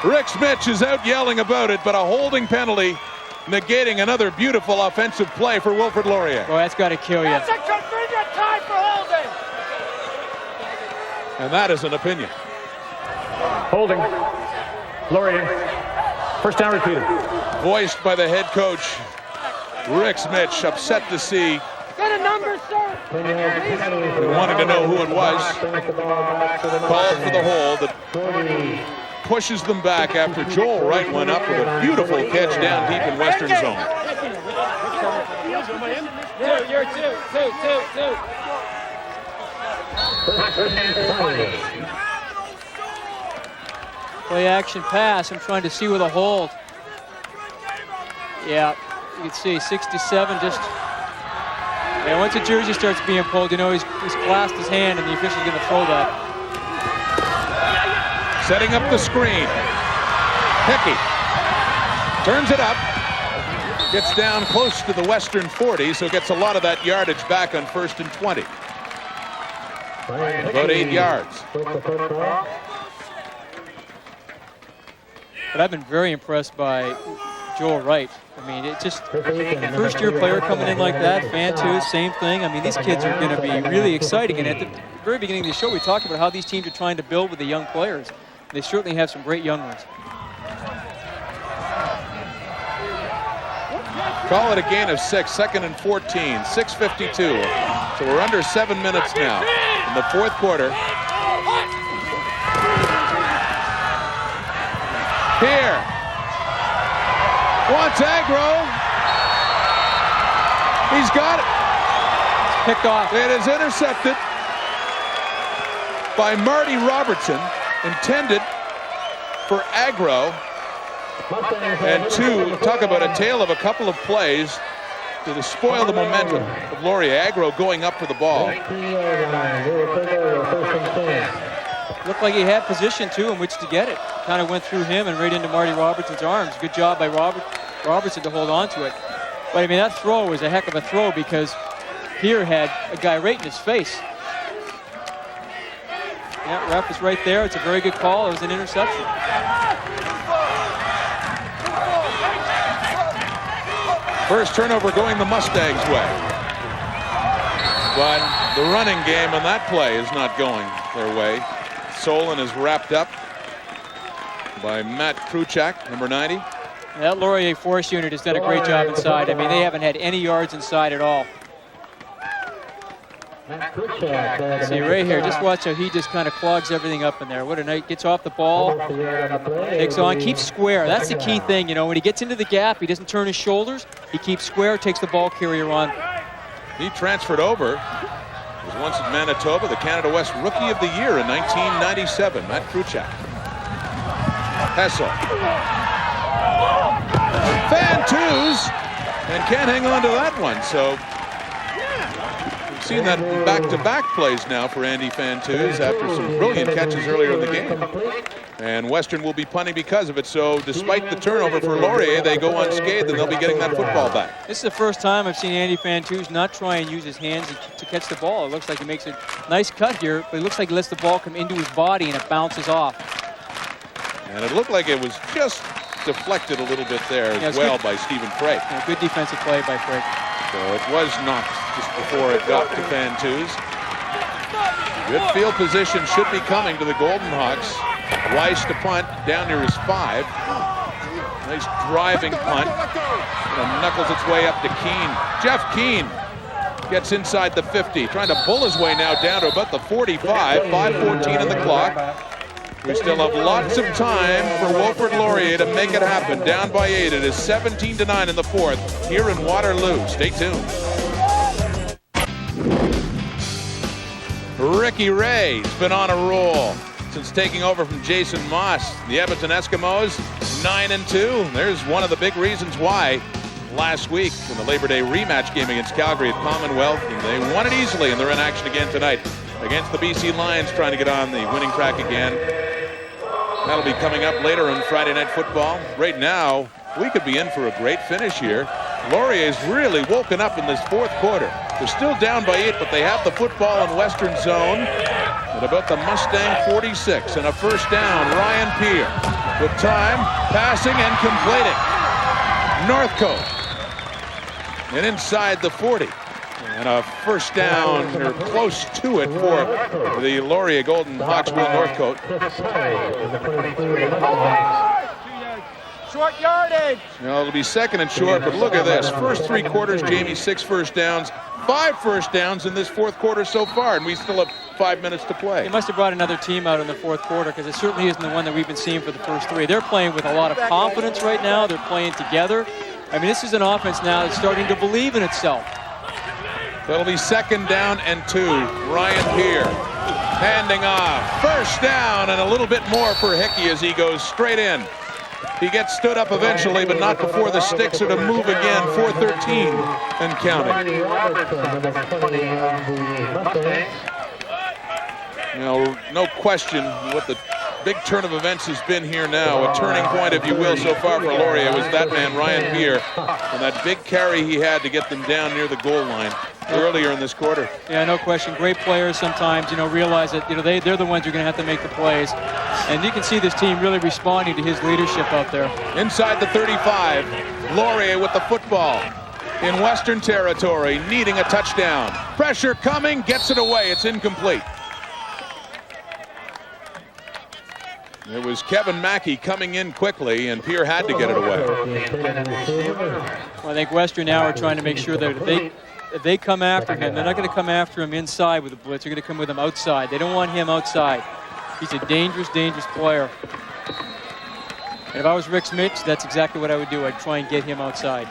Rick Mitch is out yelling about it, but a holding penalty negating another beautiful offensive play for Wilfrid Laurier. Well, that's got to kill you. That's a convenient time for holding. And that is an opinion. Holding. Laurier. First down repeated. Voiced by the head coach, Rick Smith, upset to see. Get a number, sir. We wanted to know who it was. Called for the hold that pushes them back after Joel Wright went up with a beautiful catch down deep in Western zone. You're two. Play action pass. I'm trying to see with a hold. Yeah, you can see 67 just. Yeah, once a jersey starts being pulled, you know he's clasped his hand and the official's going to throw that. Setting up the screen. Hickey turns it up. Gets down close to the Western 40, so gets a lot of that yardage back on 1st and 20. About 8 yards. But I've been very impressed by Joel Wright. I mean, it's just first-year player coming in like that. Fantuz, same thing. I mean, these kids are going to be really exciting. And at the very beginning of the show, we talked about how these teams are trying to build with the young players. They certainly have some great young ones. Call it a gain of 6, 2nd and 14, 6:52. So we're under 7 minutes now in the 4th quarter. Here. Wants Agro. He's got it. It's picked off. It is intercepted by Marty Robertson, intended for Agro. And two, talk about a tale of a couple of plays to spoil the momentum of Laurier. Agro going up for the ball. Looked like he had position, too, in which to get it. Kind of went through him and right into Marty Robertson's arms. Good job by Robertson to hold on to it. But, I mean, that throw was a heck of a throw because here had a guy right in his face. Yeah, ref is right there. It's a very good call. It was an interception. First turnover going the Mustangs' way. But the running game on that play is not going their way. Solon is wrapped up by Matt Kruchak, number 90. That Laurier force unit has done a great job inside. I mean, they haven't had any yards inside at all. See right here, just watch how he just kind of clogs everything up in there. What a night, gets off the ball, takes on, keeps square. That's the key thing, you know, when he gets into the gap, he doesn't turn his shoulders, he keeps square, takes the ball carrier on. He transferred over. Was once at Manitoba, the Canada West Rookie of the Year in 1997, Matt Kruchak. Hessel. Fantuz, and can't hang on to that one, so we've seen that back-to-back plays now for Andy Fantuz after some brilliant catches earlier in the game. And Western will be punting because of it, so despite the turnover for Laurier, they go unscathed and they'll be getting that football back. This is the first time I've seen Andy Fantuz not try and use his hands to catch the ball. It looks like he makes a nice cut here, but it looks like he lets the ball come into his body and it bounces off. And it looked like it was just deflected a little bit there as well by Stephen Frey. Yeah, good defensive play by Frey. So it was knocked just before it got to Fantuz. Good field position should be coming to the Golden Hawks. Weiss to punt down near his 5. Nice driving punt. And knuckles its way up to Keene. Jeff Keene gets inside the 50, trying to pull his way now down to about the 45. 5:14 in the clock. We still have lots of time for Wilfrid Laurier to make it happen. Down by 8. It is 17-9 in the 4th here in Waterloo. Stay tuned. Ricky Ray's been on a roll since taking over from Jason Moss. The Edmonton Eskimos 9-2. There's one of the big reasons why. Last week in the Labor Day rematch game against Calgary at Commonwealth, and they won it easily, and they're in action again tonight against the BC Lions, trying to get on the winning track again. That'll be coming up later on Friday Night Football. Right now, we could be in for a great finish here. Laurier's really woken up in this 4th quarter. They're still down by 8, but they have the football in Western zone at about the Mustang 46, and a first down. Ryan Peer with time, passing and completing. Northcote and inside the 40. And a first down, or close to it, for the Laurier Golden Hawksville Northcote. Short yardage. Now it'll be second and short, but look at this. First 3 quarters, Jamie, 6 first downs, 5 first downs in this fourth quarter so far, and we still have 5 minutes to play. He must have brought another team out in the fourth quarter, because it certainly isn't the one that we've been seeing for the first 3. They're playing with a lot of confidence right now. They're playing together. I mean, this is an offense now that's starting to believe in itself. That'll be second down and 2. Ryan Peer handing off. First down and a little bit more for Hickey as he goes straight in. He gets stood up eventually, but not before the sticks are to move again. 4:13 and counting. You know, no question what the big turn of events has been here now. A turning point, if you will, so far for Laurier was that man, Ryan Peer, and that big carry he had to get them down near the goal line earlier in this quarter. Yeah, no question. Great players sometimes, you know, realize that, you know, they're the ones who are going to have to make the plays. And you can see this team really responding to his leadership out there. Inside the 35, Laurier with the football in Western Territory, needing a touchdown. Pressure coming, gets it away. It's incomplete. It was Kevin Mackey coming in quickly, and Peer had to get it away. Well, I think Western now are trying to make sure that if they come after him, they're not going to come after him inside with a blitz. They're going to come with him outside. They don't want him outside. He's a dangerous, dangerous player. And if I was Rick Mitch, that's exactly what I would do. I'd try and get him outside.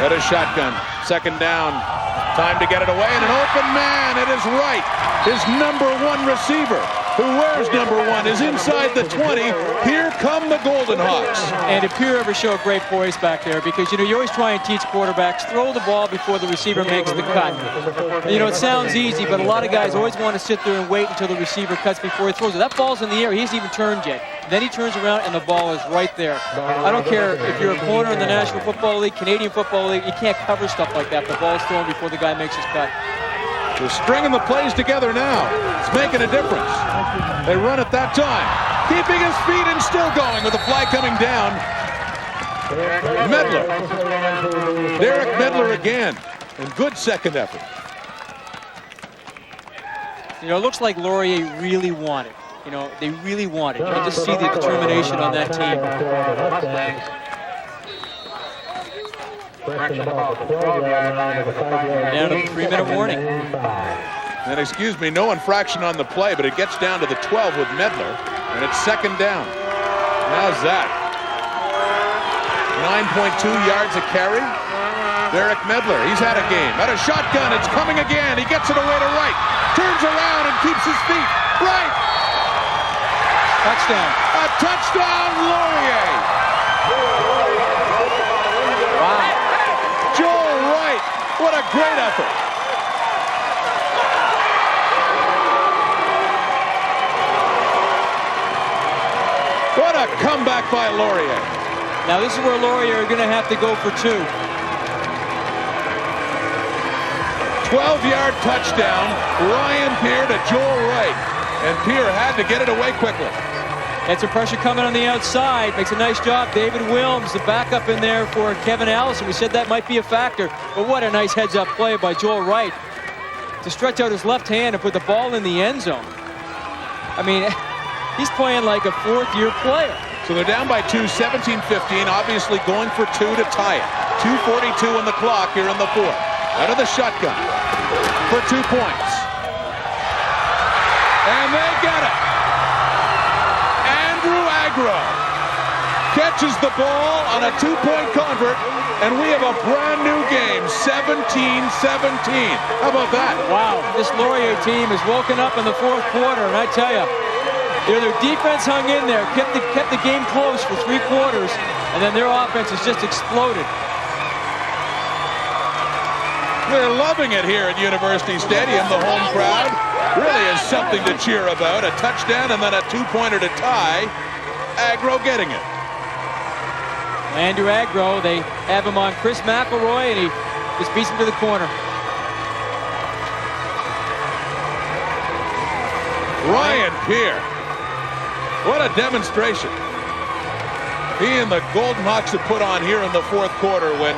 Got a shotgun. Second down. Time to get it away, and an open man. It is Wright, his #1 receiver, who wears #1, is inside the 20. Here come the Golden Hawks. And if Peer ever show great poise back there, because, you know, you always try and teach quarterbacks, throw the ball before the receiver makes the cut. And, you know, it sounds easy, but a lot of guys always want to sit there and wait until the receiver cuts before he throws it. That ball's in the air. He hasn't even turned yet. Then he turns around and the ball is right there. I don't care if you're a corner in the National Football League, Canadian Football League, you can't cover stuff like that. The ball's thrown before the guy makes his cut. They're stringing the plays together now. It's making a difference. They run at that time. Keeping his feet and still going with the flag coming down. Medler. Derek Medler again. And good second effort. You know, it looks like Laurier really wanted. You know, they really wanted. You can just see the determination on that team. Down to the 3-minute warning. And excuse me, no infraction on the play, but it gets down to the 12 with Medler, and it's second down. How's that? 9.2 yards a carry. Derek Medler, he's had a game. At a shotgun, it's coming again. He gets it away to Wright. Turns around and keeps his feet. Wright. Touchdown. A touchdown, Laurier. Wow. Joel Wright, what a great effort. What a comeback by Laurier. Now this is where Laurier are going to have to go for 2. 12-yard touchdown, Ryan Peer to Joel Wright. And Peer had to get it away quickly. Had some pressure coming on the outside. Makes a nice job. David Wilms, the backup in there for Kevin Allison. We said that might be a factor. But what a nice heads-up play by Joel Wright to stretch out his left hand and put the ball in the end zone. I mean, he's playing like a fourth-year player. So they're down by 2, 17-15, obviously going for 2 to tie it. 2:42 on the clock here in the fourth. Out of the shotgun for 2 points. And they get it. Andrew Agro catches the ball on a 2-point convert, and we have a brand new game, 17-17. How about that? Wow, this Laurier team has woken up in the fourth quarter, and I tell you, their defense hung in there, kept the game close for 3 quarters, and then their offense has just exploded. We're loving it here at University Stadium. The home crowd really is something to cheer about. A touchdown and then a 2-pointer to tie. Agro getting it. Andrew Agro, they have him on Chris McElroy, and he just beats him to the corner. Ryan Pierre. What a demonstration. He and the Golden Hawks have put on here in the fourth quarter when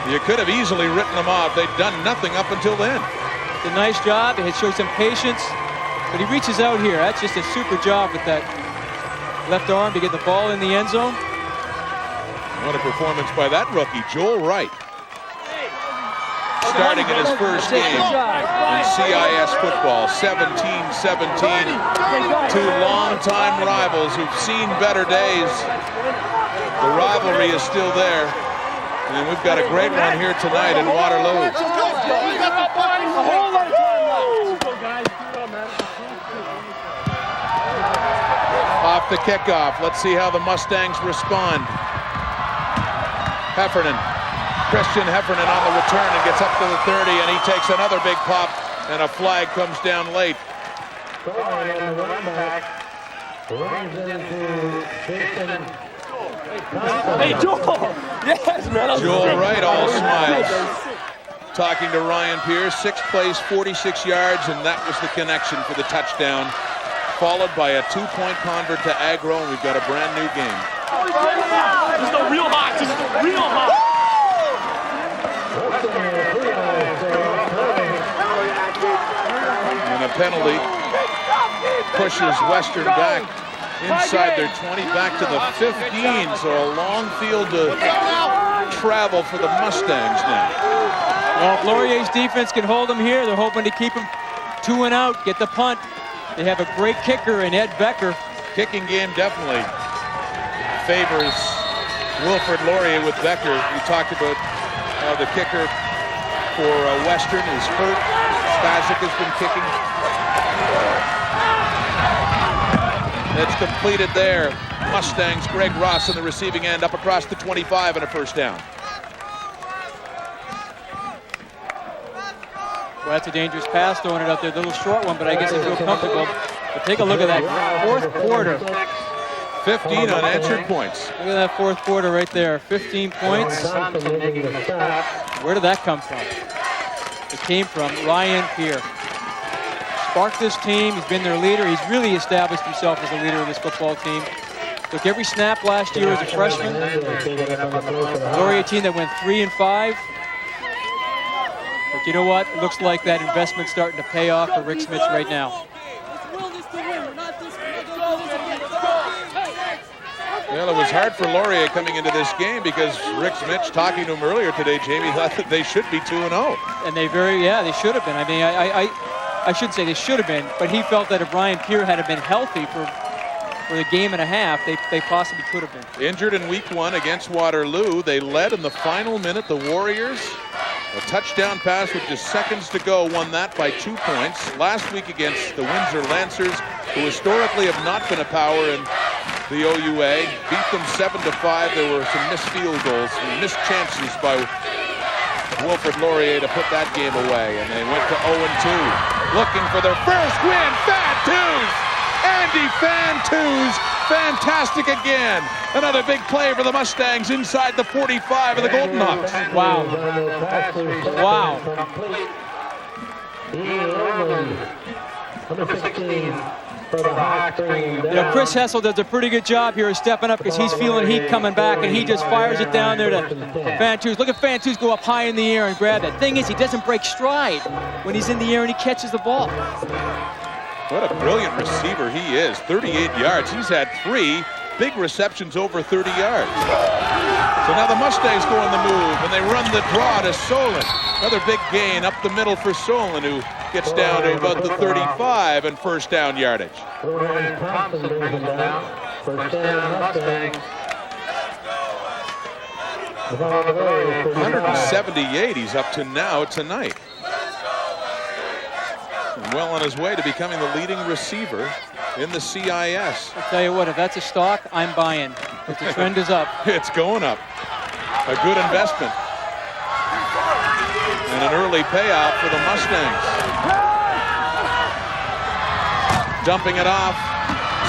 you could have easily written them off. They'd done nothing up until then. It's a nice job. It showed some patience, but he reaches out here. That's just a super job with that left arm to get the ball in the end zone. What a performance by that rookie, Joel Wright. Starting in his first game in CIS football, 17-17. Two longtime rivals who've seen better days. The rivalry is still there. And we've got a great one here tonight in Waterloo. Off the kickoff. Let's see how the Mustangs respond. Christian Heffernan on the return and gets up to the 30, and he takes another big pop, and a flag comes down late. Hey, Joel! Yes, man! Joel Wright all smiles. Talking to Ryan Pierce, 6 plays, 46 yards, and that was the connection for the touchdown. Followed by a 2-point convert to Agro, and we've got a brand new game. This is the real Hawks. This is the real Hawks. And a penalty pushes Western back inside their 20, back to the 15. So a long field to travel for the Mustangs now. Well, if Laurier's defense can hold them here, they're hoping to keep them 2 and out, get the punt. They have a great kicker in Ed Becker. Kicking game definitely favors Wilfrid Laurier with Becker. We talked about the kicker for Western is hurt. Spasic has been kicking. It's completed there. Mustangs, Greg Ross on the receiving end, up across the 25 and a first down. Well, that's a dangerous pass, throwing it out there. A little short one, but I guess they feel comfortable. But take a look at that fourth quarter. 15 unanswered points. Look at that fourth quarter right there. 15 points. Where did that come from? It came from Ryan Pierre. Sparked this team. He's been their leader. He's really established himself as a leader of this football team. Took every snap last year as a freshman. Laurier team that went 3-5. But you know what? It looks like that investment's starting to pay off for Rick Smith right now. Well, it was hard for Laurier coming into this game because Rick Smith, talking to him earlier today, Jamie, thought that they should be 2-0. And they they should have been. I mean, I shouldn't say they should have been, but he felt that if Ryan Pierre had been healthy for the game and a half, they possibly could have been. Injured in week 1 against Waterloo. They led in the final minute, the Warriors. A touchdown pass with just seconds to go, won that by 2 points. Last week against the Windsor Lancers, who historically have not been a power in the OUA, beat them 7-5. There were some missed field goals, missed chances by Wilfrid Laurier to put that game away, and they went to 0-2, looking for their first win. Fantus! Andy Fantus! Fantastic again. Another big play for the Mustangs inside the 45 of the Golden Hawks. Wow. Wow. You know, Chris Hessel does a pretty good job here of stepping up because he's feeling heat coming back, and he just fires it down there to Fantus. Look at Fantus go up high in the air and grab that. Thing is, he doesn't break stride when he's in the air and he catches the ball. What a brilliant receiver he is. 38 yards. He's had 3 big receptions over 30 yards. So now the Mustangs go on the move, and they run the draw to Solon. Another big gain up the middle for Solon, who gets down to about the 35 and first down yardage. 178 he's up to now tonight. And well on his way to becoming the leading receiver in the CIS. I'll tell you what, if that's a stock, I'm buying. If the trend is up. It's going up. A good investment. And an early payoff for the Mustangs. Dumping it off.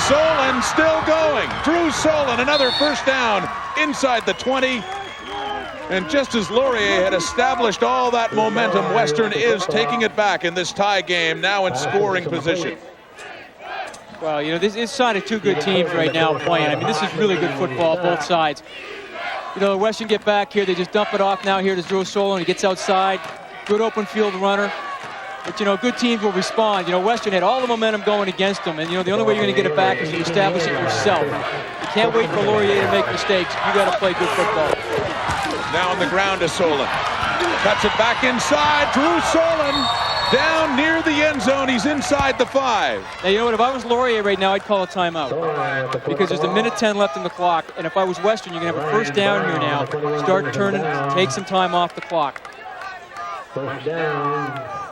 Solon still going. Drew Solon, another first down inside the 20. And just as Laurier had established all that momentum, Western is taking it back in this tie game, now in scoring position. Well, you know, this is side of two good teams right now playing. I mean, this is really good football, both sides. You know, Western get back here, they just dump it off now here to Drew Solon. He gets outside, good open field runner. But, you know, good teams will respond. You know, Western had all the momentum going against them, and, you know, the only way you're going to get it back is to establish it yourself. You can't wait for Laurier to make mistakes. You got to play good football. Now on the ground to Solon. Cuts it back inside. Drew Solon down near the end zone. He's inside the 5. Now, you know what? If I was Laurier right now, I'd call a timeout. Because there's a minute 10 left in the clock. And if I was Western, you're going to have a first down here now. Start turning, take some time off the clock. First down.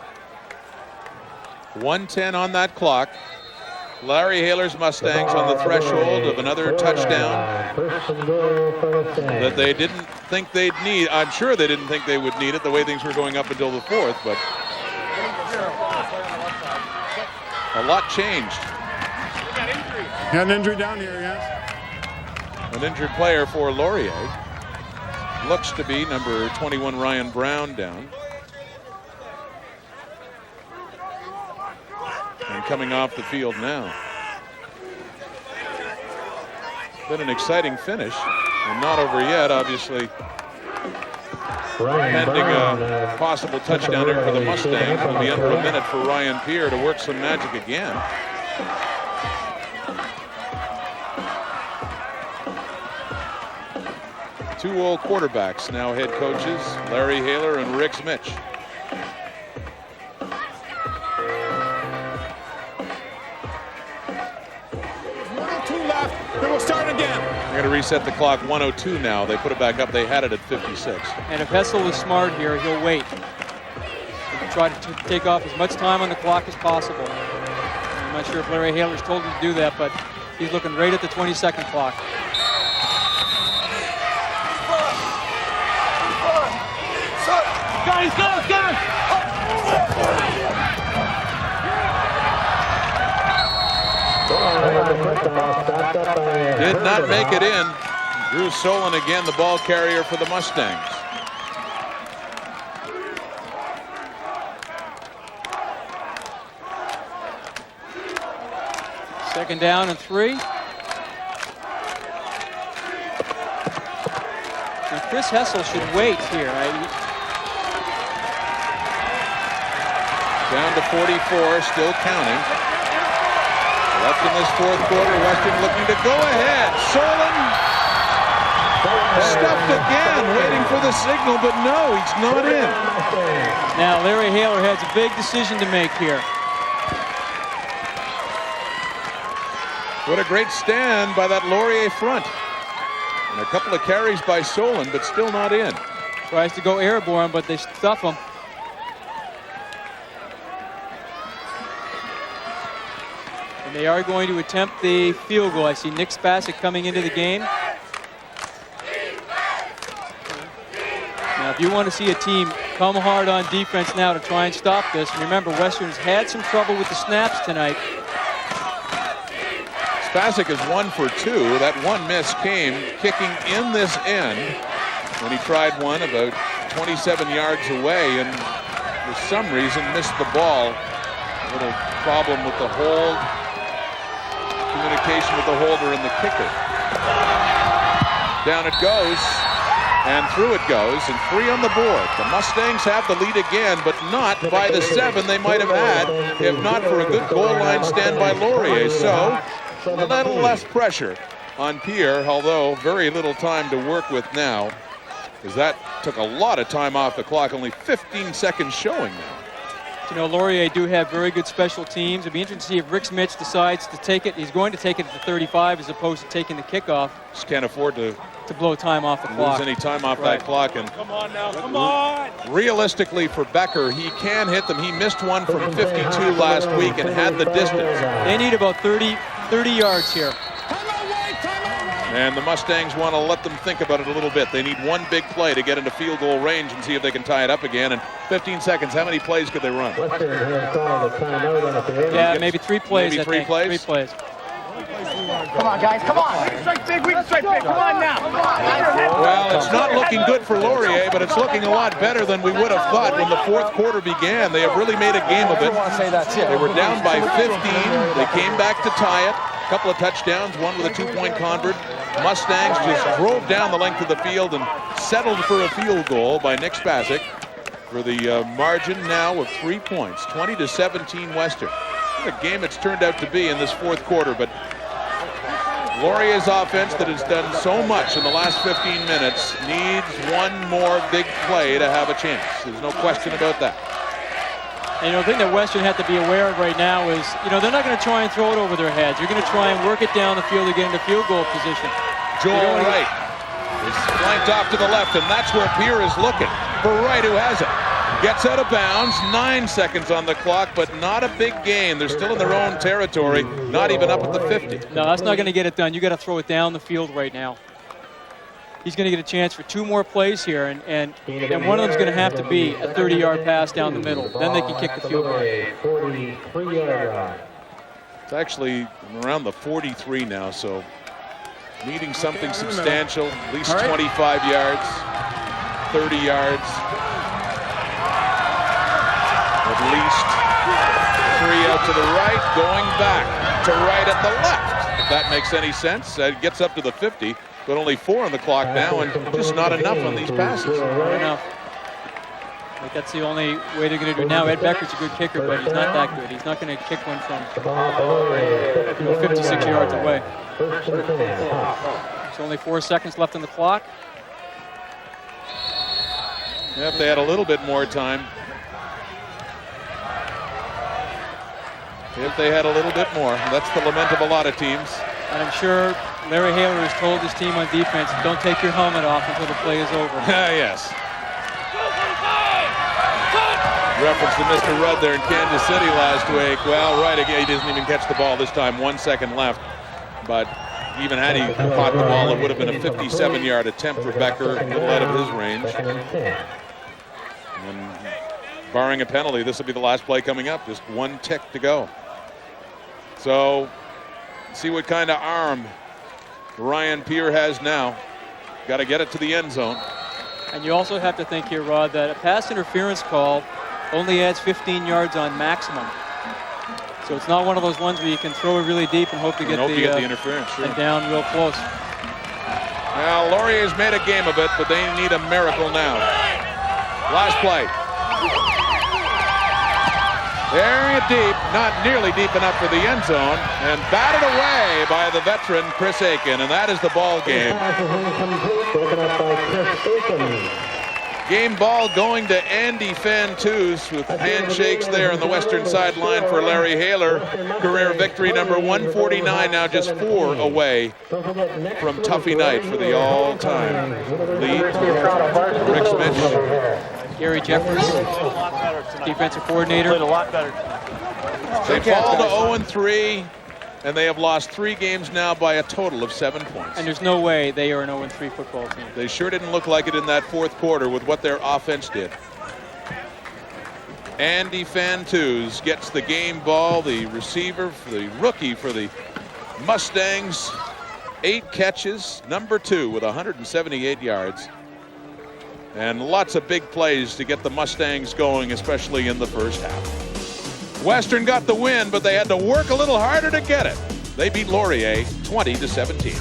1:10 on that clock. Larry Haler's Mustangs on the threshold of another touchdown that they didn't think they'd need. I'm sure they didn't think they would need it the way things were going up until the 4th, but a lot changed. Got an injury down here, yes. An injured player for Laurier. Looks to be number 21 Ryan Brown down. And coming off the field now. Been an exciting finish, and not over yet, obviously. Pending a possible touchdown here for the Mustangs. It'll be under a minute for Ryan Pierre to work some magic again. Two old quarterbacks now head coaches, Larry Haler and Rick Mitch. Then we'll start again. They're going to reset the clock. 1:02 now. They put it back up. They had it at 56. And if Hessel is smart here, he'll wait. He'll try to take off as much time on the clock as possible. I'm not sure if Larry Haler's told him to do that, but he's looking right at the 20-second clock. Guys, guys! Did not make it in. Drew Solon again, the ball carrier for the Mustangs. Second down and 3. Now Chris Hessel should wait here. Down to 44, still counting. Left in this 4th quarter, Western looking to go ahead. Solon stuffed again, waiting for the signal, but no, he's not in. Now Larry Haler has a big decision to make here. What a great stand by that Laurier front. And a couple of carries by Solon, but still not in. Tries to go airborne, but they stuff him. And they are going to attempt the field goal. I see Nick Spasic coming into the game. Now, if you want to see a team come hard on defense now to try and stop this, and remember, Western's had some trouble with the snaps tonight. Spasic is 1 for 2. That one miss came kicking in this end when he tried one about 27 yards away and for some reason missed the ball. A little problem with the hold, communication with the holder and the kicker. Down it goes, and through it goes, and 3 on the board. The Mustangs have the lead again, but not by the 7 they might have had if not for a good goal line stand by Laurier. So a little less pressure on Pierre, although very little time to work with now, because that took a lot of time off the clock, only 15 seconds showing now. You know, Laurier do have very good special teams. It'd be interesting to see if Rick Mitch decides to take it. He's going to take it at the 35 as opposed to taking the kickoff. Just can't afford to blow time off the clock. Lose any time off that clock. And come on now, come on! Realistically for Becker, he can hit them. He missed one from 52 last week and had the distance. They need about 30 yards here. And the Mustangs want to let them think about it a little bit. They need one big play to get into field goal range and see if they can tie it up again. And 15 seconds, how many plays could they run? Yeah, maybe 3 plays. Maybe 3 plays? 3 plays. Come on, guys, come on. We can strike big, come on now. Well, it's not looking good for Laurier, but it's looking a lot better than we would have thought when the fourth quarter began. They have really made a game of it. They were down by 15. They came back to tie it. A couple of touchdowns, one with a 2-point convert. Mustangs just drove down the length of the field and settled for a field goal by Nick Spasic for the margin now of 3 points, 20-17 Western. What a game it's turned out to be in this fourth quarter, but Laurier's offense that has done so much in the last 15 minutes needs one more big play to have a chance. There's no question about that. And the thing that Western have to be aware of right now is, they're not going to try and throw it over their heads. You're going to try and work it down the field to get into field goal position. Joel Wright is flanked off to the left, and that's where Pierre is looking for Wright, who has it. Gets out of bounds, 9 seconds on the clock, but not a big gain. They're still in their own territory, not even up at the 50. No, that's not going to get it done. You got to throw it down the field right now. He's going to get a chance for 2 more plays here, and one of them's going to have to be a 30-yard pass down the middle. Then they can kick the field goal. It's actually around the 43 now, so needing something substantial, at least 25 yards, 30 yards. At least 3 out to the right, going back to right at the left. If that makes any sense. It gets up to the 50, but only 4 on the clock now, and just not enough on these passes. Not enough. I think that's the only way they're going to do it now. Ed Becker's a good kicker, but he's not that good. He's not going to kick one from 56 yards away. There's only 4 seconds left on the clock. Yeah, if they had a little bit more time. If they had a little bit more. That's the lament of a lot of teams. And I'm sure Larry Haler has told his team on defense, don't take your helmet off until the play is over. Yes. Reference to Mr. Rudd there in Kansas City last week. Well, right again, he doesn't even catch the ball this time. 1 second left. But even had he caught the ball, it would have been a 57-yard attempt for Becker, a little out of his range. And barring a penalty, this will be the last play coming up. Just 1 tick to go. So, see what kind of arm Ryan Pierre has now. Got to get it to the end zone. And you also have to think here, Rod, that a pass interference call only adds 15 yards on maximum. So it's not one of those ones where you can throw it really deep and hope to get the interference, sure. And down real close. Well, Laurier's made a game of it, but they need a miracle now. Last play. Very deep, not nearly deep enough for the end zone, and batted away by the veteran Chris Aiken, and that is the ball game. Game ball going to Andy Fantus with handshakes there on the western sideline for Larry Haler. Career victory number 149, now just 4 away from Tuffy Knight for the all-time lead. Rick Smith. Gary Jeffers, defensive coordinator. Played a lot better. They fall to 0-3, and they have lost 3 games now by a total of 7 points. And there's no way they are an 0-3 football team. They sure didn't look like it in that fourth quarter with what their offense did. Andy Fantus gets the game ball, the receiver, the rookie for the Mustangs. 8 catches, number 2 with 178 yards. And lots of big plays to get the Mustangs going, especially in the first half. Western got the win, but they had to work a little harder to get it. They beat Laurier 20-17.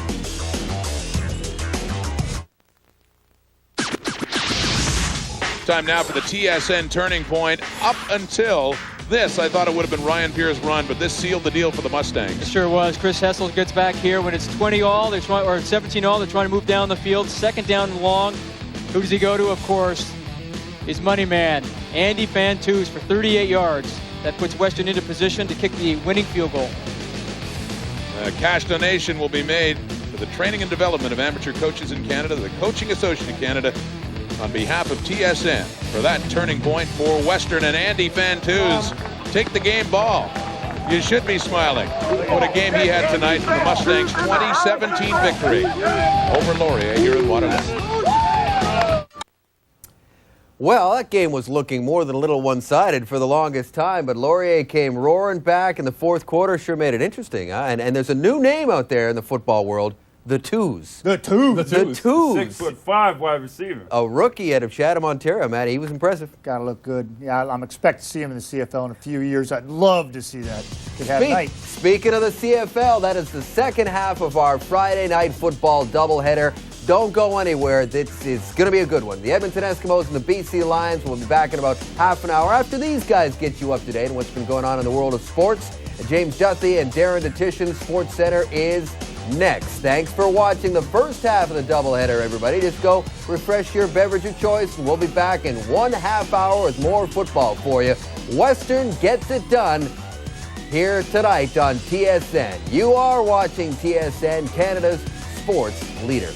Time now for the TSN turning point. Up until this, I thought it would have been Ryan Pierre's run, but this sealed the deal for the Mustangs. It sure was. Chris Hessel gets back here when it's 20-all, or 17-all. They're trying to move down the field. Second down and long. Who does he go to? Of course, his money man, Andy Fantus, for 38 yards. That puts Western into position to kick the winning field goal. A cash donation will be made for the training and development of amateur coaches in Canada, the Coaching Association of Canada, on behalf of TSN. For that turning point for Western and Andy Fantus, take the game ball. You should be smiling. What a game he had tonight for the Mustangs' 2017 victory over Laurier here in Waterloo. Well, that game was looking more than a little one-sided for the longest time, but Laurier came roaring back in the fourth quarter. Sure made it interesting, huh? And there's a new name out there in the football world, the Twos. The Twos. The Twos. 6'5" wide receiver. A rookie out of Chatham, Ontario, Matt. He was impressive. Got to look good. Yeah, I'm expecting to see him in the CFL in a few years. I'd love to see that. Could have night. Speaking of the CFL, that is the second half of our Friday night football doubleheader. Don't go anywhere. This is going to be a good one. The Edmonton Eskimos and the BC Lions will be back in about half an hour after these guys get you up to date on what's been going on in the world of sports. James Duthie and Darren Detition Sports Center is next. Thanks for watching the first half of the doubleheader, everybody. Just go refresh your beverage of choice, and we'll be back in 1/2 hour with more football for you. Western gets it done here tonight on TSN. You are watching TSN, Canada's sports leader.